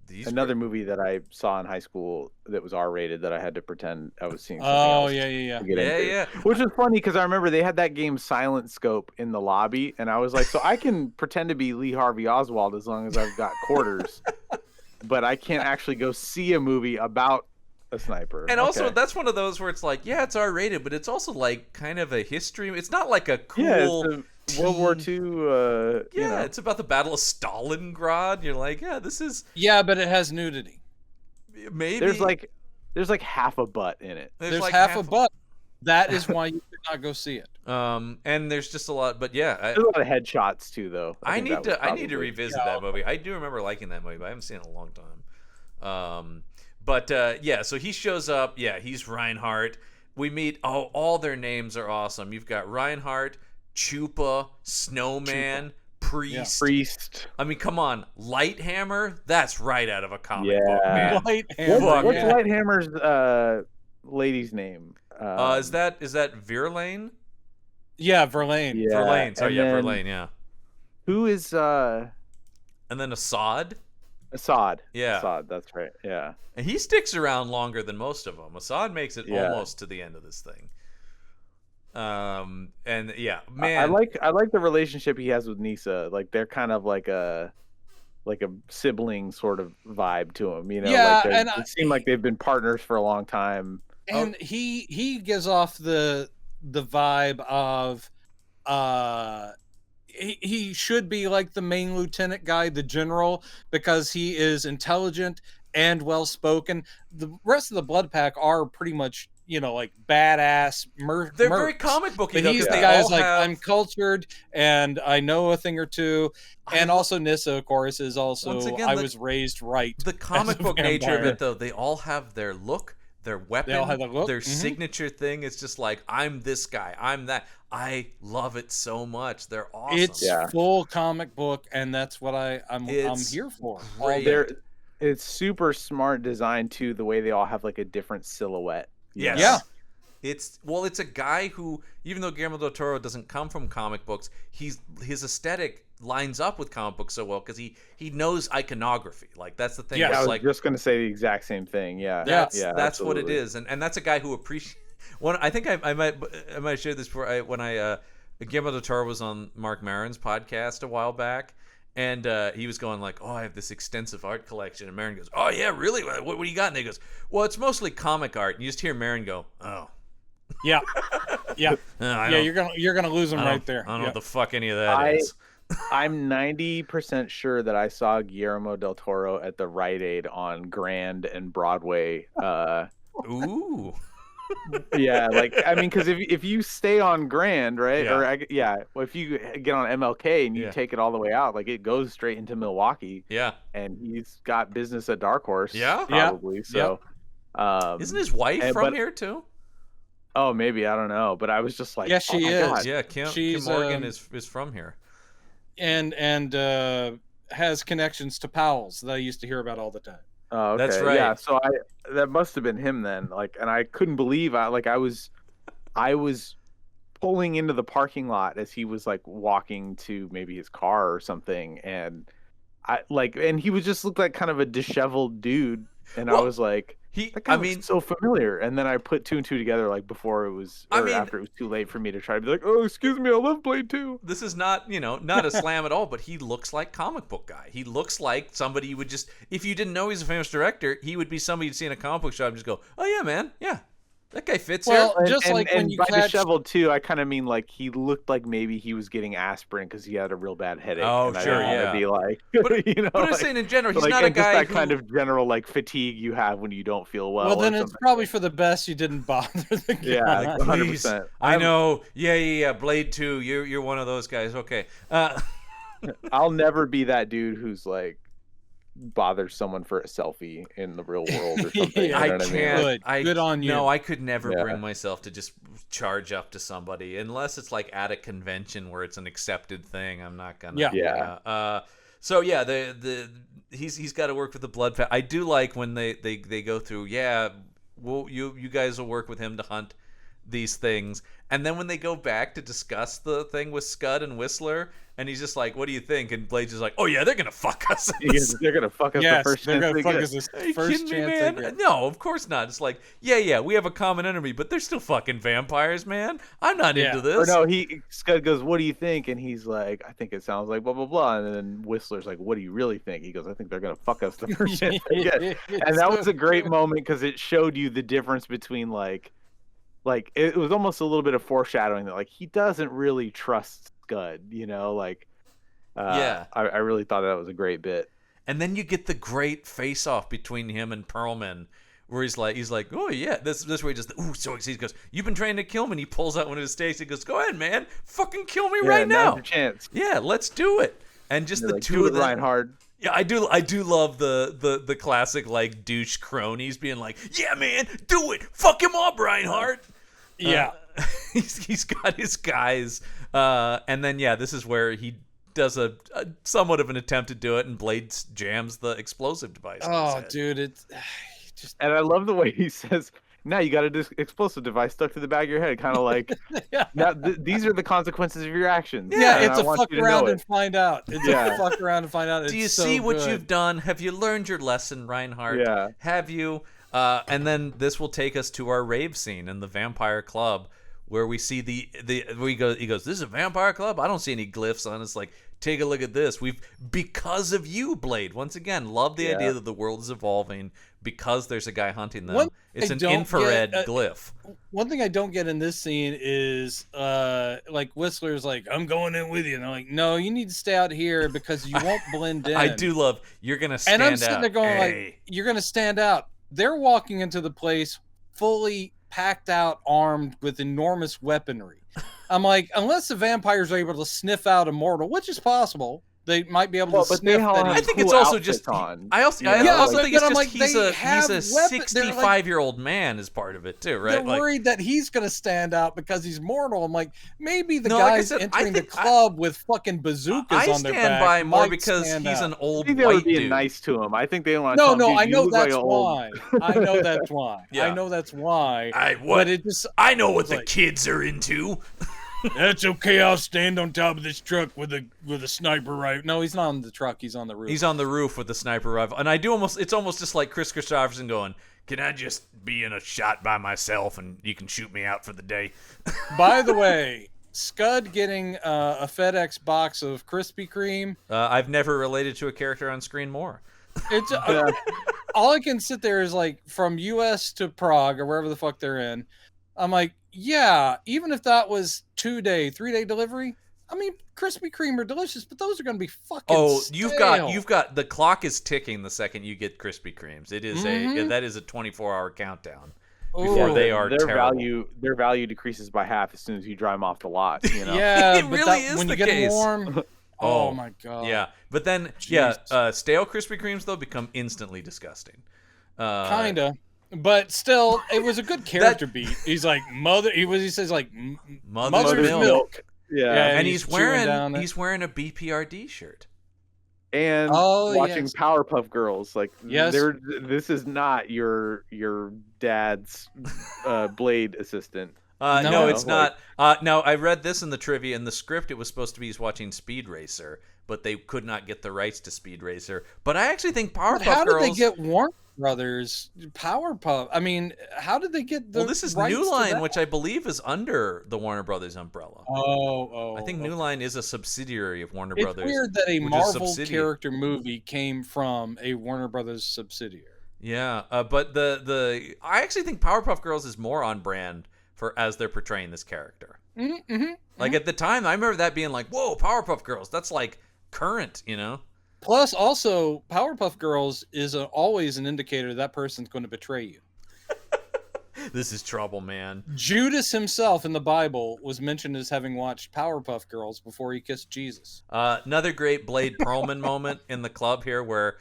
These Another movie that I saw in high school that was R-rated that I had to pretend I was seeing something Oh else. yeah. to get into. Which was funny because I remember they had that game Silent Scope in the lobby, and I was like, so I can pretend to be Lee Harvey Oswald as long as I've got quarters, but I can't actually go see a movie about a sniper. And also, that's one of those where it's like, it's R-rated, but it's also like kind of a history. It's not like a cool. It's a World War II. It's about the Battle of Stalingrad. You're like, this is. Yeah, but it has nudity. Maybe there's like half a butt in it. There's like half a butt. That is why you should not go see it. And there's just a lot, but there's a lot of headshots too, though. I need to revisit that movie. I do remember liking that movie, but I haven't seen it in a long time. So he shows up. Yeah, he's Reinhardt. We meet. All their names are awesome. You've got Reinhardt, Chupa, Snowman, Priest. Yeah. Priest. I mean, come on, Lighthammer. That's right out of a comic book, man. Lighthammer. What's Lighthammer's lady's name? Is that Verlaine? Yeah, Verlaine. Yeah. Verlaine. Sorry, Verlaine. Yeah. Who is And then Assad. Assad. Yeah. Assad. That's right. Yeah. And he sticks around longer than most of them. Assad makes it almost to the end of this thing. And yeah, man, I like the relationship he has with Nisa. Like they're kind of like a like a sibling sort of vibe to him, you know. Yeah, like and it seemed like they've been partners for a long time. And he gives off the vibe of he should be like the main lieutenant guy, the general, because he is intelligent and well spoken. The rest of the Blood Pack are pretty much, you know, like badass They're very comic booky. But he's the guy who's like, I'm cultured and I know a thing or two. And also Nissa, of course, is also I was raised right. The comic book nature of it, though, they all have their look, their weapon, they all have their signature thing. It's just like, I'm this guy, I'm that. I love it so much. They're awesome. It's full comic book, and that's what I'm here for. It's super smart design too, the way they all have like a different silhouette. Yes. Yeah. It's a guy who, even though Guillermo del Toro doesn't come from comic books, his aesthetic lines up with comic books so well because he knows iconography. Like, that's the thing. Yeah, I was like, just going to say the exact same thing. That's what it is, and that's a guy who appreciates. I think I might share this before. When Guillermo del Toro was on Mark Maron's podcast a while back. And he was going like, oh, I have this extensive art collection. And Maron goes, oh, yeah, really? What do you got? And he goes, well, it's mostly comic art. And you just hear Maron go, oh. Yeah. Yeah. You're gonna lose him right there. I don't know what the fuck any of that is. I'm 90% sure that I saw Guillermo del Toro at the Rite Aid on Grand and Broadway. Ooh. Yeah, like, I mean, because if you stay on Grand, right, well, if you get on MLK and you take it all the way out, like, it goes straight into Milwaukee. Yeah, and he's got business at Dark Horse. Yeah, probably. So, isn't his wife from here too? Oh, maybe, I don't know, but I was just like, yes, she is. God. Yeah, Kim Morgan is from here, and has connections to Powell's that I used to hear about all the time. Oh, okay. That's right. Yeah, so that must have been him then. Like, and I couldn't believe I was pulling into the parking lot as he was like walking to maybe his car or something, and and he was just looked like kind of a disheveled dude, and I was like, that guy was so familiar. And then I put two and two together, like before it was, after it was too late for me to try to be like, oh, excuse me, I love Blade 2. This is not a slam at all, but he looks like comic book guy. He looks like somebody you would just, if you didn't know he's a famous director, he would be somebody you'd see in a comic book shop and just go, oh yeah, man, yeah. That guy fits here. Just like when you by disheveled too, I kind of mean like he looked like maybe he was getting aspirin because he had a real bad headache. Oh, and sure, I be like, but I'm saying in general, he's like, not a guy just that kind of general like fatigue you have when you don't feel well. Well, then it's probably for the best you didn't bother the guy. Yeah, 100%. I know. Yeah. Blade 2, you're one of those guys. Okay. I'll never be that dude who's like bothers someone for a selfie in the real world or something. I can't. Good on you. No, I could never bring myself to just charge up to somebody unless it's like at a convention where it's an accepted thing. I'm not gonna. Yeah. So yeah, he's got to work with the Blood Pack. I do like when they go through. Yeah, well, you guys will work with him to hunt these things, and then when they go back to discuss the thing with Scud and Whistler, and he's just like, what do you think? And Blade's just like, oh yeah, they're gonna fuck us. They're gonna fuck us the first they're chance gonna fuck us Are you first kidding me, chance man? No, of course not. It's like, yeah, we have a common enemy, but they're still fucking vampires, man. I'm not into this. Or no, Scud goes, what do you think? And he's like, I think it sounds like blah blah blah. And then Whistler's like, what do you really think? He goes, I think they're gonna fuck us the first chance they get. And that was a great moment because it showed you the difference between like it was almost a little bit of foreshadowing that like he doesn't really trust Scud, like I really thought that was a great bit. And then you get the great face off between him and Perlman where he's like, oh yeah, this where he just so excited. He goes, you've been trying to kill me, and he pulls out one of his stakes. He goes, go ahead, man, fucking kill me right now. Now's your chance. Yeah, let's do it. And just the two of them. Reinhard. Yeah, I do love the classic like douche cronies being like, yeah, man, do it, fuck him up, Reinhardt. Yeah, he's got his guys, and then this is where he does a somewhat of an attempt to do it, and Blade jams the explosive device. Oh, dude, it's just. And I love the way he says, "Now you got an explosive device stuck to the back of your head," kind of like, now these are the consequences of your actions. Yeah, it's a fuck around and find out. It's a fuck around and find out. Do you see what you've done? Have you learned your lesson, Reinhardt? Yeah. Have you? And then this will take us to our rave scene in the Vampire Club, where we see where he goes, this is a vampire club? I don't see any glyphs on it. It's like, take a look at this. Because of you, Blade. Once again, love the idea that the world is evolving because there's a guy hunting them. It's an infrared glyph. One thing I don't get in this scene is like Whistler's like, I'm going in with you. And I'm like, no, you need to stay out here because you won't blend in. I do love, you're going to stand out. And I'm sitting there going like, you're going to stand out. They're walking into the place fully packed out, armed with enormous weaponry. I'm like, unless the vampires are able to sniff out a mortal, which is possible, they might be able to sniff that. I think it's also just on. I also think it's just he's a 65-year-old man is part of it too, right? They're worried that he's going to stand out because he's mortal. I'm like, maybe the guys entering the club with fucking bazookas on their back. I stand by more because he's an old white dude. I think they were being nice to him. I think they don't want to. No, I know that's why. I know that's why. I know that's why. But it just, I know what the kids are into. That's okay. I'll stand on top of this truck with a sniper rifle. No, he's not on the truck. He's on the roof. He's on the roof with the sniper rifle. And it's almost just like Chris Christopherson going, can I just be in a shot by myself and you can shoot me out for the day? By the way, Scud getting a FedEx box of Krispy Kreme. I've never related to a character on screen more. It's all I can sit there is like from US to Prague or wherever the fuck they're in. I'm like, yeah, even if that was 2-day, 3-day delivery, I mean, Krispy Kreme are delicious, but those are going to be fucking stale. you've got the clock is ticking the second you get Krispy Kremes. It is that is a 24-hour countdown before they are terrible. Their value decreases by half as soon as you drive them off the lot. You know? Yeah, it really is when the you get case. them warm. Oh my god. Yeah, but then stale Krispy Kremes though become instantly disgusting. Kinda. But still, it was a good character beat. He's like he says like mother's milk. Yeah, and he's wearing a BPRD shirt. And watching yes. Powerpuff Girls, like yes. this is not your dad's Blade assistant. No, it's not. Now I read this in the trivia. In the script, it was supposed to be he's watching Speed Racer, but they could not get the rights to Speed Racer. But I actually think Powerpuff Girls. How did they get Warner Brothers Powerpuff? I mean, how did they get the? Well, this is New Line, which I believe is under the Warner Brothers umbrella. I think New Line is a subsidiary of Warner Brothers. It's weird that a Marvel character movie came from a Warner Brothers subsidiary. Yeah, but I actually think Powerpuff Girls is more on brand as they're portraying this character. Like at the time, I remember that being like, "Whoa, Powerpuff Girls!" That's like current, you know. Plus, also, Powerpuff Girls is always an indicator that person's going to betray you. This is trouble, man. Judas himself in the Bible was mentioned as having watched Powerpuff Girls before he kissed Jesus. Another great Blade Perlman moment in the club here where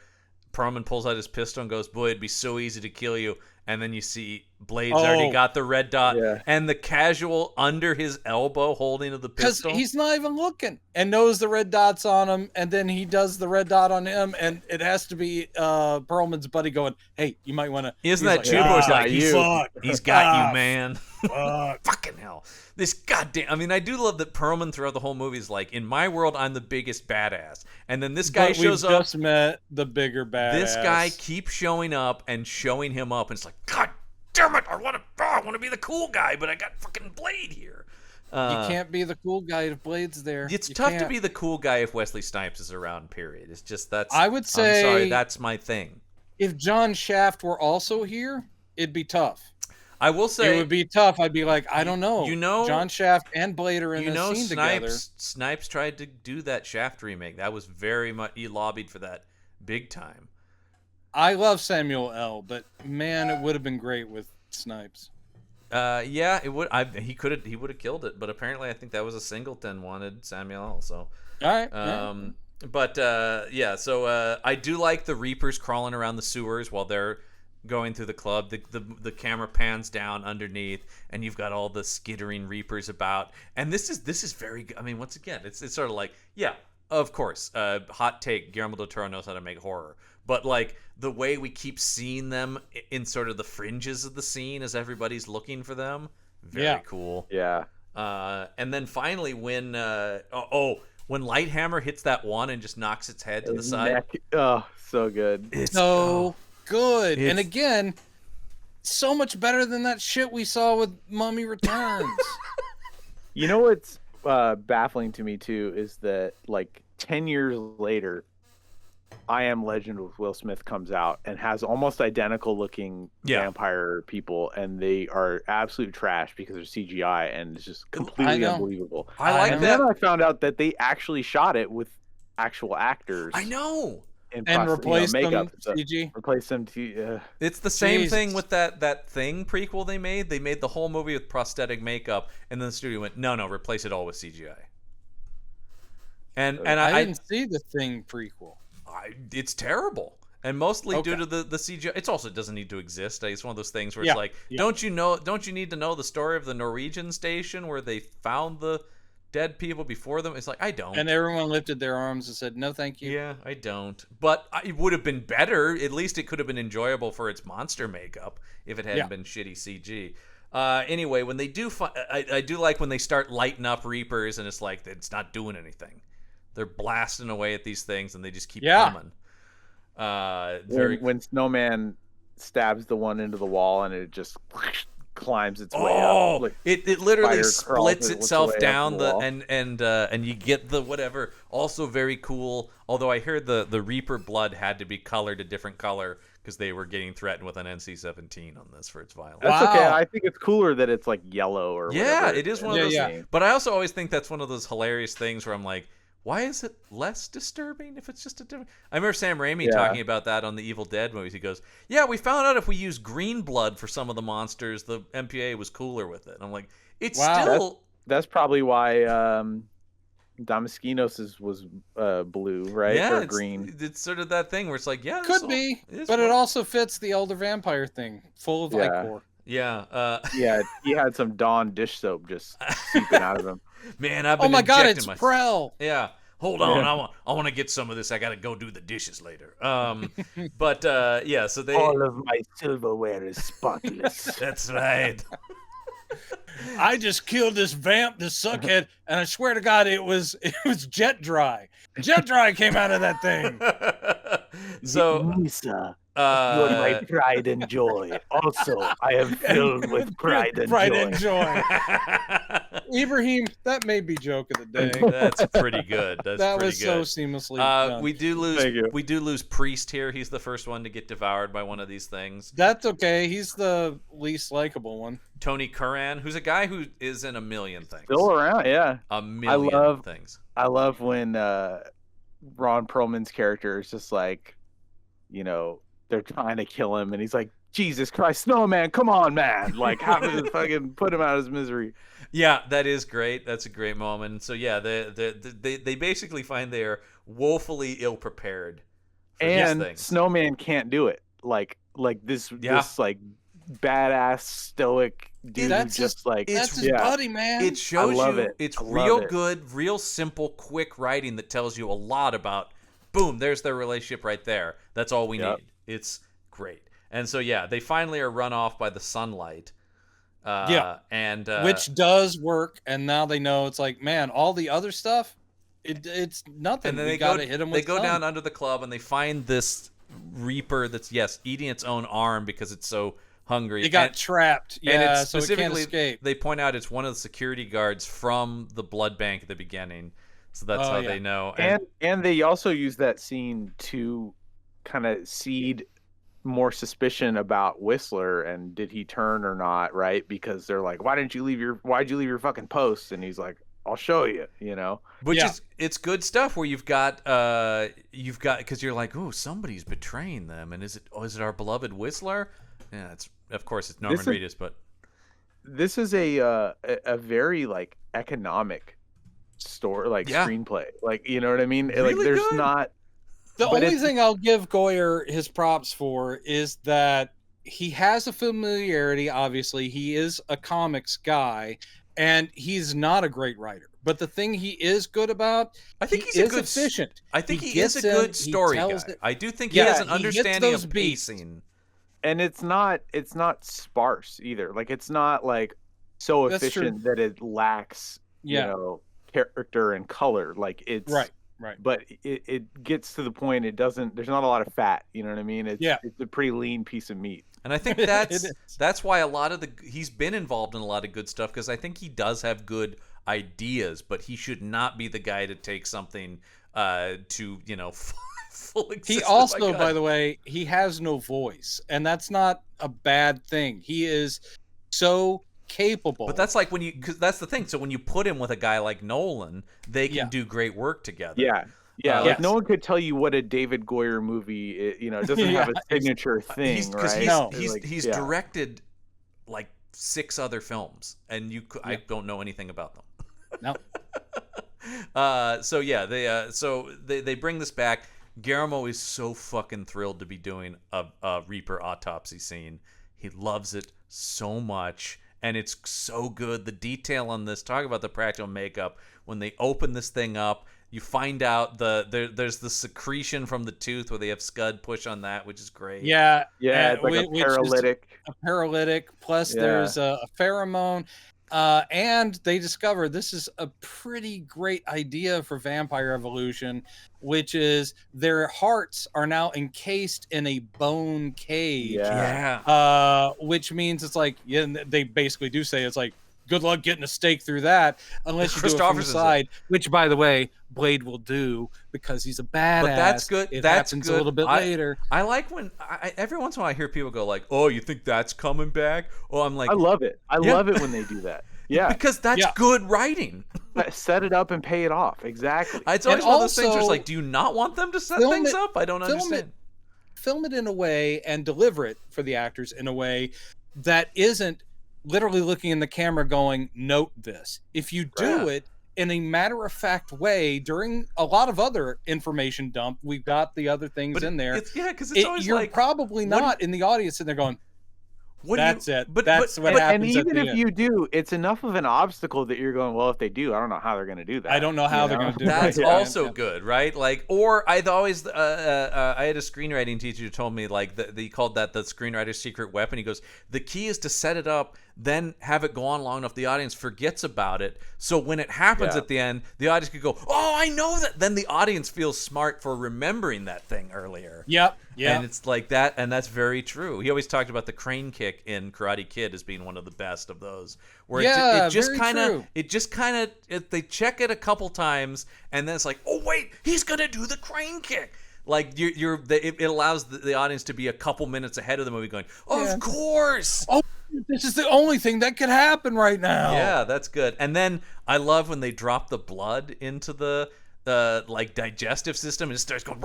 Perlman pulls out his pistol and goes, "Boy, it'd be so easy to kill you." And then you see Blade's already got the red dot and the casual under his elbow holding of the pistol. Because he's not even looking and knows the red dot's on him. And then he does the red dot on him. And it has to be Perlman's buddy going, "Hey, you might want to." Isn't that Chubo's like, he's got you, man. Fucking hell. This goddamn. I mean, I do love that Perlman throughout the whole movie is like, in my world, I'm the biggest badass. And then this guy shows up. We've just met the bigger badass. This guy keeps showing up and showing him up. And it's like, God damn it. I want to be the cool guy, but I got fucking Blade here. You can't be the cool guy if Blade's there. It's tough to be the cool guy if Wesley Snipes is around, period. It's just I would say. I'm sorry, that's my thing. If John Shaft were also here, it'd be tough. I will say it would be tough. I'd be like, I don't know. You know, John Shaft and Blade are in the scene together. Snipes tried to do that Shaft remake. That was very much he lobbied for that big time. I love Samuel L., but man, it would have been great with Snipes. Yeah, it would. He would have killed it. But apparently, I think that was a Singleton wanted Samuel L. So all right. But yeah. So I do like the Reapers crawling around the sewers while they're going through the club. The camera pans down underneath, and you've got all the skittering Reapers about. And this is very good. I mean, once again, it's sort of like, yeah, of course, hot take, Guillermo del Toro knows how to make horror, but like the way we keep seeing them in sort of the fringes of the scene as everybody's looking for them, very cool. Yeah. And then finally when when Lighthammer hits that one and just knocks its head to the side. Oh, so good. It's so good. And again, so much better than that shit we saw with Mummy Returns. You know what's baffling to me too is that like 10 years later, I Am Legend with Will Smith comes out and has almost identical looking vampire people, and they are absolute trash because they're CGI, and it's just completely unbelievable. I like that. And then I found out that they actually shot it with actual actors. I know. And replace makeup them CG. Replace them to. It's the same thing with that Thing prequel they made. They made the whole movie with prosthetic makeup, and then the studio went, no, replace it all with CGI. And I didn't see the Thing prequel. It's terrible, and mostly due to the CGI. It's also doesn't need to exist. It's one of those things where it's like, don't you need to know the story of the Norwegian station where they found the dead people before them? It's like, I don't. And everyone lifted their arms and said, no, thank you. Yeah, I don't. But it would have been better. At least it could have been enjoyable for its monster makeup if it hadn't been shitty CG. Anyway, when they do, I do like when they start lighting up Reapers, and it's like it's not doing anything. They're blasting away at these things, and they just keep coming. When Snowman stabs the one into the wall, and it just climbs its way up. Like it literally splits itself down and you get the whatever. Also very cool. Although I heard the Reaper blood had to be colored a different color because they were getting threatened with an NC-17 on this for its violence. That's okay. I think it's cooler that it's like yellow or whatever. It is one of those. Yeah. But I also always think that's one of those hilarious things where I'm like, why is it less disturbing if it's just a different... I remember Sam Raimi talking about that on the Evil Dead movies. He goes, yeah, we found out if we use green blood for some of the monsters, the MPA was cooler with it. And I'm like, it's still... That's probably why Damaskinos was blue, right? Yeah, or green. It's sort of that thing where it's like, could be, but it also fits the older vampire thing, full of ichor. Yeah. He had some Dawn dish soap just seeping out of him. Man, I've been it's Prel. Yeah. Hold on, I want to get some of this. I got to go do the dishes later. But so they all of my silverware is spotless. That's right. I just killed this suckhead, and I swear to God, it was Jet Dry. Jet Dry came out of that thing. So, Lisa, you're my pride and joy. Also, I am filled with pride and joy. Ibrahim, that may be joke of the day. That's pretty good. That was so seamlessly done. We do lose Priest here. He's the first one to get devoured by one of these things. That's okay. He's the least likable one. Tony Curran, who's a guy who is in a million things. Still around, yeah. A million things. I love when Ron Perlman's character is just like, they're trying to kill him, and he's like, Jesus Christ, Snowman, come on, man. Like, how to fucking put him out of his misery. Yeah, that is great. That's a great moment. So, yeah, they basically find they are woefully ill-prepared for these things. Snowman can't do it. Like this like, badass, stoic dude. That's his buddy, man. It shows it's real good, real simple, quick writing that tells you a lot about, boom, there's their relationship right there. That's all we need. It's great. And so, they finally are run off by the sunlight. And which does work. And now they know it's like, man, all the other stuff, it's nothing. And then they got to hit them with They go down under the club, and they find this Reaper that's, eating its own arm because it's so hungry. It got trapped. Yeah, so it can't escape. They point out it's one of the security guards from the blood bank at the beginning. So that's how they know. And they also use that scene to kind of seed more suspicion about Whistler and did he turn or not, right? Because they're like, why'd you leave your fucking post? And he's like, I'll show you, Which is, it's good stuff where you've got because you're like, oh, somebody's betraying them, and is it our beloved Whistler? Yeah, of course it's Norman Reedus, but this is a very like economic story, like screenplay, like, you know what I mean? Really like there's good. not. The only thing I'll give Goyer his props for is that he has a familiarity. Obviously, he is a comics guy, and he's not a great writer. But the thing he is good about, I think he's efficient. I think he is a good story guy. I do think he has an understanding of pacing. And it's not sparse either. Like, it's not like so efficient that it lacks, character and color. Like, it's Right. but it gets to the point. It doesn't. There's not a lot of fat. You know what I mean? It's a pretty lean piece of meat. And I think that's why a lot of he's been involved in a lot of good stuff, because I think he does have good ideas, but he should not be the guy to take something to full existence. He also, by the way, he has no voice, and that's not a bad thing. He is so capable. But that's like because that's the thing. So when you put him with a guy like Nolan, they can do great work together. Yeah, like no one could tell you what a David Goyer movie is. It doesn't have a signature thing, right? He's directed like 6 other films, and I don't know anything about them. No. So they bring this back. Guillermo is so fucking thrilled to be doing a Reaper autopsy scene. He loves it so much, and it's so good. The detail on this, talk about the practical makeup. When they open this thing up, you find out there's the secretion from the tooth where they have Scud push on that, which is great. Yeah, it's like a paralytic. A paralytic, plus there's a pheromone. And they discover this is a pretty great idea for vampire evolution, which is their hearts are now encased in a bone cage. Yeah. Which means it's like, they basically do say it's like, good luck getting a stake through that, unless you do it from the side. Which, by the way, Blade will do because he's a badass. But that's good. It that's happens good. a little bit later. I like when every once in a while I hear people go like, "Oh, you think that's coming back?" Oh, I'm like, I love it. I love it when they do that. Yeah, because that's good writing. Set it up and pay it off. Exactly. It's always one of those things where it's like, do you not want them to set things up? I don't understand. Film it in a way and deliver it for the actors in a way that isn't literally looking in the camera going, note this. If you do it in a matter-of-fact way during a lot of other information dump, we've got the other things in there. Because it's always you're like, probably not in the audience and they're going, that's it. But that's what happens. And even if you do, it's enough of an obstacle that you're going, well, if they do, I don't know how they're going to do that. I don't know how they're going to do that. That's also good, right? Like, or I'd always, I had a screenwriting teacher who told me, like, he called that the screenwriter's secret weapon. He goes, the key is to set it up, then have it go on long enough the audience forgets about it. So when it happens at the end, the audience could go, oh, I know that. Then the audience feels smart for remembering that thing earlier. Yep. And it's like that, and that's very true. He always talked about the crane kick in Karate Kid as being one of the best of those. Where it just kind of, they check it a couple times, and then it's like, oh wait, he's gonna do the crane kick. Like it allows the audience to be a couple minutes ahead of the movie, going, of course. Oh, this is the only thing that could happen right now. Yeah, that's good. And then I love when they drop the blood into the like digestive system and it starts going.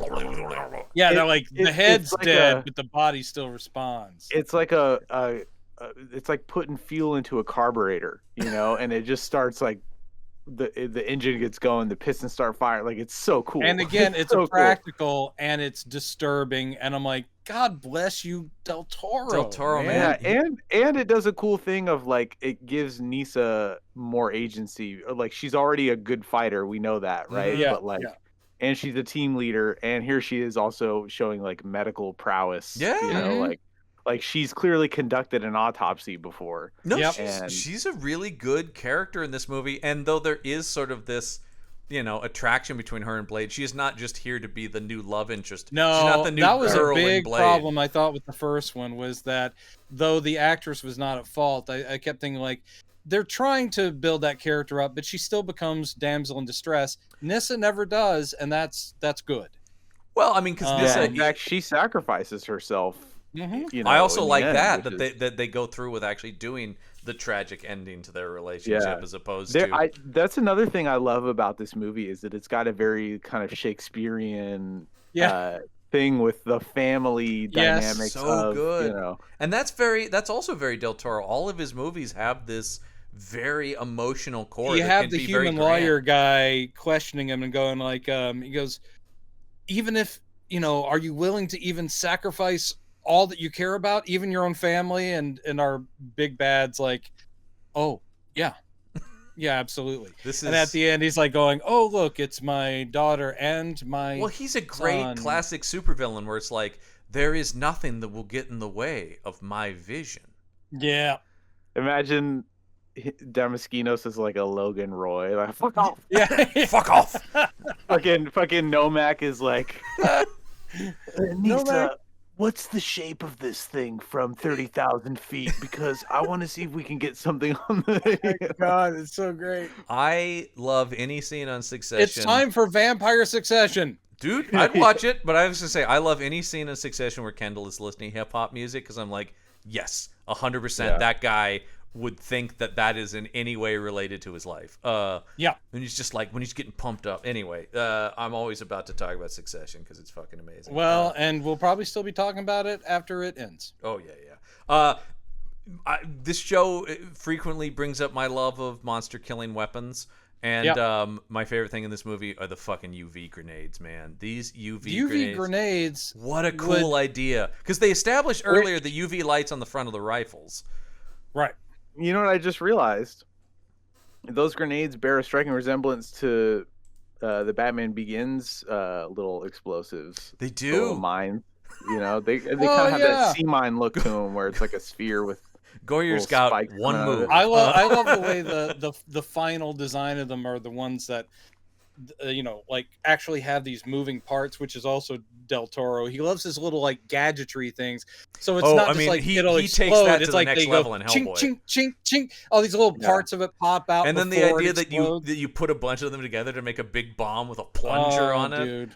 Yeah, they're like the head's like dead, but the body still responds. It's like it's like putting fuel into a carburetor, and it just starts like the engine gets going, the pistons start firing. Like, it's so cool. And again, it's so practical and it's disturbing. And I'm like, God bless you, Del Toro, man. Yeah, and it does a cool thing of like, it gives Nisa more agency. Like, she's already a good fighter, we know that, right? Yeah, but like, and she's a team leader, and here she is also showing like medical prowess. Yeah, like she's clearly conducted an autopsy before. No, she's a really good character in this movie, and though there is sort of this, attraction between her and Blade, she is not just here to be the new love interest. No, she's not the new that was girl a big in Blade. problem I thought with the first one, was that though the actress was not at fault, I kept thinking like, they're trying to build that character up, but she still becomes damsel in distress. Nissa never does, and that's good. Well, I mean, because Nissa, in fact, she sacrifices herself. Mm-hmm. I also like that they go through with actually doing the tragic ending to their relationship as opposed to. That's another thing I love about this movie, is that it's got a very kind of Shakespearean thing with the family dynamics. So good. And that's also very Del Toro. All of his movies have this very emotional core. You have the human lawyer guy questioning him and going like, he goes, even if, are you willing to even sacrifice all that you care about, even your own family? And our big bad's like, oh yeah, absolutely. And at the end he's like going, oh look, it's my daughter and my he's a great classic supervillain where it's like, there is nothing that will get in the way of my vision. Imagine Damaskinos is like a Logan Roy, like, fuck off. Fuck off. fucking Nomak is like, Nisa, what's the shape of this thing from 30,000 feet? Because I want to see if we can get something on the. God, it's so great. I love any scene on Succession. It's time for Vampire Succession. Dude, I'd watch it, but I was gonna say I love any scene in Succession where Kendall is listening to hip hop music because I'm like, yes, 100%. That guy would think that is in any way related to his life. Yeah. And he's just like when he's getting pumped up. Anyway, I'm always about to talk about Succession because it's fucking amazing. Well, and we'll probably still be talking about it after it ends. Oh yeah. This show frequently brings up my love of monster killing weapons. And my favorite thing in this movie are the fucking UV grenades, man. These UV grenades. What a cool idea. Because they established earlier the UV lights on the front of the rifles. Right. You know what I just realized? Those grenades bear a striking resemblance to the Batman Begins little explosives. They do. Little mines. You know, they kind of have that sea mine look to them where it's like a sphere with Goyer's got one move. I love the way the final design of them are the ones that like actually have these moving parts, which is also Del Toro. He loves his little like gadgetry things. So it's not just like it'll explode. Takes that it's to like the next they level go in chink Hellboy. chink chink chink. All these little parts of it pop out. And then the idea that explodes. you put a bunch of them together to make a big bomb with a plunger on it. Dude.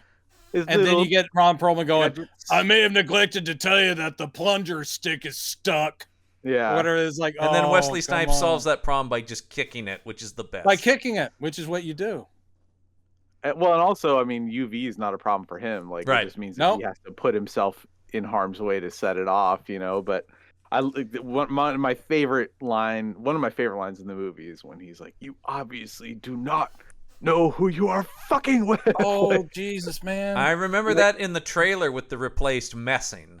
And then you get Ron Perlman going, I may have neglected to tell you that the plunger stick is stuck. Yeah. Whatever it is like. And then Wesley Snipes solves that problem by just kicking it, which is the best. By kicking it, which is what you do. Well, and also, I mean, UV is not a problem for him. Like, it just means that he has to put himself in harm's way to set it off, you know. But one of my favorite lines in the movie is when he's like, "You obviously do not know who you are fucking with." Oh, Jesus, man! I remember that in the trailer with the replaced messing.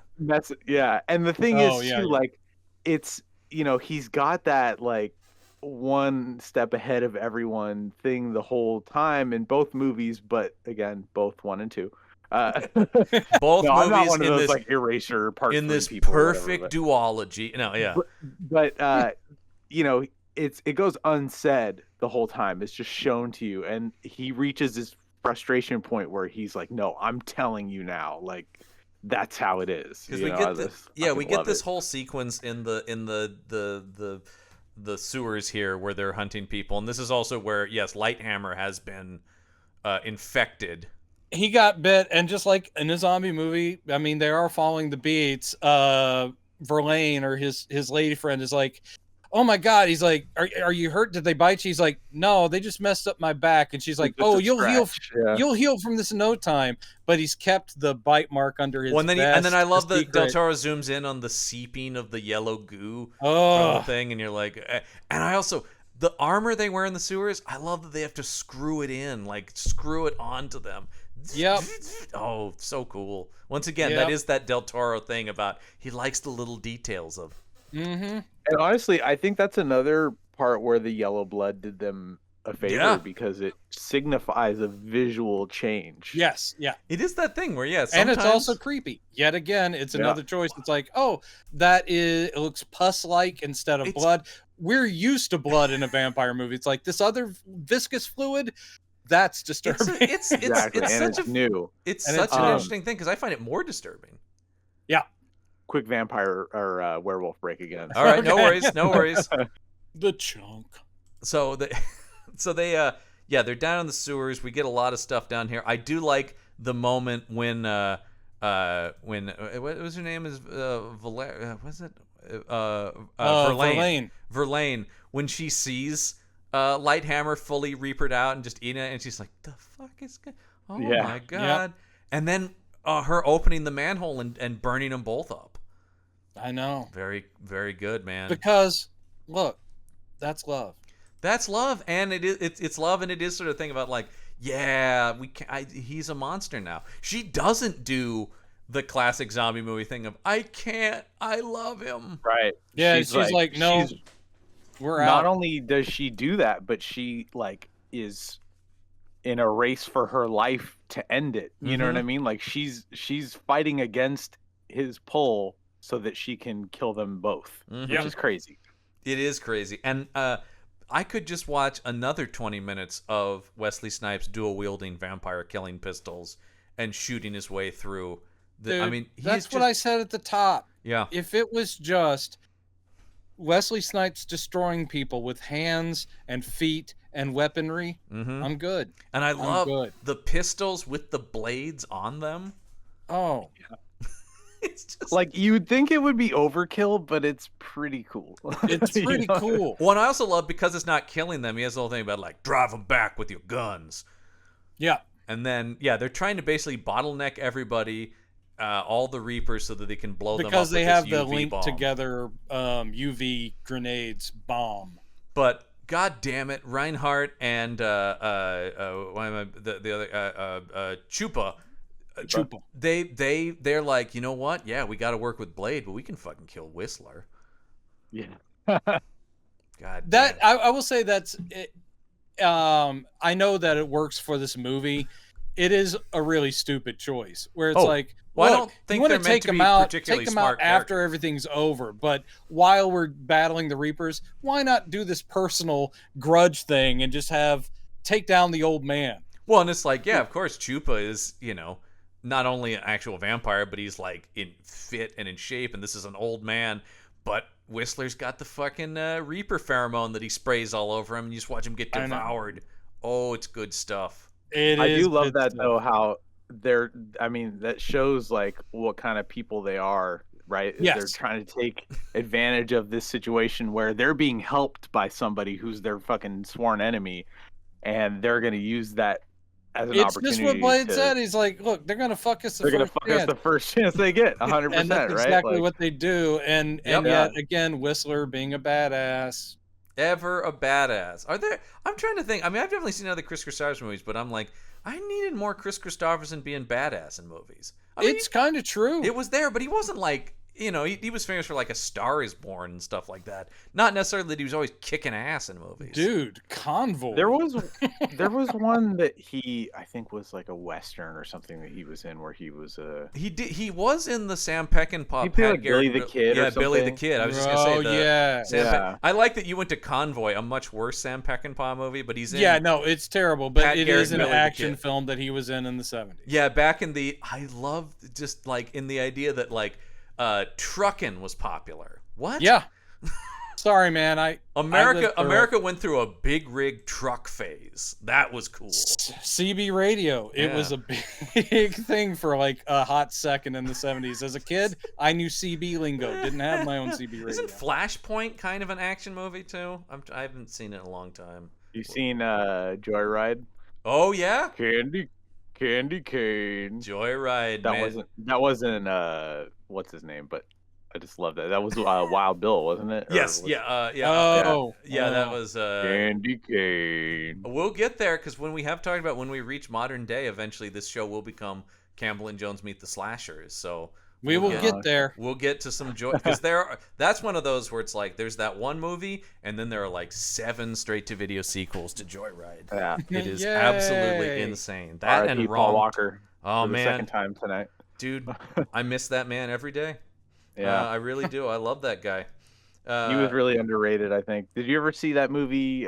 Yeah, and the thing is, too, like, it's he's got that like one step ahead of everyone thing the whole time in both movies, but again, both 1 and 2. Both movies I'm not one of in those this like erasure part in this people perfect duology. No, yeah, but it goes unsaid the whole time. It's just shown to you, and he reaches this frustration point where he's like, "No, I'm telling you now, like." That's how it is. Because we get this whole sequence in the sewers here where they're hunting people, and this is also where Lighthammer has been infected. He got bit, and just like in a zombie movie, I mean, they are following the beats. Verlaine or his lady friend is like, "Oh my God!" He's like, "Are you hurt? Did they bite you?" He's like, "No, they just messed up my back." And she's like, "Oh, you'll heal from this in no time." But he's kept the bite mark under his vest. And then I love that Del Toro zooms in on the seeping of the yellow goo thing, and you're like, and I also the armor they wear in the sewers. I love that they have to screw it in, like screw it onto them. Yep. Oh, so cool. Once again, that is that Del Toro thing about he likes the little details of. Mm-hmm. And honestly, I think that's another part where the yellow blood did them a favor because it signifies a visual change. Yes, yeah. It is that thing where sometimes... And it's also creepy. Yet again, it's another choice. It's like, it looks pus-like instead of blood. We're used to blood in a vampire movie. It's like this other viscous fluid. That's disturbing. It's new. It's such an interesting thing because I find it more disturbing. Yeah. Quick vampire or werewolf break again. All right, no worries. The chunk. So they're down in the sewers. We get a lot of stuff down here. I do like the moment when what was her name is Verlaine. Verlaine, when she sees Lighthammer fully reapered out and just eating it, and she's like, "The fuck is good? Oh my God!" Yep. And then her opening the manhole and burning them both up. I know. Very, very good, man. Because look, that's love. That's love, and it's love, and it is sort of thing about like, he's a monster now. She doesn't do the classic zombie movie thing of I love him. Right. Yeah, she's like no, we're out. Not only does she do that, but she like is in a race for her life to end it. You know what I mean? Like she's fighting against his pull so that she can kill them both, which is crazy. It is crazy, and I I could just watch another 20 minutes of Wesley Snipes dual-wielding vampire-killing pistols and shooting his way through. Dude, that's what I said at the top. Yeah. If it was just Wesley Snipes destroying people with hands and feet and weaponry, I'm good. And I love the pistols with the blades on them. Oh. It's just like you'd think it would be overkill, but it's pretty cool. It's pretty cool. Well, and I also love because it's not killing them. He has the whole thing about like drive them back with your guns. Yeah. And then they're trying to basically bottleneck everybody, all the Reapers, so that they can blow them up because they with have this the UV linked bomb. together grenades bomb. But god damn it, Reinhardt and the other Chupa. They're like, you know what? Yeah, we got to work with Blade, but we can fucking kill Whistler. Yeah. God. That I will say that's it. I know that it works for this movie. It is a really stupid choice where it's like, well, look, I don't think you want they're to meant take to them be out, particularly take them out smart after characters. everything's over. But while we're battling the Reapers, why not do this personal grudge thing and just take down the old man? Well, and it's like, yeah, of course, Chupa is, not only an actual vampire, but he's like in fit and in shape, and this is an old man. But Whistler's got the fucking Reaper pheromone that he sprays all over him, and you just watch him get devoured. Oh, it's good stuff. I do love that though, how that shows like what kind of people they are, right? Yes. They're trying to take advantage of this situation where they're being helped by somebody who's their fucking sworn enemy, and they're going to use that as an opportunity. It's just what Blade said. He's like, look, they're going to fuck us. They're going to fuck us the first chance they get, 100%, and that's right? exactly what they do. And yet again, Whistler being a badass. Ever a badass. I'm trying to think. I mean, I've definitely seen other Chris Christopherson movies, but I'm like, I needed more Chris Christopherson being badass in movies. I mean, it's kind of true. It was there, but he wasn't like, he was famous for like A Star Is Born and stuff like that. Not necessarily that he was always kicking ass in movies. Dude, Convoy. There was one that I think was like a Western or something that he was in where he was he was in the Sam Peckinpah. He played like Billy the Kid. Yeah, or Billy the something. Kid. I was just gonna say yeah. I like that you went to Convoy, a much worse Sam Peckinpah movie, but he's in. Yeah, no, it's terrible, but Pat it Garrett is an Billy the action Kid. film that he was in the 70s. Yeah, back in I love just like in the idea that like trucking was popular. What? Yeah. Sorry, man. America went through a big rig truck phase. That was cool. CB radio. It was a big thing for like a hot second in the 70s. As a kid, I knew CB lingo. Didn't have my own CB radio. Isn't Flashpoint kind of an action movie too? I haven't seen it in a long time. You seen Joyride? Oh yeah. Candy cane. Joyride. That wasn't what's his name, but I just love that. That was Wild Bill, wasn't it? Yes. That was Candy cane. We'll get there because when we reach modern day, eventually this show will become Campbell and Jones Meet the Slashers. So we will get there. We'll get to some joy because that's one of those where it's like there's that one movie and then there are like 7 straight-to-video sequels to Joyride. Yeah, it is Yay. absolutely insane. That and Paul Walker. Oh for man, the second time tonight, dude, I miss that man every day. Yeah, I really do. I love that guy. He was really underrated, I think. Did you ever see that movie,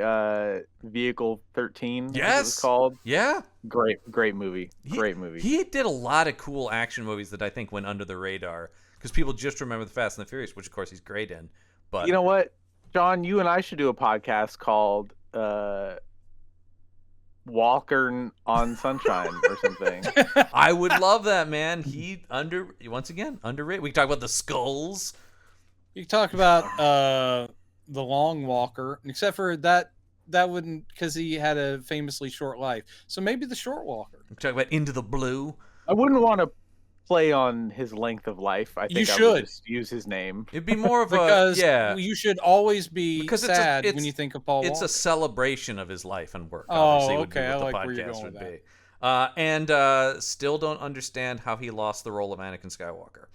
Vehicle 13? Yes, it was called. Yeah, great movie. Great movie. He did a lot of cool action movies that I think went under the radar because people just remember the Fast and the Furious, which of course he's great in. But you know what, John, you and I should do a podcast called Walker on Sunshine or something. I would love that, man. Once again underrated. We can talk about the skulls. You talk about the Long Walker, except for that wouldn't, because he had a famously short life. So maybe the Short Walker. We can talk about Into the Blue. I wouldn't want to play on his length of life. I think I would just use his name. It'd be more of because you should always be because sad when you think of Paul Walker. It's a celebration of his life and work. Oh, obviously, okay. I like where you're podcast going with would that. be. And still don't understand how he lost the role of Anakin Skywalker.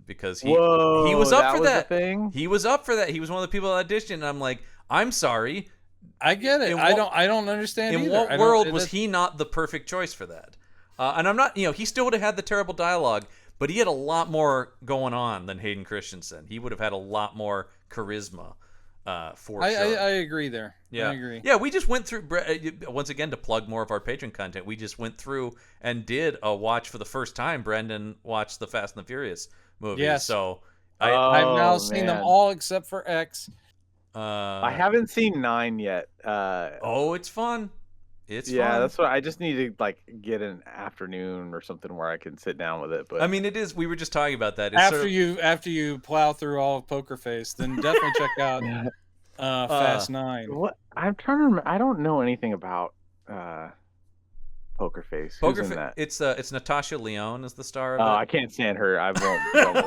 Because he was up for that. He was up for that. He was one of the people that auditioned, and I'm like, I'm sorry. I get it. I don't understand in either. what world was he not the perfect choice for that? And I'm not, he still would have had the terrible dialogue, but he had a lot more going on than Hayden Christensen. He would have had a lot more charisma. for I sure. I agree there. Yeah. I agree. Yeah, we just went through, once again, to plug more of our Patreon content, we just went through and did a watch for the first time. Brendan watched the Fast and the Furious movies. Yes. So I've now seen them man. all except for X. I haven't seen 9 yet. Oh, it's fun. It's yeah, fun. that's what I just need to like get an afternoon or something where I can sit down with it. But I mean, it is. We were just talking about that. It's After you plow through all of Poker Face, then definitely check out Fast 9. what I'm trying to remember, I don't know anything about Poker Face. Who's in that? It's Natasha Lyonne is the star of Oh, it. I can't stand her. I won't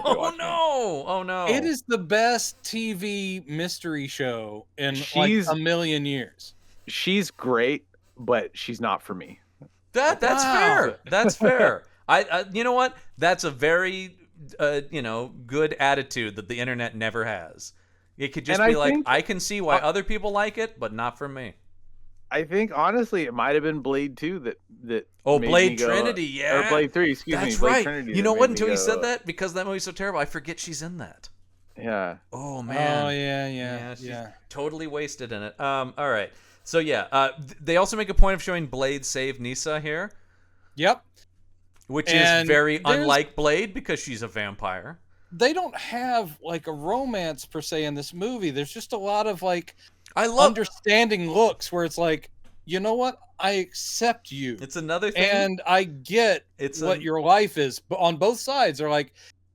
Oh no! Oh no! It is the best TV mystery show in She's- like a million years. She's great, but she's not for me. That's Wow. fair. That's fair. I you know what? That's a very good attitude that the internet never has. It could just And be I like, think- I can see why other people like it, but not for me. I think honestly, it might have been Blade 2 that. Oh, made Blade me go- Trinity, yeah. Or Blade 3, excuse me. That's Blade right. Trinity You that know made what? me Until you go, said that, because that movie's so terrible, I forget she's in that. Yeah. Oh man. Oh yeah. She's totally wasted in it. All right. So yeah, they also make a point of showing Blade save Nisa here, Yep. which is And very there's- unlike Blade because she's a vampire. They don't have like a romance per se in this movie. There's just a lot of like I love. understanding looks where it's like, you know what? I accept you. It's another thing. And I get what your life is, but on both sides are like,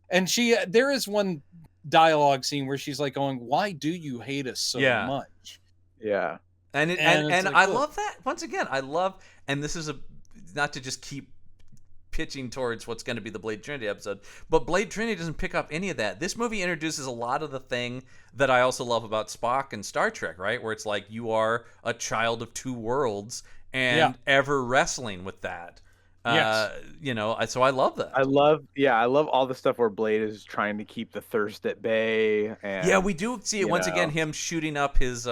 and there is one dialogue scene where she's like going, why do you hate us so much? Yeah. And it's like, I look. love that. Once again, I love, and this is not to just keep pitching towards what's going to be the Blade Trinity episode, but Blade Trinity doesn't pick up any of that. This movie introduces a lot of the thing that I also love about Spock and Star Trek, right? Where it's like you are a child of two worlds and ever wrestling with that. Yes. So I love that. I love all the stuff where Blade is trying to keep the thirst at bay. And, yeah, we do see it you once know. again, him shooting up his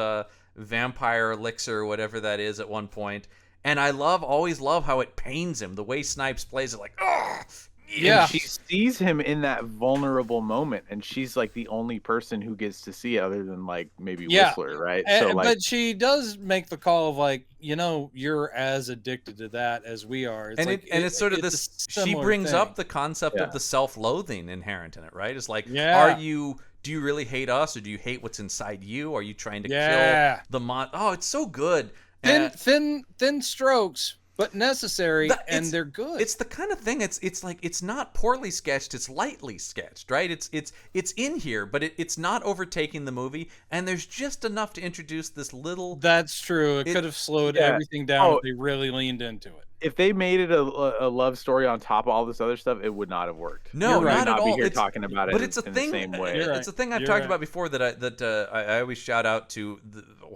vampire elixir or whatever that is at one point. And I always love how it pains him. The way Snipes plays it, like, oh, Yeah. And she sees him in that vulnerable moment, and she's like the only person who gets to see it other than like maybe Whistler, right? But she does make the call of like, you're as addicted to that as we are. It's it's sort of it's this. a She similar brings thing. up the concept of the self-loathing inherent in it, right? It's like, Yeah. do you really hate us, or do you hate what's inside you? Are you trying to Yeah. kill the Oh, it's so good. Thin strokes, but necessary, and they're good. It's the kind of thing. It's like it's not poorly sketched. It's lightly sketched, right? It's in here, but it's not overtaking the movie. And there's just enough to introduce this little. That's true. It could have slowed everything down if they really leaned into it. If they made it a love story on top of all this other stuff, it would not have worked. No, we would not at be all. here talking about it. But it's a in thing. The same way. It's a thing I've talked about before that I always shout out to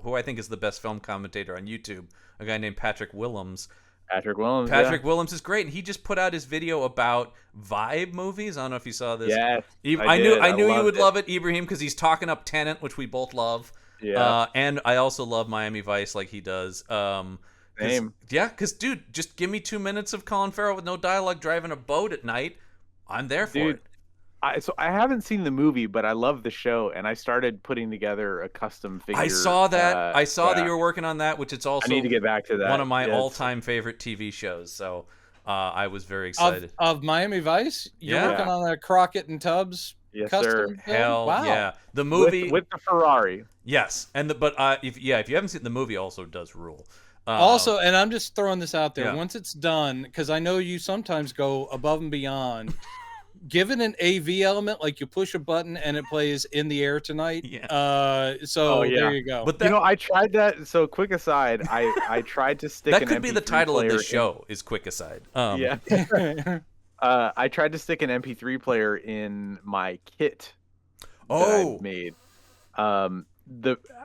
who I think is the best film commentator on YouTube, a guy named Patrick Willems. Patrick Willems. Patrick Willems is great, and he just put out his video about vibe movies. I don't know if you saw this. Yes, I knew you would love it, Ibrahim, because he's talking up Tenet, which we both love. Yeah. And I also love Miami Vice, like he does. Same. Yeah, because dude, just give me 2 minutes of Colin Farrell with no dialogue driving a boat at night. I'm there for it. So I haven't seen the movie, but I love the show, and I started putting together a custom figure. I saw that. I saw that you were working on that, which it's also I need to get back to that. one of my all-time favorite TV shows. So I was very excited. Of Miami Vice? You're working on a Crockett and Tubbs custom film? Hell wow. yeah. The movie with the Ferrari. Yes. And if you haven't seen the movie, also does rule. Also, and I'm just throwing this out there, Yeah. once it's done, because I know you sometimes go above and beyond, give it an AV element, like you push a button and it plays In the Air Tonight. Yeah. There you go. But I tried that. So quick aside, I tried to stick that an could be the MP3 title of player this show is Quick Aside. Yeah. I tried to stick an MP3 player in my kit that I made.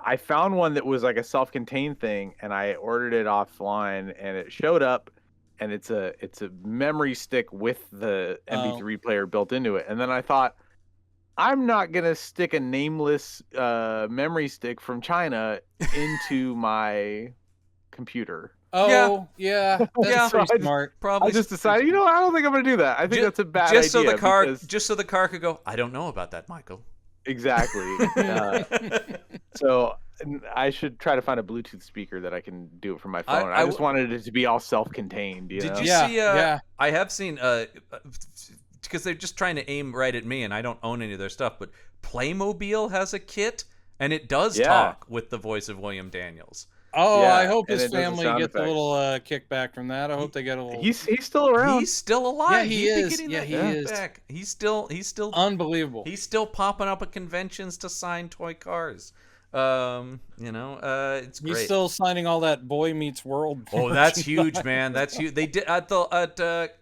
I found one that was like a self-contained thing, and I ordered it offline, and it showed up, and it's a memory stick with the MP3 player built into it. And then I thought, I'm not gonna stick a nameless memory stick from China into my computer. Oh, yeah. That's pretty smart. Probably. I just decided, I don't think I'm gonna do that. I think that's a bad just idea. So the car could go, I don't know about that, Michael. Exactly. So I should try to find a Bluetooth speaker that I can do it from my phone. I just wanted it to be all self-contained. Did know? you see? I have seen. Because they're just trying to aim right at me, and I don't own any of their stuff. But Playmobil has a kit, and it does talk with the voice of William Daniels. Oh, yeah, I hope his family gets a little kickback from that. I hope they get a little. He's still around. He's still alive. Yeah, he is. Yeah, he is. Back. He's still unbelievable. He's still popping up at conventions to sign toy cars. It's great. He's still signing all that Boy Meets World. Oh, that's huge, man. That's huge. They did at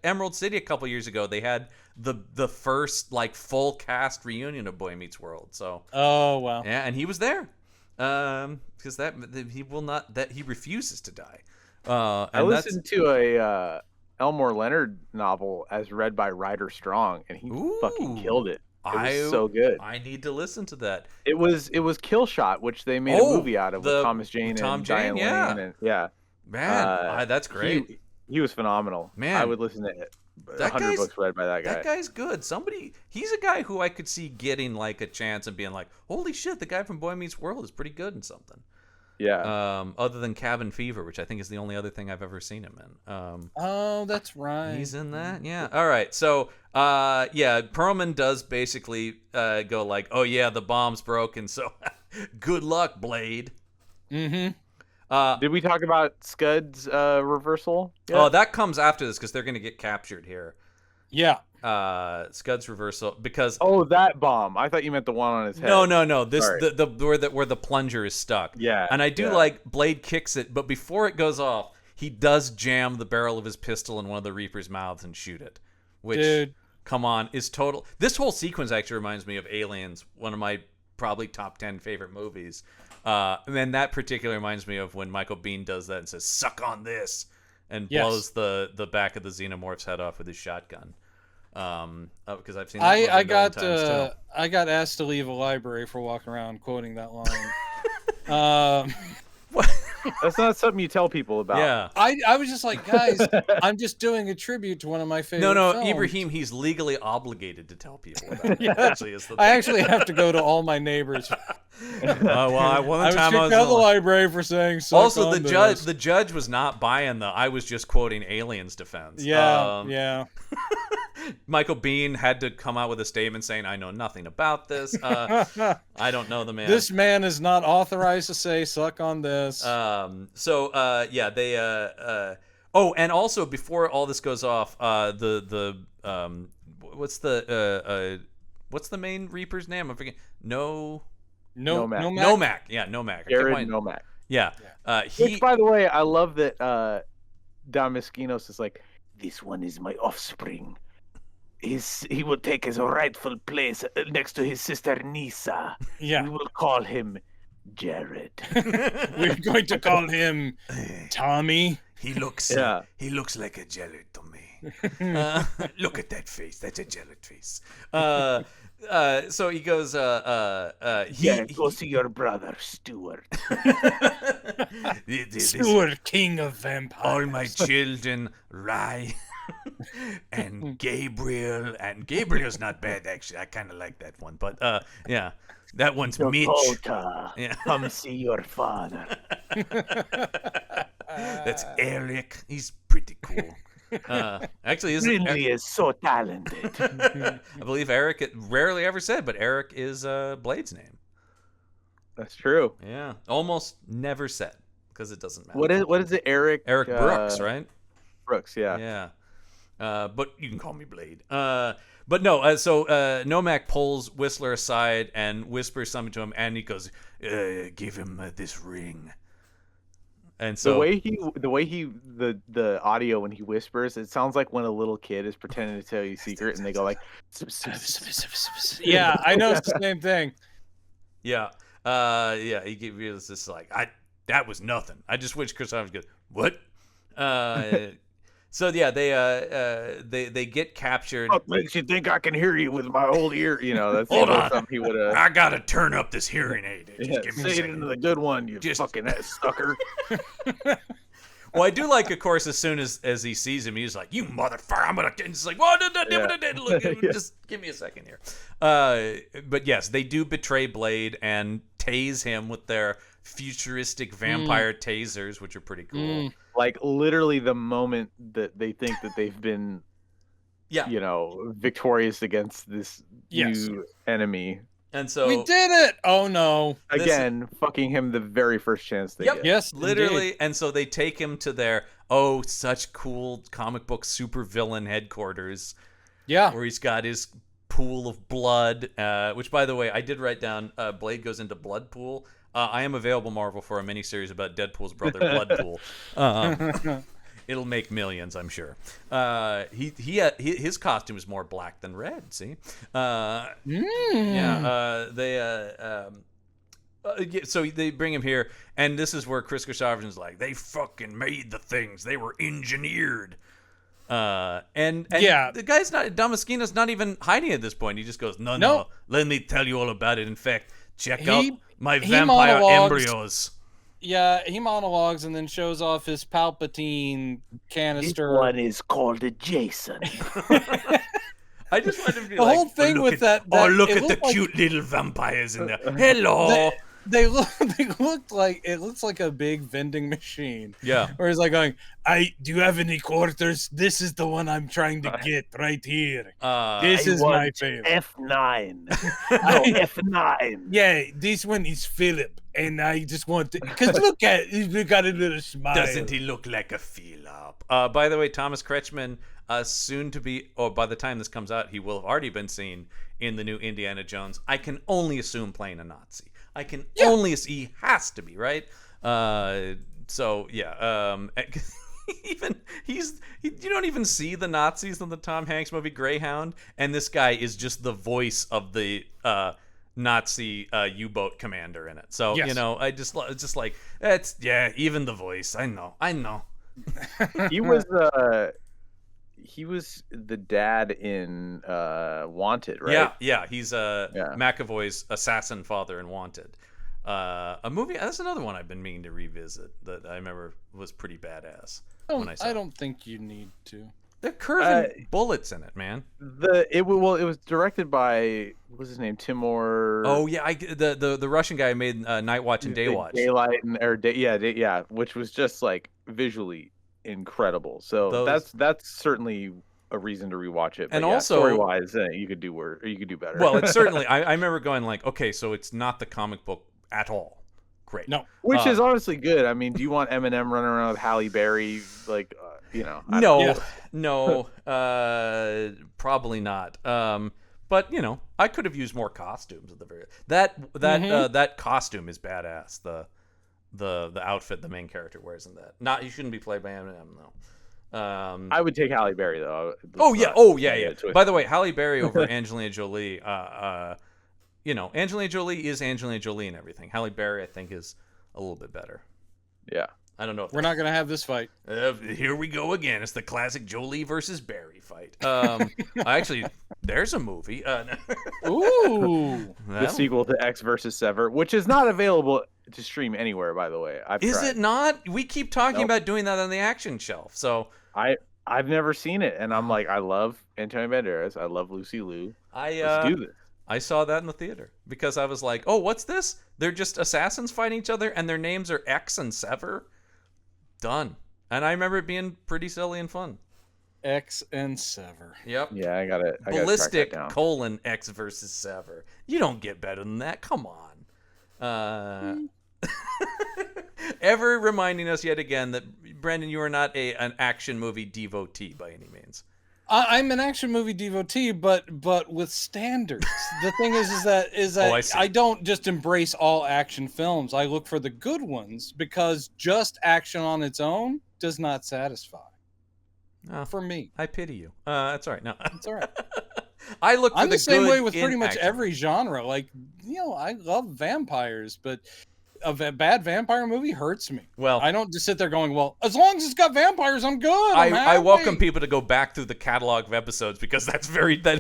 Emerald City a couple years ago. They had the first like full cast reunion of Boy Meets World. So. Oh wow. Yeah, and he was there. Because he refuses to die. I listened to a Elmore Leonard novel as read by Ryder Strong, and he fucking killed it. It was so good. I need to listen to that. It was Kill Shot, which they made a movie out of with Thomas Jane and Diane Lane. And, man, that's great. He was phenomenal. Man, I would listen to it. 100 books read by that guy. That guy's good. He's a guy who I could see getting like a chance and being like, holy shit, the guy from Boy Meets World is pretty good in something. Yeah. Other than Cabin Fever, which I think is the only other thing I've ever seen him in. Oh, that's right. He's in that. Yeah. All right. So, Perlman does basically go like, oh yeah, the bomb's broken. So, good luck, Blade. Mm-hmm. Did we talk about Scud's reversal yet? Oh, that comes after this because they're going to get captured here. Yeah. Scud's reversal because that bomb. I thought you meant the one on his head. No. This where the plunger is stuck. Yeah. And I do like Blade kicks it, but before it goes off, he does jam the barrel of his pistol in one of the Reaper's mouths and shoot it. Which, dude, come on, is total. This whole sequence actually reminds me of Aliens, one of my probably top 10 favorite movies. And then that particularly reminds me of when Michael Biehn does that and says, "Suck on this," and blows the back of the xenomorph's head off with his shotgun. Because I've seen that movie I got asked to leave a library for walking around quoting that line. That's not something you tell people about. Yeah. I was just like, guys, I'm just doing a tribute to one of my favorite films. Ibrahim, he's legally obligated to tell people about it. I actually have to go to all my neighbors. I was kicked out of the library for saying so. Also, the judge was not buying I was just quoting Aliens defense. Yeah. Michael Biehn had to come out with a statement saying, "I know nothing about this. I don't know the man. This man is not authorized to say suck on this." They and also before all this goes off, what's the main Reaper's name? I forget. Nomak. Yeah, Nomak. Jared Nomak. Yeah. Which, by the way, I love that Don Miskinos is like, "This one is my offspring. He will take his rightful place next to his sister Nisa. Yeah. We will call him Jared. We're going to call him Tommy. He looks like a Jared to me. Look at that face. That's a Jared face." So he goes, go see your brother, Stuart. Stuart, king of vampires. All my children, Rye and Gabriel. And Gabriel's not bad, actually. I kind of like that one. But, that one's Mitch. Yeah. Come see your father. That's Eric. He's pretty cool. Actually, Ridley is so talented. I believe Eric, rarely ever said, but Eric is Blade's name. That's true. Yeah, almost never said because it doesn't matter. What is it, Eric? Eric Brooks, right? Brooks, yeah. Yeah. But you can call me Blade. But no. So Nomak pulls Whistler aside and whispers something to him, and he goes, "Give him this ring." And so the audio when he whispers, it sounds like when a little kid is pretending to tell you a secret and they go like, yeah, I know it's the same thing. Yeah. He gave you this like, that was nothing. I just wish Chris Evans goes, what? So yeah, they get captured. What makes you think I can hear you with my old ear? That's hold on. Something he would have. I gotta turn up this hearing aid. Just give me say it into the good one, you fucking ass sucker. Well, I do like, of course, as soon as he sees him, he's like, "You motherfucker! I'm gonna." And he's like, "Whoa, look, just give me a second here." But yes, they do betray Blade and tase him with their futuristic vampire tasers, which are pretty cool. Like literally the moment that they think that they've been, victorious against this new enemy. And so we did it. Oh no! Again, fucking him the very first chance they get. Yes, literally. Indeed. And so they take him to their such cool comic book supervillain headquarters. Yeah, where he's got his pool of blood. Which, by the way, I did write down. Blade goes into blood pool. I am available, Marvel, for a miniseries about Deadpool's brother, Bloodpool. It'll make millions, I'm sure. His costume is more black than red. See, so they bring him here, and this is where Chris Christopherson's like, they fucking made the things. They were engineered. And the guy's not, Damaskina's not even hiding at this point. He just goes, no, let me tell you all about it. In fact, check out my vampire embryos. Yeah, he monologues and then shows off his Palpatine canister. This one is called a Jason. I just wanted to be the whole thing with that. Look at the cute little vampires in there. Hello. They looked like it looks like a big vending machine. Yeah. Where he's like going, do you have any quarters? This is the one I'm trying to get right here. This is my favorite. F9. F9. Yeah, this one is Philip. And I just want to, because look at it, he's got a little smile. Doesn't he look like a Philip? By the way, Thomas Kretschmann, soon to be, by the time this comes out, he will have already been seen in the new Indiana Jones. I can only assume playing a Nazi. I can only, he has to be, right? Even you don't even see the Nazis in the Tom Hanks movie Greyhound, and this guy is just the voice of the Nazi U-boat commander in it. So it's just like even the voice. I know. He was the dad in Wanted, right? Yeah. He's McAvoy's assassin father in Wanted. A movie. That's another one I've been meaning to revisit that I remember was pretty badass. I don't think you need to. They're curving bullets in it, man. It was directed by, what was his name, Timur. Oh yeah, the Russian guy made Night Watch and Day Watch. Which was just like visually incredible. So that's certainly a reason to rewatch it. But and also story-wise, you could do worse, or you could do better. Well, it's certainly. I remember going like, okay, so it's not the comic book at all. Great. No, which is honestly good. I mean, do you want Eminem running around with Halle Berry like? No, probably not. But I could have used more costumes at the very. That costume is badass. The outfit the main character wears in that. You shouldn't be played by Eminem though. I would take Halle Berry though. Yeah. By the way, Halle Berry over Angelina Jolie. Angelina Jolie is Angelina Jolie and everything. Halle Berry, I think, is a little bit better. Yeah. I don't know. We're not going to have this fight. Here we go again. It's the classic Jolie versus Barry fight. Actually, there's a movie. Ooh. The sequel to X versus Sever, which is not available to stream anywhere, by the way. Is it not? We keep talking about doing that on the Action Shelf. So I've never seen it, and I'm like, I love Antonio Banderas. I love Lucy Liu. Let's do this. I saw that in the theater because I was like, oh, what's this? They're just assassins fighting each other, and their names are X and Sever. Done. And I remember it being pretty silly and fun. X and Sever. Yep. Yeah, I got it. Ballistic : X versus Sever. You don't get better than that. Come on. Ever reminding us yet again that, Brandon, you are not an action movie devotee by any means. I'm an action movie devotee, but with standards. The thing is that I don't just embrace all action films. I look for the good ones because just action on its own does not satisfy. For me, I pity you. That's all right. No, it's all right. I look. I'm the same good way with pretty much action. every genre. Like I love vampires, but a bad vampire movie hurts me. Well, I don't just sit there going, well, as long as it's got vampires, I'm good. I welcome people to go back through the catalog of episodes because that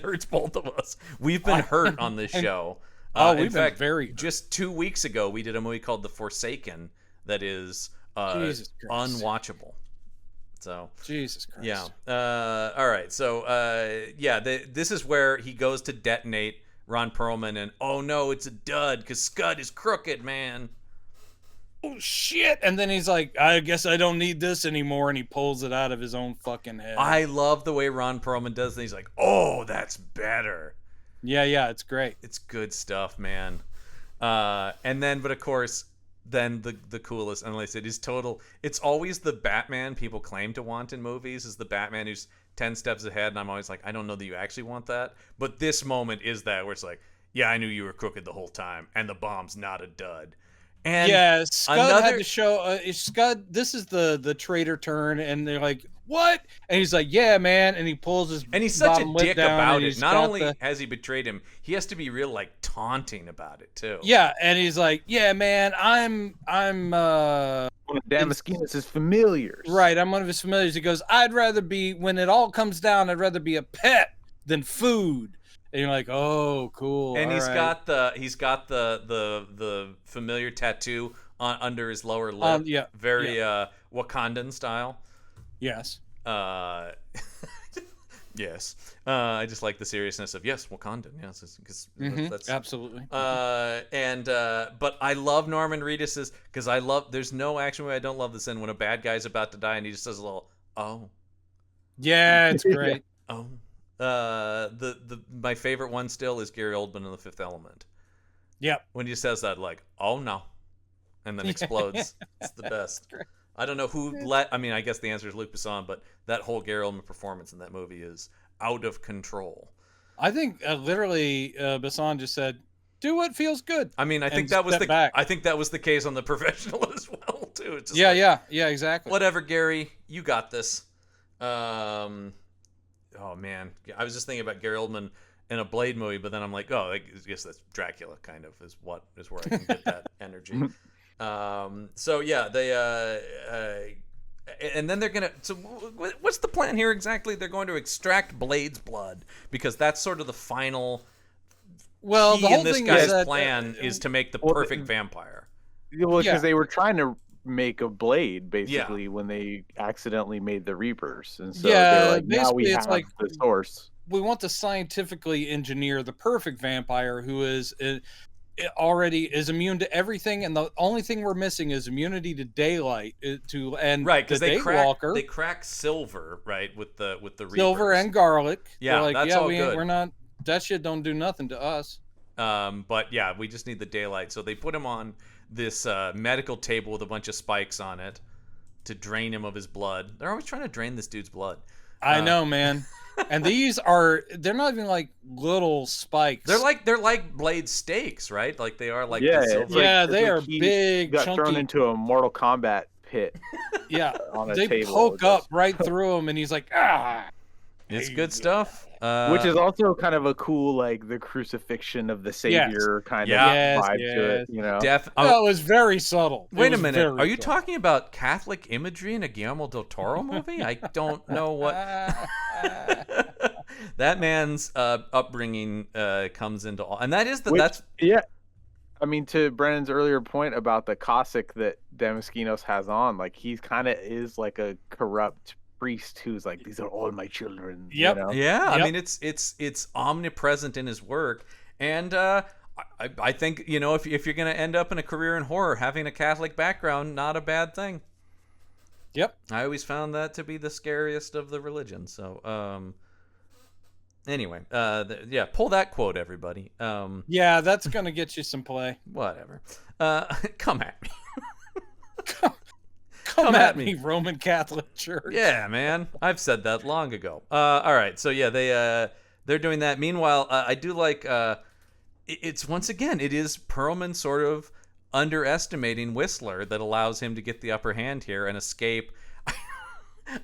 hurts both of us. We've been hurt on this show. We've been very hurt. Just 2 weeks ago, we did a movie called The Forsaken that is unwatchable. So Jesus Christ. yeah. All right. So this is where he goes to detonate Ron Perlman, and oh no, it's a dud because Scud is crooked, man. Oh shit! And then he's like, I guess I don't need this anymore, and he pulls it out of his own fucking head. I love the way Ron Perlman does things. He's like, oh, that's better. Yeah, it's great. It's good stuff, man. And then, but of course, then the coolest, and like I said, is total. It's always the Batman people claim to want in movies, is the Batman who's 10 steps ahead, and I'm always like, I don't know that you actually want that. But this moment is that where it's like, yeah, I knew you were crooked the whole time, and the bomb's not a dud. And yeah, Scud had to show Scud. This is the traitor turn, and they're like, "What?" And he's like, "Yeah, man." And he pulls his he's such a dick about it. Not only has he betrayed him, he has to be real like taunting about it too. Yeah, and he's like, "Yeah, man, I'm one of Damaskinos' familiars." Right, I'm one of his familiars. He goes, "I'd rather be when it all comes down. I'd rather be a pet than food." And you're like, oh, cool. And he's got the familiar tattoo under his lower lip. Very Wakandan style. Yes. Yes. I just like the seriousness of Wakandan. Yes, because that's absolutely. But I love Norman Reedus's because there's no action movie I don't love this in when a bad guy's about to die and he just does a little Yeah, it's great. Oh. My favorite one still is Gary Oldman in The Fifth Element. Yep. When he says that, like, oh no, and then explodes. It's the best. I don't know who I guess the answer is Luc Besson, but that whole Gary Oldman performance in that movie is out of control. I think literally Besson just said, "Do what feels good." I mean, I think that was the case on The Professional as well too. It's just yeah, exactly. Whatever, Gary, you got this. Oh man, I was just thinking about Gary Oldman in a Blade movie, but then I'm like, oh, I guess that's Dracula kind of is where I can get that energy. So yeah, they and then they're gonna. So what's the plan here exactly? They're going to extract Blade's blood because that's sort of the final. Well, the whole in this thing guy's is plan is to make the perfect vampire. Well, because they were trying to make a Blade basically when they accidentally made the Reapers, and so they're like, now we have the source. We want to scientifically engineer the perfect vampire who is already is immune to everything, and the only thing we're missing is immunity to daylight. Right, because they crack silver, right, with the Reapers. Silver and garlic. Yeah, like, that's all good. We're not. That shit don't do nothing to us. But yeah, we just need the daylight. So they put him on this medical table with a bunch of spikes on it to drain him of his blood. They're always trying to drain this dude's blood. I know, man. And they're not even like little spikes. They're like Blade steaks, right? Like they are like they are big. Got chunky. thrown into a Mortal Kombat pit. Yeah, on a they table poke up right through him, and he's like, ah. It's good stuff. Which is also kind of a cool, like, the crucifixion of the savior kind of vibe to it, you know? It was very subtle. Wait a minute. Are you talking about Catholic imagery in a Guillermo del Toro movie? I don't know what... That man's upbringing comes into all... And that is that's... Yeah. I mean, to Brennan's earlier point about the Cossack that Damaskinos has on, like, he kind of is like a corrupt priest who's like, these are all my children. Yep. You know? Yeah. I mean, it's omnipresent in his work, and I think, you know, if you're gonna end up in a career in horror, having a Catholic background, not a bad thing. Yep. I always found that to be the scariest of the religions. So anyway, pull that quote, everybody. Yeah, that's gonna get you some play. Whatever. Come at me. Come at me, Roman Catholic Church. Yeah, man. I've said that long ago. All right. So yeah, they're doing that. Meanwhile, I do like it's once again, it is Perlman sort of underestimating Whistler that allows him to get the upper hand here and escape.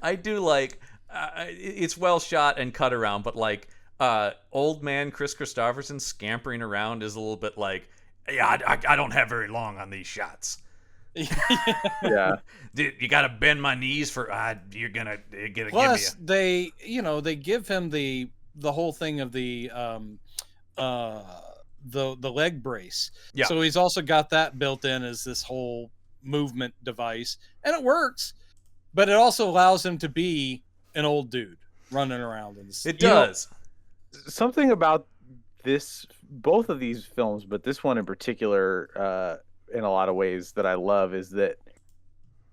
I do like it's well shot and cut around, but like old man Chris Christopherson scampering around is a little bit like, yeah, I don't have very long on these shots. Yeah. Dude, you gotta bend my knees for you're gonna Plus, give me they give him the whole thing of the leg brace. Yeah. So he's also got that built in as this whole movement device, and it works. but it also allows him to be an old dude running around. It does. Something about both of these films, but this one in particular, in a lot of ways that I love, is that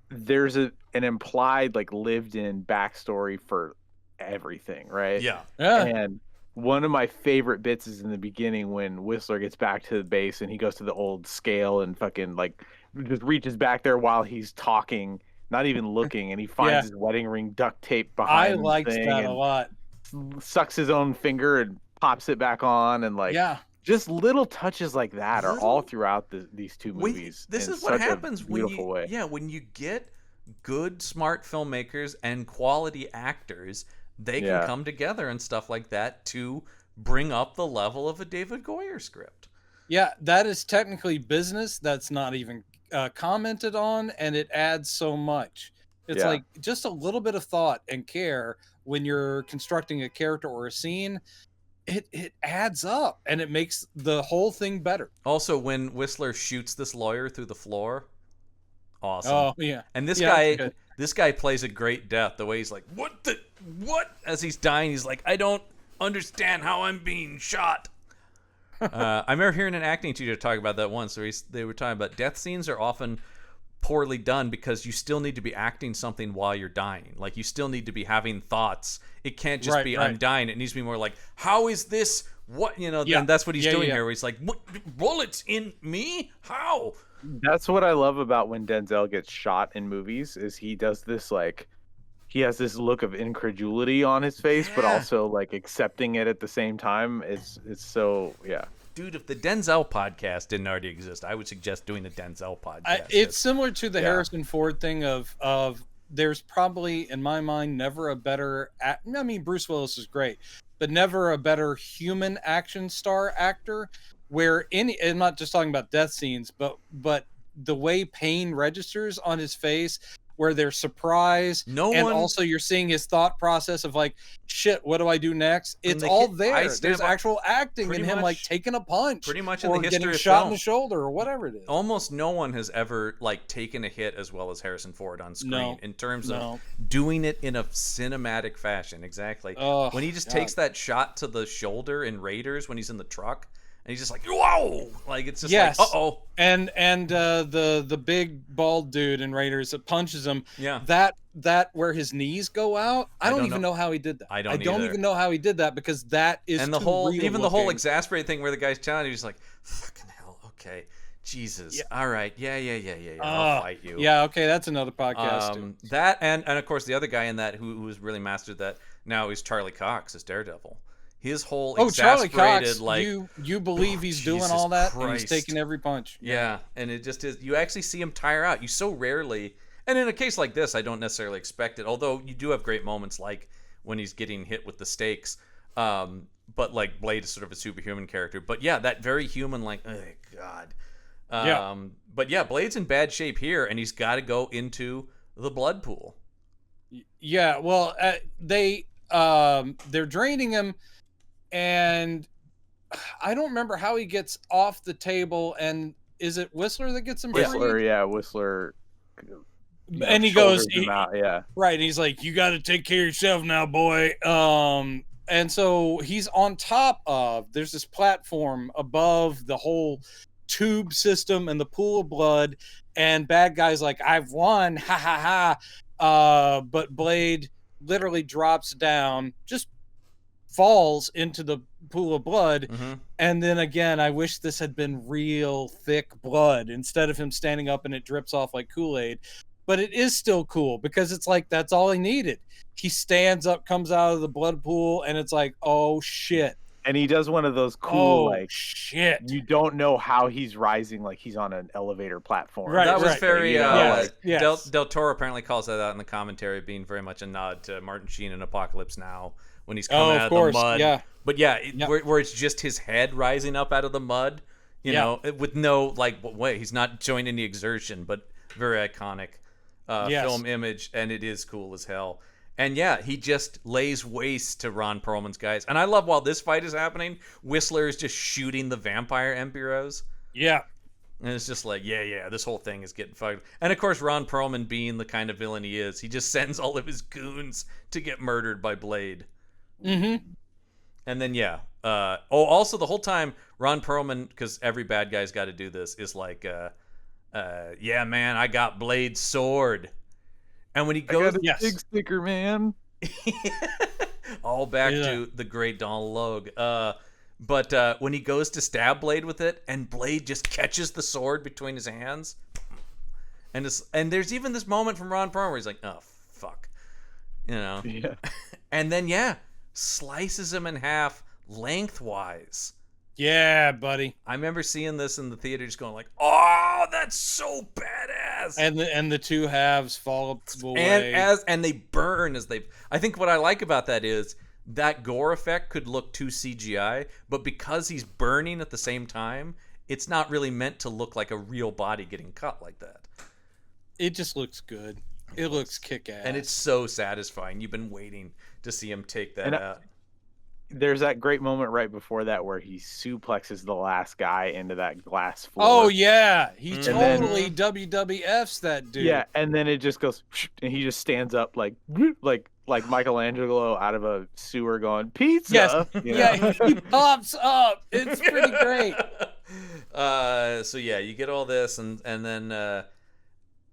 there's an implied like lived-in backstory for everything, right? Yeah. And one of my favorite bits is in the beginning when Whistler gets back to the base and he goes to the old scale and fucking like just reaches back there while he's talking, not even looking, and he finds his wedding ring duct taped behind. I liked that a lot. Sucks his own finger and pops it back on, and like just little touches like that are all throughout these two movies. This is what happens when you get good, smart filmmakers and quality actors. They can come together and stuff like that to bring up the level of a David Goyer script. Yeah, that is technically business. That's not even commented on, and it adds so much. It's like just a little bit of thought and care when you're constructing a character or a scene. It adds up, and it makes the whole thing better. Also, when Whistler shoots this lawyer through the floor, awesome. Oh yeah, and this guy plays a great death. The way he's like, what? As he's dying, he's like, I don't understand how I'm being shot. I remember hearing an acting teacher talk about that once. Where they were talking about death scenes are often poorly done because you still need to be acting something while you're dying. Like you still need to be having thoughts. It can't just be I'm dying. It needs to be more like, how is this? What and that's what he's doing here. Where he's like, what, bullets in me? How? That's what I love about when Denzel gets shot in movies. Is he does this like. He has this look of incredulity on his face, but also like accepting it at the same time. It's so Dude, if the Denzel podcast didn't already exist, I would suggest doing the Denzel podcast. It's similar to the Harrison Ford thing of there's probably in my mind never a better. I mean, Bruce Willis is great, but never a better human action star actor. Where I'm not just talking about death scenes, but the way pain registers on his face. Where they're surprised, also you're seeing his thought process of like, shit, what do I do next? It's all there. There's actual acting in him, like taking a punch, pretty much in the history getting of shot film. In the shoulder or whatever it is. Almost no one has ever like taken a hit as well as Harrison Ford on screen in terms of doing it in a cinematic fashion. Exactly. When he just takes that shot to the shoulder in Raiders when he's in the truck. And he's just like, whoa! Like it's just like, uh-oh. And the big bald dude in Raiders that punches him. Yeah. That where his knees go out. I don't even know how he did that. I don't even know how he did that because that is and the whole the whole exasperated thing where the guy's telling you, he's like, fucking hell, okay, Jesus, all right, yeah, I'll fight you. Yeah, okay, that's another podcast too. That and of course the other guy in that who has really mastered that now is Charlie Cox as Daredevil. His whole exasperated Charlie Cox, like you believe he's doing all that Christ. And he's taking every punch. Yeah, and it just is. You actually see him tire out. You so rarely, and in a case like this, I don't necessarily expect it. Although you do have great moments like when he's getting hit with the stakes. But like Blade is sort of a superhuman character. But yeah, that very human like, oh God. But yeah, Blade's in bad shape here, and he's got to go into the blood pool. Yeah, well, they're draining him. And I don't remember how he gets off the table. And is it Whistler that gets him? Whistler. And he goes, right. And he's like, "You got to take care of yourself now, boy." And so he's on top of. There's this platform above the whole tube system and the pool of blood. And bad guy's like, "I've won, ha ha ha!" But Blade literally drops down, just falls into the pool of blood. And then again, I wish this had been real thick blood instead of him standing up and it drips off like Kool-Aid. But it is still cool because it's like that's all he needed. He stands up, comes out of the blood pool, and it's like, oh shit. And he does one of those cool shit. You don't know how he's rising, like he's on an elevator platform. Right, that was very Del Toro apparently calls that out in the commentary, being very much a nod to Martin Sheen in Apocalypse Now. When he's coming out of the mud. Yeah. But where it's just his head rising up out of the mud, you know, with no, like, way. He's not showing any exertion, but very iconic film image, and it is cool as hell. And yeah, he just lays waste to Ron Perlman's guys. And I love while this fight is happening, Whistler is just shooting the vampire empiros. Yeah. And it's just like, yeah, this whole thing is getting fucked. And of course, Ron Perlman, being the kind of villain he is, he just sends all of his goons to get murdered by Blade. Mm-hmm. And then, also the whole time, Ron Perlman, because every bad guy's got to do this, is like, yeah, man, I got Blade's sword. And when he goes, I got a big sticker, man. all back to the great Donald Logue. But when he goes to stab Blade with it, and Blade just catches the sword between his hands, and there's even this moment from Ron Perlman where he's like, "Oh fuck," Yeah. and then slices him in half lengthwise. Yeah, buddy. I remember seeing this in the theater, just going like, "Oh, that's so badass!" And the two halves fall away, and they burn as they. I think what I like about that is that gore effect could look too CGI, but because he's burning at the same time, it's not really meant to look like a real body getting cut like that. It just looks good. It looks kick-ass. And it's so satisfying. You've been waiting to see him take that out. There's that great moment right before that where he suplexes the last guy into that glass floor. Oh, yeah. He then- totally WWFs that dude. Yeah, and then it just goes, and he just stands up like Michelangelo out of a sewer going, pizza. Yes. You know? Yeah, he pops up. It's pretty great. So you get all this, and then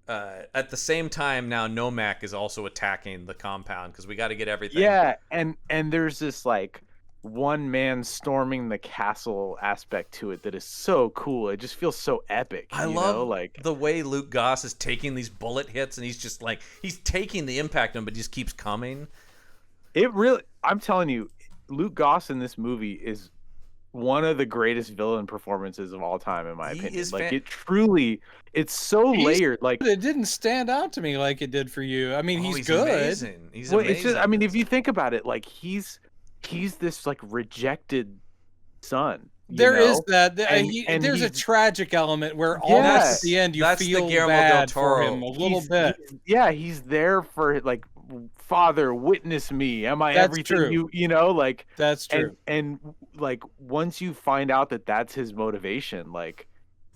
at the same time now Nomak is also attacking the compound because we got to get everything. Yeah, and there's this like one man storming the castle aspect to it that is so cool. It just feels so epic. I love the way Luke Goss is taking these bullet hits, and he's just like, he's taking the impact on him, but he just keeps coming. I'm telling you, Luke Goss in this movie is one of the greatest villain performances of all time, in my opinion. It's so layered. Like, it didn't stand out to me like it did for you. I mean, he's good. Amazing. He's amazing. It's just, I mean, if you think about it, like he's this like rejected son. There is that. And there's a tragic element where Yeah. almost at the end you That's the feel Guillermo bad del Toro. for him a little bit. He's there for like, Father, witness me. Am I That's everything true. you know? Like, That's true. And like once you find out that that's his motivation, like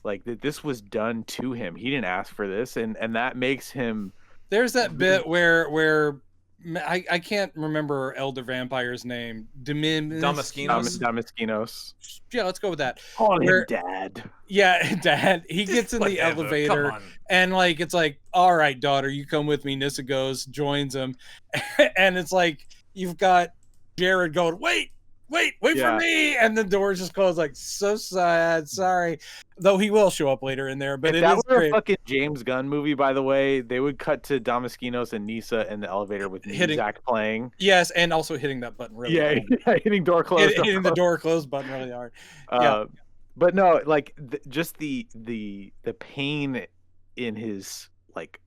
that this was done to him. He didn't ask for this, and that makes him. There's that bit where I can't remember Elder Vampire's name. Damaskinos. Yeah, let's go with that. Call him Dad. Yeah, Dad. He gets in the elevator, and like it's like, all right, daughter, you come with me. Nissa goes, joins him, and it's like you've got Jared going, wait for me, and the door just closed. Like, so sad, sorry. Though he will show up later in there, but if it that is were great. a fucking James Gunn movie, by the way, they would cut to Damaskinos and Nisa in the elevator with Zach playing. Yes, and also hitting that button really hard. Hitting door closed. Hitting the door closed button really hard. But no, like just the pain in his like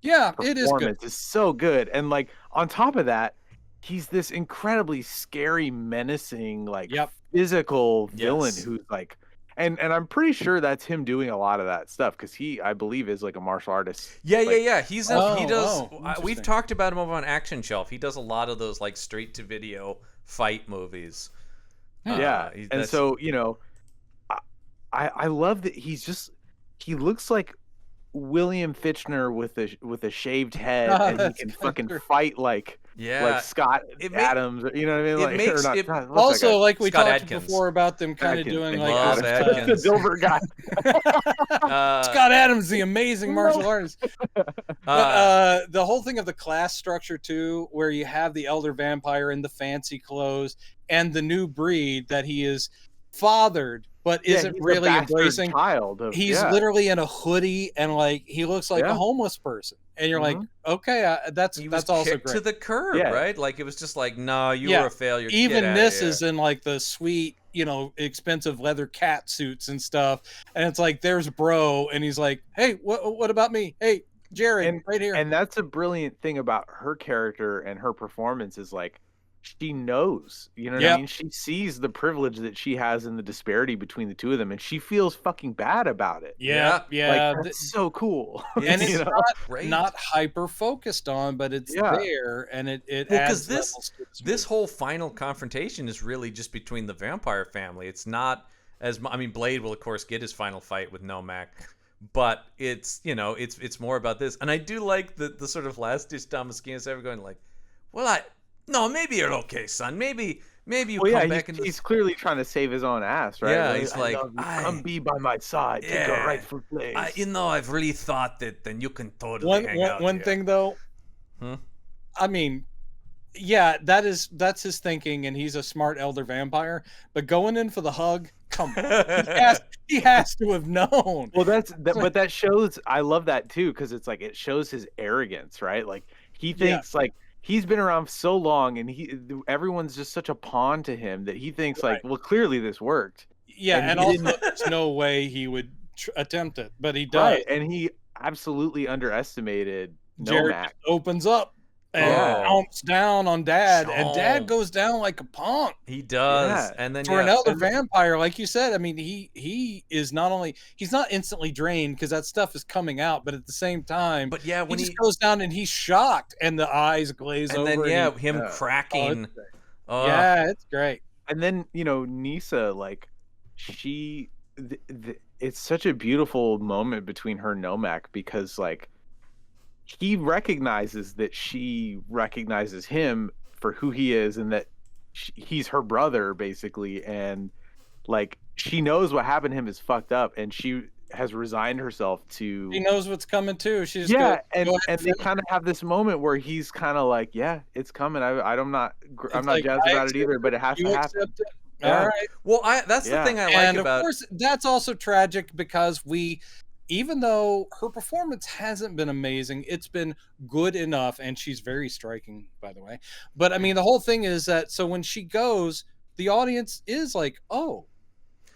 it is good. Is so good, and like on top of that, he's this incredibly scary, menacing, like physical villain who's like, and I'm pretty sure that's him doing a lot of that stuff because I believe is like a martial artist. Yeah. He does. We've talked about him over on Action Shelf. He does a lot of those like straight to video fight movies. And so I love that he looks like William Fichtner with a shaved head, and he can fucking fight like Scott Adams, you know what I mean? Also, like we Scott talked Adkins. before about them kind of doing like Adkins. the Dilbert guy. Scott Adams, the amazing martial artist. But the whole thing of the class structure too, where you have the elder vampire in the fancy clothes and the new breed that he is fathered but isn't really embracing. He's literally in a hoodie and like he looks like a homeless person, and you're like, okay, that's also great. To the curb, right? Like it was just like, no, you were a failure. Even this is in like the sweet, expensive leather cat suits and stuff, and it's like there's bro, and he's like, hey, what about me? Hey, Jared, right here. And that's a brilliant thing about her character and her performance is like, she knows, you know what I mean? She sees the privilege that she has in the disparity between the two of them, and she feels fucking bad about it. Yeah. Like, that's so cool. And it's not hyper focused on, but it's there, and it adds because this whole final confrontation is really just between the vampire family. It's not Blade will of course get his final fight with Nomak, but it's it's more about this. And I do like the sort of last ditch Damaskinos ever going like, well, maybe you're okay, son. Maybe you come back into. He's clearly trying to save his own ass, right? Yeah, he's like, come be by my side, take a rightful place. I've really thought that, then you can totally hang out One here. thing though, I mean, yeah, that's his thinking, and he's a smart elder vampire. But going in for the hug, come on, he has to have known. Well, but that shows. I love that too, because it's like it shows his arrogance, right? Like he thinks like he's been around so long, and everyone's just such a pawn to him that he thinks like, well, clearly this worked. Yeah, and also there's no way he would attempt it, but he does. Right, and he absolutely underestimated Jared Nomak. Opens up and pounce down on Dad, and Dad goes down like a punk. He does, and then for an elder vampire, like you said, I mean, he is he's not instantly drained because that stuff is coming out, but at the same time, but yeah, when he just goes down and he's shocked, and the eyes glaze over, and then him cracking. Yeah, it's great. And then Nisa, like it's such a beautiful moment between her and Nomak, because like he recognizes that she recognizes him for who he is, and that he's her brother basically, and like she knows what happened to him is fucked up, and she has resigned herself to. She knows what's coming too. She's and they kind of have this moment where he's kind of like, yeah, it's coming. I'm not jazzed about it either, but it has to happen. Yeah. All right. Well, that's the thing I like about. Of course, that's also tragic because even though her performance hasn't been amazing, it's been good enough, and she's very striking, by the way. But I mean, the whole thing is that so when she goes, the audience is like, oh.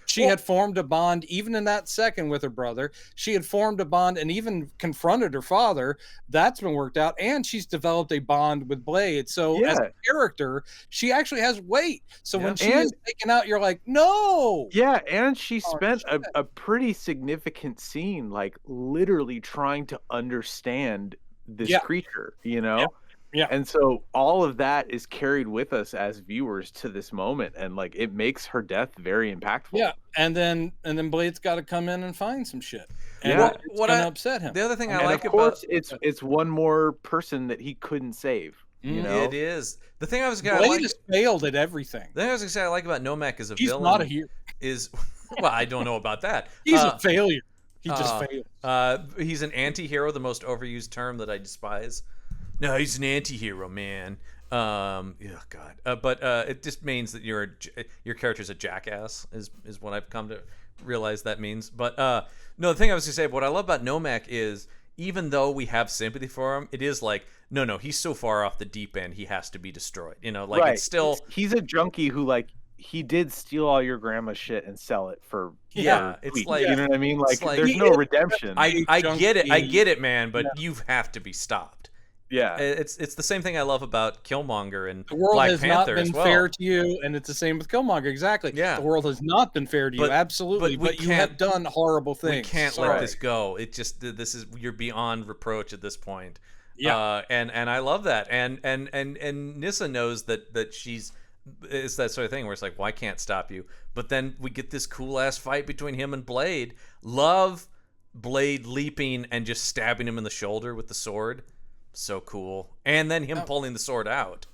She had formed a bond even in that second with her brother. She had formed a bond and even confronted her father. That's been worked out. And she's developed a bond with Blade. So as a character, she actually has weight. So when she is taken out, you're like, no. Yeah, and she spent a pretty significant scene, like literally trying to understand this creature, Yeah. And so all of that is carried with us as viewers to this moment, and like it makes her death very impactful. Yeah. And then Blade's got to come in and find some shit. And it's gonna upset him. The other thing I like of course it's one more person that he couldn't save. It is. The thing I was gonna Blade has failed at everything. The thing I was gonna say I like about Nomak as a villain. He's not a hero. Well, I don't know about that. He's a failure. He just failed. He's an anti-hero, the most overused term that I despise. No, he's an anti-hero, man. Oh God. But it just means that your character's a jackass is what I've come to realize that means. But no, the thing I was gonna say, what I love about Nomak is even though we have sympathy for him, it is like no, he's so far off the deep end, he has to be destroyed. It's still he's a junkie who like he did steal all your grandma's shit and sell it for it's like you know what I mean? Like there's no redemption. I get it, man, but you have to be stopped. Yeah, it's the same thing I love about Killmonger and the world Black has Panther not been fair to you, and it's the same with Killmonger. Exactly. Yeah, the world has not been fair to you. Absolutely, but you have done horrible things. We can't let this go. It just you're beyond reproach at this point. Yeah, and I love that. And Nissa knows that it's that sort of thing where it's like, well, I can't stop you. But then we get this cool ass fight between him and Blade. Love Blade leaping and just stabbing him in the shoulder with the sword. So cool. And then him pulling the sword out.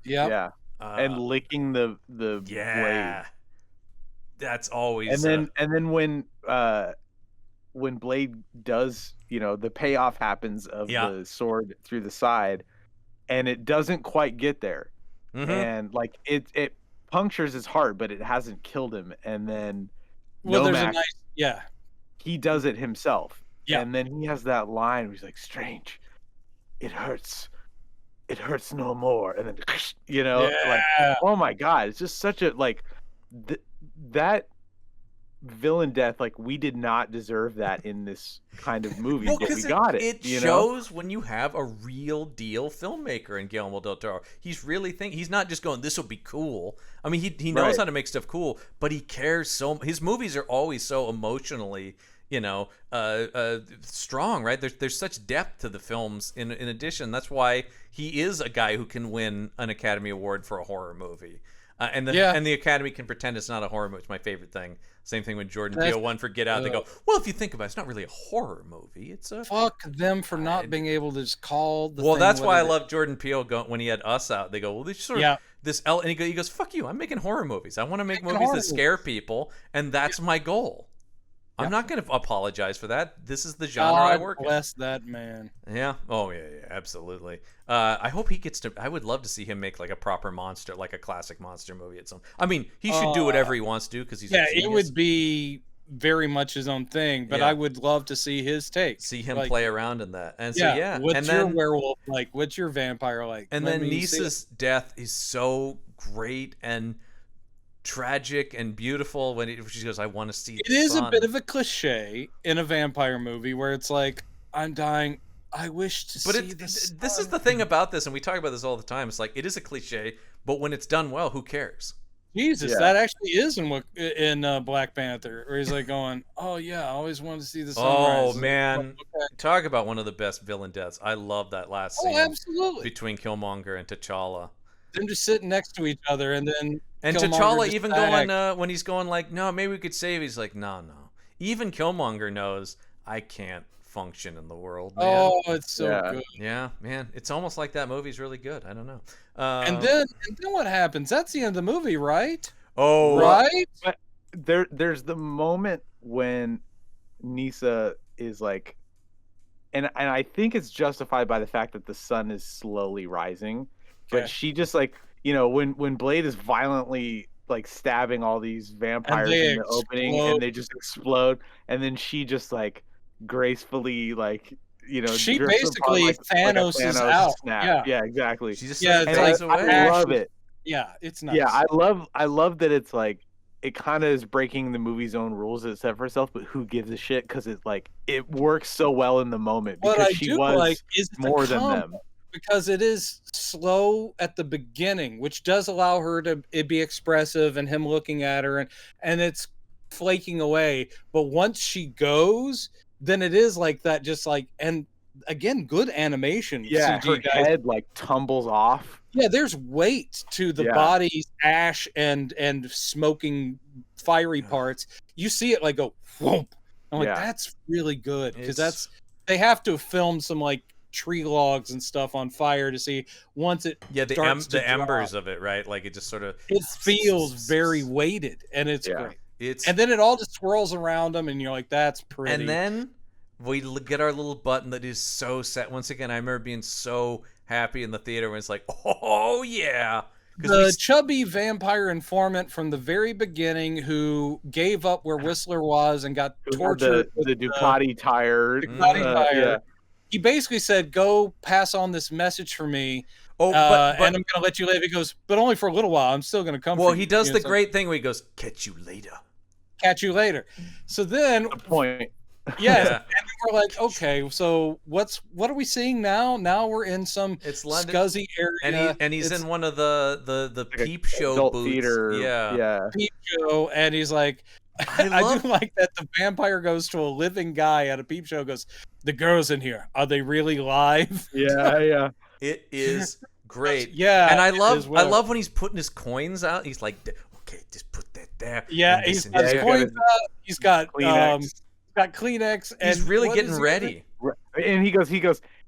Yeah. And licking the blade. That's always and then when Blade does, the payoff happens of the sword through the side, and it doesn't quite get there. Mm-hmm. And like it punctures his heart, but it hasn't killed him. And then there's a nice he does it himself. Yeah. And then he has that line where he's like, strange. It hurts no more. And then like, oh my God, it's just such a like that villain death. Like we did not deserve that in this kind of movie, but we got it. It shows when you have a real deal filmmaker in Guillermo del Toro. He's really he's not just going, this will be cool. I mean, he knows how to make stuff cool, but he cares so. His movies are always so emotionally strong, right? There's such depth to the films. In addition, that's why he is a guy who can win an Academy Award for a horror movie. And the Academy can pretend it's not a horror movie. It's my favorite thing. Same thing when Jordan Peele won for Get Out. They go, well, if you think about it, it's not really a horror movie. It's a fuck them for not being able to just call the well, thing that's why I it love Jordan Peele when he had Us out. They go, well, this sort of and he goes, fuck you. I'm making horror movies. I want to make movies that scare people, and that's my goal. I'm not going to apologize for that. This is the genre I work in. Bless that man. Yeah. Oh, yeah, absolutely. I hope he gets to. I would love to see him make like a proper monster, like a classic monster movie at some. I mean, he should do whatever he wants to do because he's a genius. It would be very much his own thing, but I would love to see his take. See him play around in that. And so what's your werewolf like? What's your vampire like? And then Nisa's death is so great and tragic and beautiful when she goes, I want to see the sun. A bit of a cliche in a vampire movie where it's like, I'm dying, I wish to see the sun. This is the thing about this, and we talk about this all the time. It's like, it is a cliche, but when it's done well, who cares? Jesus, that actually is in Black Panther, where he's like going, oh yeah, I always wanted to see the sunrise. Oh man, talk about one of the best villain deaths. I love that last scene absolutely. Between Killmonger and T'Challa. Them just sitting next to each other, and then T'Challa even going when he's going like, no, maybe we could save. He's like, no. Even Killmonger knows I can't function in the world. Man. Oh, it's so good. Yeah, man, it's almost like that movie's really good. I don't know. And then what happens? That's the end of the movie, right? Oh, right. But there's the moment when Nisa is like, and I think it's justified by the fact that the sun is slowly rising. But she just like, when Blade is violently like stabbing all these vampires in the opening and they just explode, and then she just like gracefully like, she basically Thanos out. Snap. Yeah, exactly. She just away. I love it. Yeah, it's nice. Yeah, I love that it's like it kind of is breaking the movie's own rules it set for itself, but who gives a shit? Because it works so well in the moment because she was more than them. Because it is slow at the beginning, which does allow her to be expressive and him looking at her, and it's flaking away. But once she goes, then it is like that, just like, and again, good animation. Yeah, her head like tumbles off. Yeah, there's weight to the body's ash and smoking fiery parts. You see it like go whoop. I'm like, that's really good because they have to film some like tree logs and stuff on fire to see once it starts to embers of it, right? Like it just sort of feels very weighted, and it's great. And then it all just swirls around them, and you're like, that's pretty. And then we get our little button that is so set. Once again, I remember being so happy in the theater when it's like, oh yeah. The chubby vampire informant from the very beginning who gave up where Whistler was and got tortured. The Ducati tire. Yeah. He basically said, go pass on this message for me. And I'm going to let you live. He goes, but only for a little while. I'm still going to come for you. Well, he does the great thing where he goes, catch you later. So then... The point. Yes. And we're like, okay, so what are we seeing now? Now we're in some scuzzy area. And he's in one of the peep show booths. Theater. Yeah. Peep show. And he's like... I do like that the vampire goes to a living guy at a peep show, goes, the girls in here, are they really live? Yeah. It is great. Yeah. And I love when he's putting his coins out. He's like, okay, just put that there. Yeah, he's got his coins out. He's got Kleenex. And he's really getting ready. And he goes,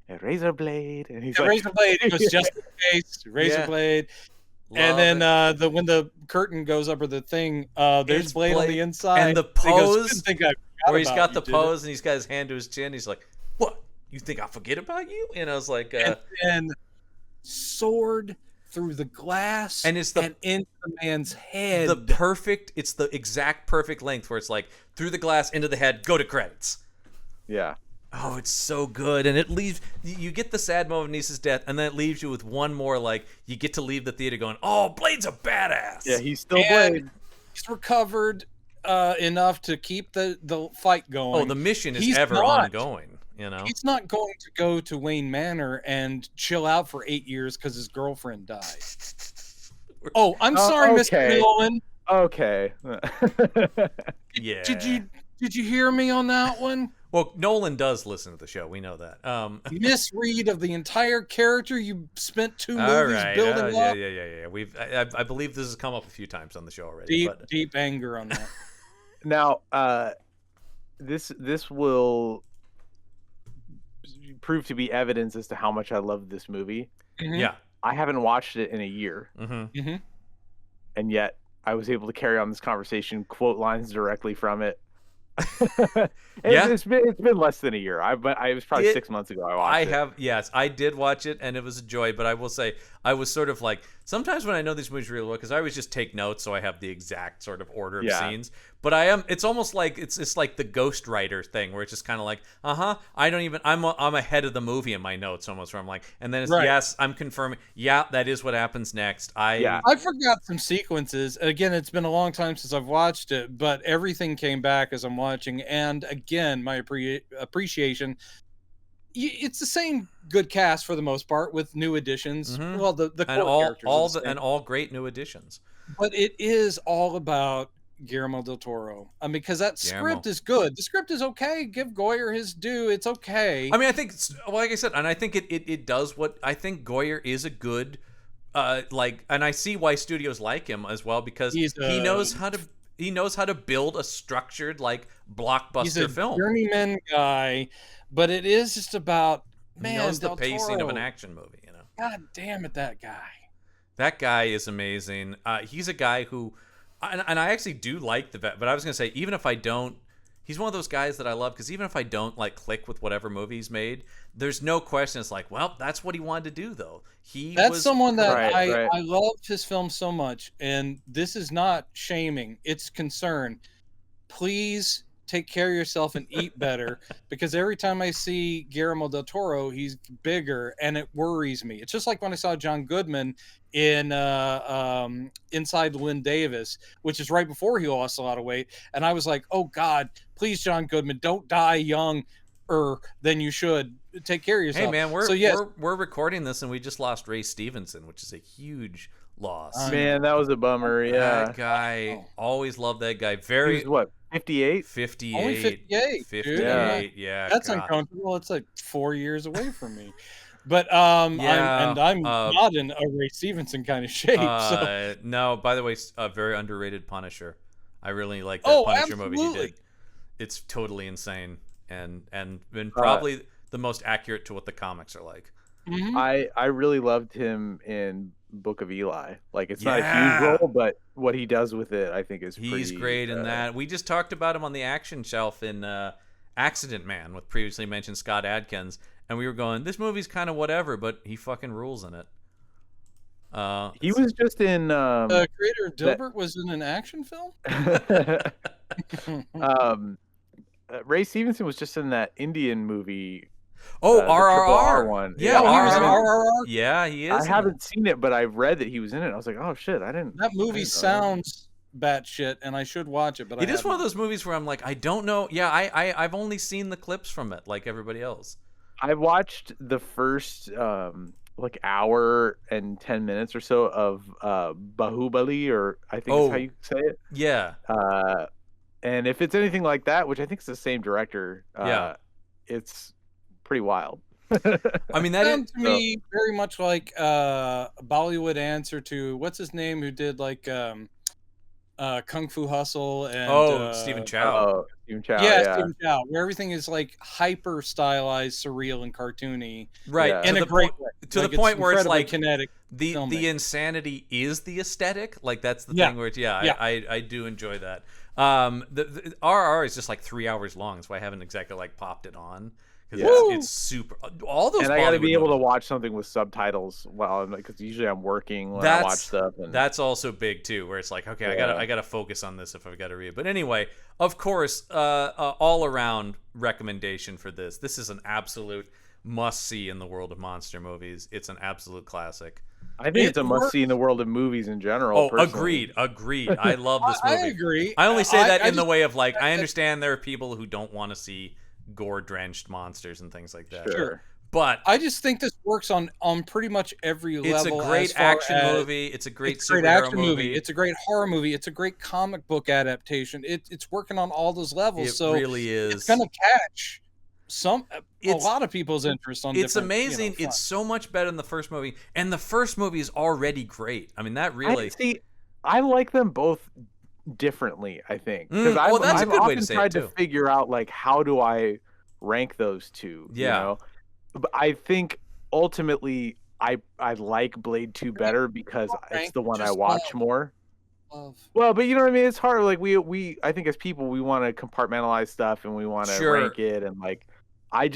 a razor blade. And he's like, razor blade. He goes, just in case, razor blade. And then when the curtain goes up or the thing, there's Blade on the inside. And the pose, he goes, where he's got the pose and he's got his hand to his chin. He's like, what? You think I'll forget about you? And I was like... and sword through the glass and into the man's head. It's the exact perfect length where it's like, through the glass, into the head, go to credits. Yeah. Oh, it's so good. And it leaves... You get the sad moment of Nisa's death, and then it leaves you with one more, like, you get to leave the theater going, oh, Blade's a badass. Yeah, he's still Blade. He's recovered enough to keep the fight going. Oh, the mission is ongoing, He's not going to go to Wayne Manor and chill out for 8 years because his girlfriend died. Oh, I'm sorry, Mr. Nolan. Okay. Yeah. Did you hear me on that one? Well, Nolan does listen to the show. We know that. Misread of the entire character you spent 2 all movies right. building Yeah. up. Yeah. I believe this has come up a few times on the show already. Deep anger on that. Now, this will prove to be evidence as to how much I love this movie. Mhm. Yeah. I haven't watched it in a year, Mhm. and yet I was able to carry on this conversation, quote lines directly from it. Yeah. It's been less than a year. But it was probably 6 months ago I watched it. Yes, I did watch it, and it was a joy. But I will say, I was sort of like, sometimes when I know these movies really well, because I always just take notes, so I have the exact sort of order of scenes. But it's almost like it's like the ghostwriter thing, where it's just kind of like, I don't even, I'm ahead of the movie in my notes almost, where I'm like, and then it's yes, I'm confirming, yeah, that is what happens next. I forgot some sequences. Again, it's been a long time since I've watched it, but everything came back as I'm watching, and again, my appreciation. It's the same good cast for the most part, with new additions. Well, the core characters and all great new additions. But it is all about Guillermo del Toro. I mean, because that script is good. The script is okay. Give Goyer his due. It's okay. I mean, I think, like I said, and I think it does what I think. Goyer is a good, and I see why studios like him as well, because he knows how to build a structured blockbuster film. Journeyman guy, but it is just about he knows the pacing of an action movie. God damn it, that guy. That guy is amazing. He's a guy who, and I actually do like the vet, but I was gonna say, even if I don't, he's one of those guys that I love, because even if I don't click with whatever movie he's made, there's no question. It's like, well, that's what he wanted to do, though. That's someone that I loved his film so much, and this is not shaming; it's concern. Please take care of yourself and eat better, because every time I see Guillermo del Toro, he's bigger, and it worries me. It's just like when I saw John Goodman in Inside Llewyn Davis, which is right before he lost a lot of weight, and I was like, oh God, please, John Goodman, don't die younger than you should. Take care of yourself. Hey man, we're recording this, and we just lost Ray Stevenson, which is a huge loss. Man, that was a bummer. Yeah, that guy, always loved that guy. He was what, 58? 58. Only 58. 58. Yeah, that's uncomfortable. It's like 4 years away from me. But I'm not in a Ray Stevenson kind of shape. No, by the way, a very underrated Punisher. I really like that Punisher movie he did. It's totally insane, and probably the most accurate to what the comics are like. Mm-hmm. I really loved him in Book of Eli. It's not a huge role, but what he does with it, I think, is he's great in that. We just talked about him on the action shelf in Accident Man with previously mentioned Scott Adkins, and we were going, this movie's kind of whatever, but he fucking rules in it. He was just in the creator of Dilbert was in an action film. Ray Stevenson was just in that Indian movie. RRR one. Yeah, he was in RRR. Yeah, he is. I haven't seen it, but I've read that he was in it. I was like, oh shit, I didn't. That movie sounds batshit, and I should watch it. But it is one of those movies where I'm like, I don't know. Yeah, I've only seen the clips from it, like everybody else. I watched the first hour and 10 minutes or so of Bahubali, or I think is how you say it. Yeah. And if it's anything like that, which I think is the same director, it's pretty wild. I mean, that sounds to me very much like a Bollywood answer to what's his name, who did Kung Fu Hustle and Stephen Chow. Stephen Chow. Yeah, Stephen Chow, where everything is hyper stylized, surreal, and cartoony. Right. Yeah. In a great way. To the point where it's kinetic. The insanity is the aesthetic. That's the thing where it's, I do enjoy that. The RR is just 3 hours long, so I haven't exactly popped it on. Because it's super. All those. And I got to be able to watch something with subtitles because usually I'm working when I watch stuff. And that's also big too, where it's okay, I gotta focus on this if I've got to read. But anyway, of course, all around recommendation for this. This is an absolute must see in the world of monster movies. It's an absolute classic. I think it's a must see in the world of movies in general. Agreed. I love this movie. I agree. I only say that in the way of I understand there are people who don't want to see gore-drenched monsters and things like that. Sure. But I just think this works on pretty much every level. It's a great action movie. It's a great action movie. It's a great horror movie. It's a great comic book adaptation. It's working on all those levels. It really is. It's gonna catch a lot of people's interest on. It's amazing. It's so much better than the first movie, and the first movie is already great. I mean, that really. I like them both differently. I think because I've often tried to figure out like how do I rank those two. Yeah. You know? But I think ultimately I like Blade 2 better because it's the one I watch more. Well, but you know what I mean? It's hard. Like we I think as people we want to compartmentalize stuff and we want to rank it, and like I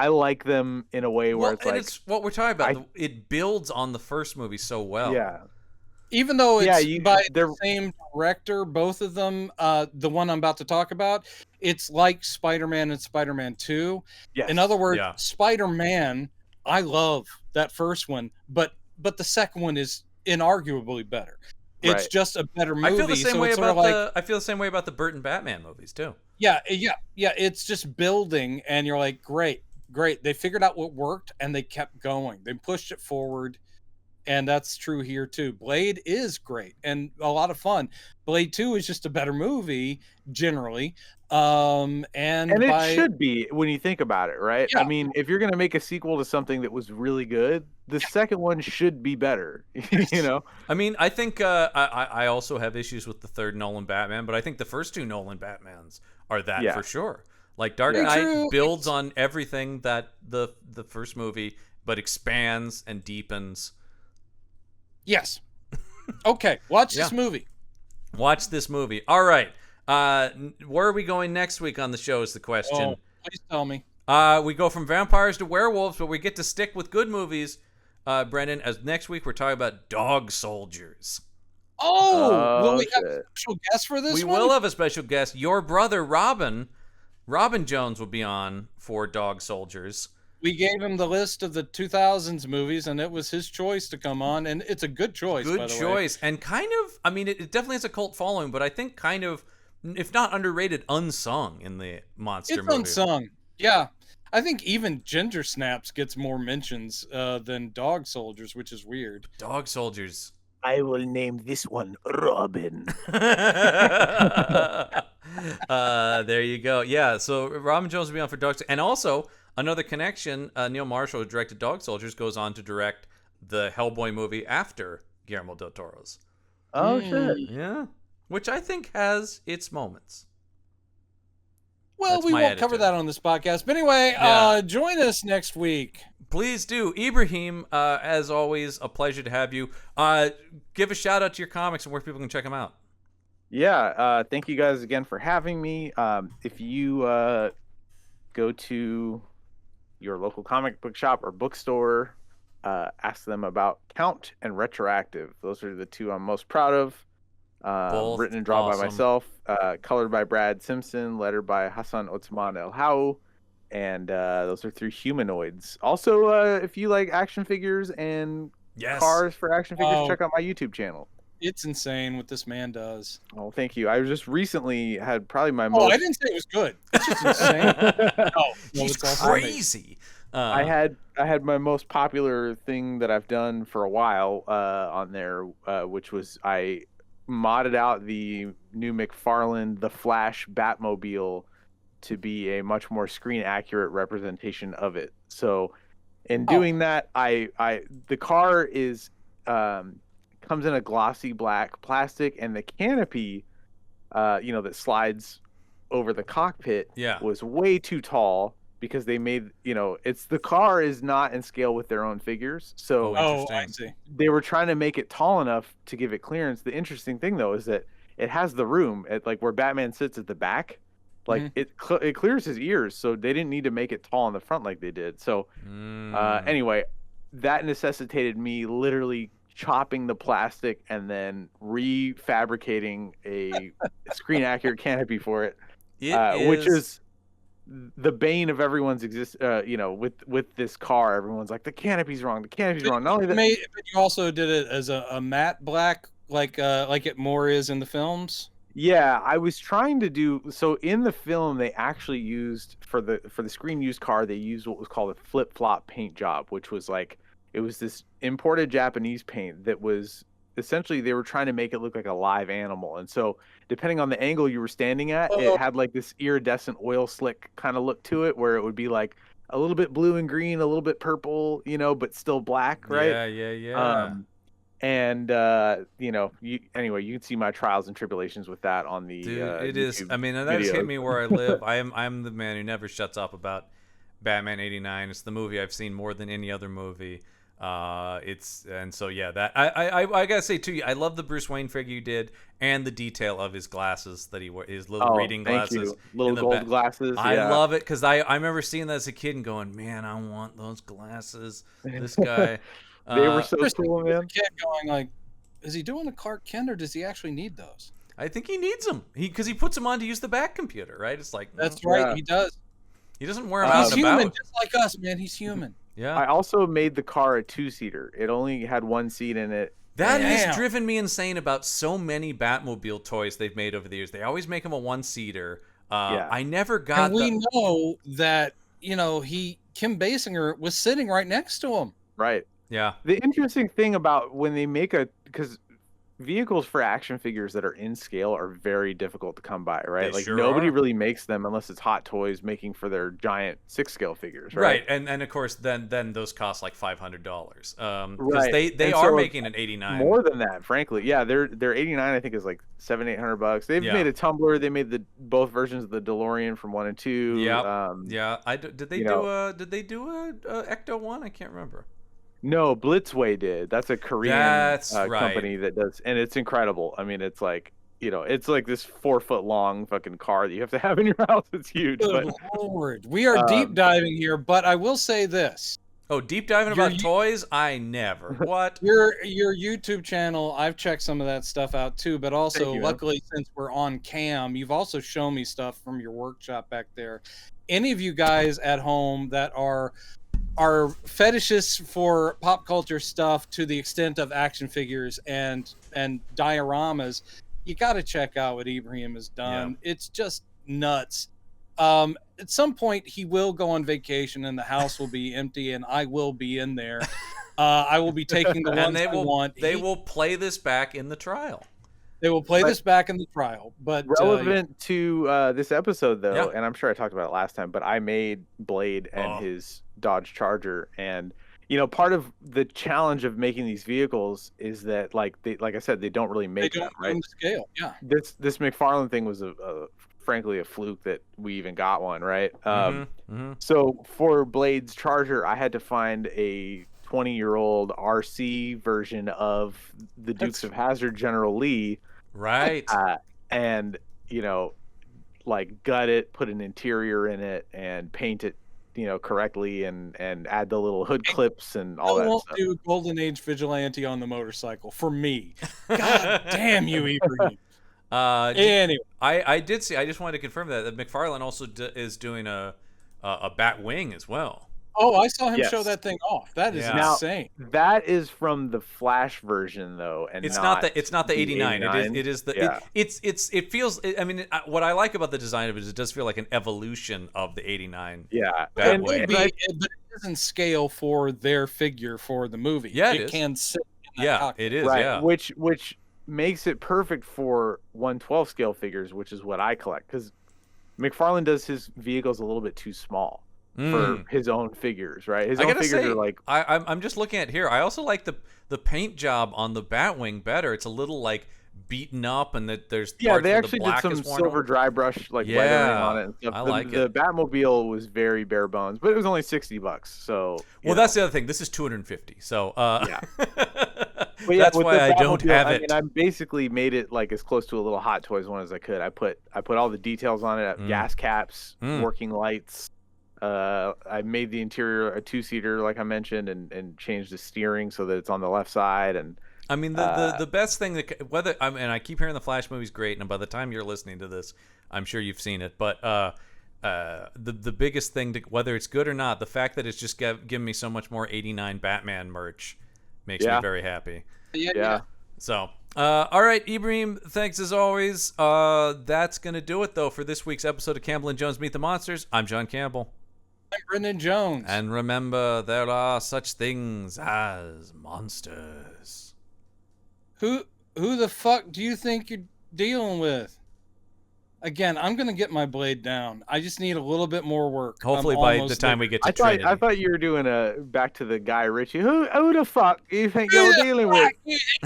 like them in a way where it's like it's what we're talking about. It builds on the first movie so well. Yeah. Even though it's by the same director, both of them, the one I'm about to talk about, it's like Spider-Man and Spider-Man 2. Yes. In other words, Spider-Man, I love that first one, but the second one is inarguably better. It's just a better movie. I feel the same way about I feel the same way about the Burton Batman movies too. Yeah. It's just building, and you're like, great. They figured out what worked, and they kept going. They pushed it forward, and that's true here too. Blade is great and a lot of fun. Blade 2 is just a better movie generally, and it should be when you think about it, right? Yeah. I mean, if you're gonna make a sequel to something that was really good, the second one should be better. You know. I mean, I think I also have issues with the third Nolan Batman, but I think the first two Nolan Batmans are that for sure. Like Dark Knight builds on everything that the first movie, but expands and deepens. Yes. Okay. Watch this movie. Watch this movie. All right. Where are we going next week on the show is the question. Oh, please tell me. We go from vampires to werewolves, but we get to stick with good movies, Brendan, as next week we're talking about Dog Soldiers. Oh, will we have a special guest for this one? We will have a special guest. Your brother, Robin Jones, will be on for Dog Soldiers. We gave him the list of the 2000s movies, and it was his choice to come on, and it's a good choice, by the way. Good choice, and kind of, I mean, it definitely has a cult following, but I think kind of, if not underrated, unsung in the monster movie. It's unsung, yeah. I think even Ginger Snaps gets more mentions than Dog Soldiers, which is weird. Dog Soldiers. I will name this one Robin. There you go. Yeah, so Robin Jones will be on for Dog Soldiers, and also... Another connection, Neil Marshall, who directed Dog Soldiers, goes on to direct the Hellboy movie after Guillermo del Toro's. Oh, shit. Yeah. Which I think has its moments. Well, we won't cover that on this podcast. But anyway, join us next week. Please do. Ibrahim, as always, a pleasure to have you. Give a shout out to your comics and where people can check them out. Yeah. Thank you guys again for having me. If you go to your local comic book shop or bookstore, ask them about Count and Retroactive. Those are the two I'm most proud of. Written and drawn by myself, colored by Brad Simpson, lettered by Hassan Othman El Hau, and those are 3 humanoids. Also, if you like action figures and cars for action figures, check out my YouTube channel. It's insane what this man does. Oh, thank you. I just recently had probably my most... Oh, I didn't say it was good. It's just insane. He's crazy. I had my most popular thing that I've done for a while on there, which was I modded out the new McFarlane The Flash Batmobile to be a much more screen accurate representation of it. So in doing that, the car is comes in a glossy black plastic, and the canopy that slides over the cockpit was way too tall because they made the car is not in scale with their own figures. So I see. They were trying to make it tall enough to give it clearance. The interesting thing though is that it has the room at like where Batman sits at the back. Like it clears his ears, so they didn't need to make it tall in the front like they did. So anyway, that necessitated me literally chopping the plastic and then refabricating a screen accurate canopy for it, which is the bane of everyone's with this car. Everyone's like, the canopy's wrong. Not only that, but you also did it as a matte black, like it more is in the films. Yeah, I was trying to do so in the film. They actually used for the screen used car. They used what was called a flip flop paint job, which was like it was this imported Japanese paint that was essentially they were trying to make it look like a live animal, and so depending on the angle you were standing at, it had like this iridescent oil slick kind of look to it, where it would be like a little bit blue and green, a little bit purple, but still black, right? Yeah. And you can see my trials and tribulations with that on the Dude, it YouTube is. I mean, that has hit videos. me where I live. I'm the man who never shuts up about Batman '89. It's the movie I've seen more than any other movie. That I gotta say too, I love the Bruce Wayne figure you did, and the detail of his glasses that he wore, his little reading glasses, little gold glasses. I love it because I remember seeing that as a kid and going, man, I want those glasses. This guy. They were so cool, man. Kid going like, is he doing a Clark Kent or does he actually need those? I think he needs them. Because he puts them on to use the back computer, right? It's like that's right. He does. He doesn't wear them out He's and human, about. just like us, man. He's human. Yeah. I also made the car a 2-seater. It only had 1 seat in it. That has driven me insane about so many Batmobile toys they've made over the years. They always make them a 1-seater. I never got. And we know that Kim Basinger was sitting right next to him. Right. Yeah. The interesting thing about when they make because vehicles for action figures that are in scale are very difficult to come by, right? They like sure nobody are. really makes them unless it's Hot Toys making for their giant 6-scale figures, right? And of course then those cost like $500. Because right. they are making an 89. More than that, frankly. Yeah, their 89 I think is like $700-800. They've made a tumbler. They made both versions of the DeLorean from 1 and 2. Yeah. Did they do a Ecto one? I can't remember. No, Blitzway did. That's a Korean company that does, and it's incredible. I mean, it's like it's like this 4-foot long fucking car that you have to have in your house. It's huge. Good Lord, we are deep diving here, but I will say this. Oh, deep diving about toys? I never. What? Your YouTube channel, I've checked some of that stuff out too, but also luckily since we're on cam, you've also shown me stuff from your workshop back there. Any of you guys at home that are fetishists for pop culture stuff to the extent of action figures and dioramas, you got to check out what Ibrahim has done. Yeah. It's just nuts. At some point he will go on vacation and the house will be empty and I will be in there. I will be taking the ones I want. They will play this back in the trial. They will play this back in the trial. But relevant to this episode though, and I'm sure I talked about it last time, but I made Blade and his Dodge Charger, and part of the challenge of making these vehicles is that like I said, they don't really make them right. Scale. Yeah. This McFarlane thing was frankly a fluke that we even got one, right? So for Blade's Charger, I had to find a 20-year-old RC version of the Dukes of Hazzard General Lee, right? And like gut it, put an interior in it, and paint it correctly, and add the little hood clips and all that stuff. I won't do Golden Age Vigilante on the motorcycle for me. God damn you, Ibrahim. Anyway, I did see. I just wanted to confirm that McFarlane also is doing a Batwing as well. Oh, I saw him show that thing off. That is insane. Now, that is from the Flash version, though, and it's not the 89. It is the it feels. I mean, what I like about the design of it is it does feel like an evolution of the 89. Yeah, but it doesn't scale for their figure for the movie. Yeah, it can sit. In that it is. Right, yeah, which makes it perfect for 1/12 scale figures, which is what I collect, because McFarlane does his vehicles a little bit too small for his own figures, right? His own figures are like. I'm just looking at here. I also like the paint job on the Batwing better. It's a little like beaten up, and that there's they actually did some silver dry brush weathering on it and stuff. I like the Batmobile was very bare bones, but it was only $60. So that's the other thing. This is $250. So yeah. But that's why I don't have it. I basically made it like as close to a little Hot Toys one as I could. I put all the details on it: gas caps, working lights. I made the interior a 2-seater, like I mentioned, and changed the steering so that it's on the left side. And I mean, the best thing that and I keep hearing the Flash movie's great, and by the time you're listening to this, I'm sure you've seen it. But the biggest thing, whether it's good or not, the fact that it's just given me so much more 89 Batman merch makes me very happy. Yeah. So, all right, Ibrahim, thanks as always. That's going to do it, though, for this week's episode of Campbell and Jones Meet the Monsters. I'm John Campbell. I'm Brendan Jones. And remember, there are such things as monsters. Who the fuck do you think you're dealing with? Again, I'm gonna get my blade down. I just need a little bit more work. Hopefully by the time we get to Trinity. I thought you were doing a back to the Guy Ritchie. Who the fuck do you think you're dealing with?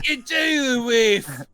You're dealing with?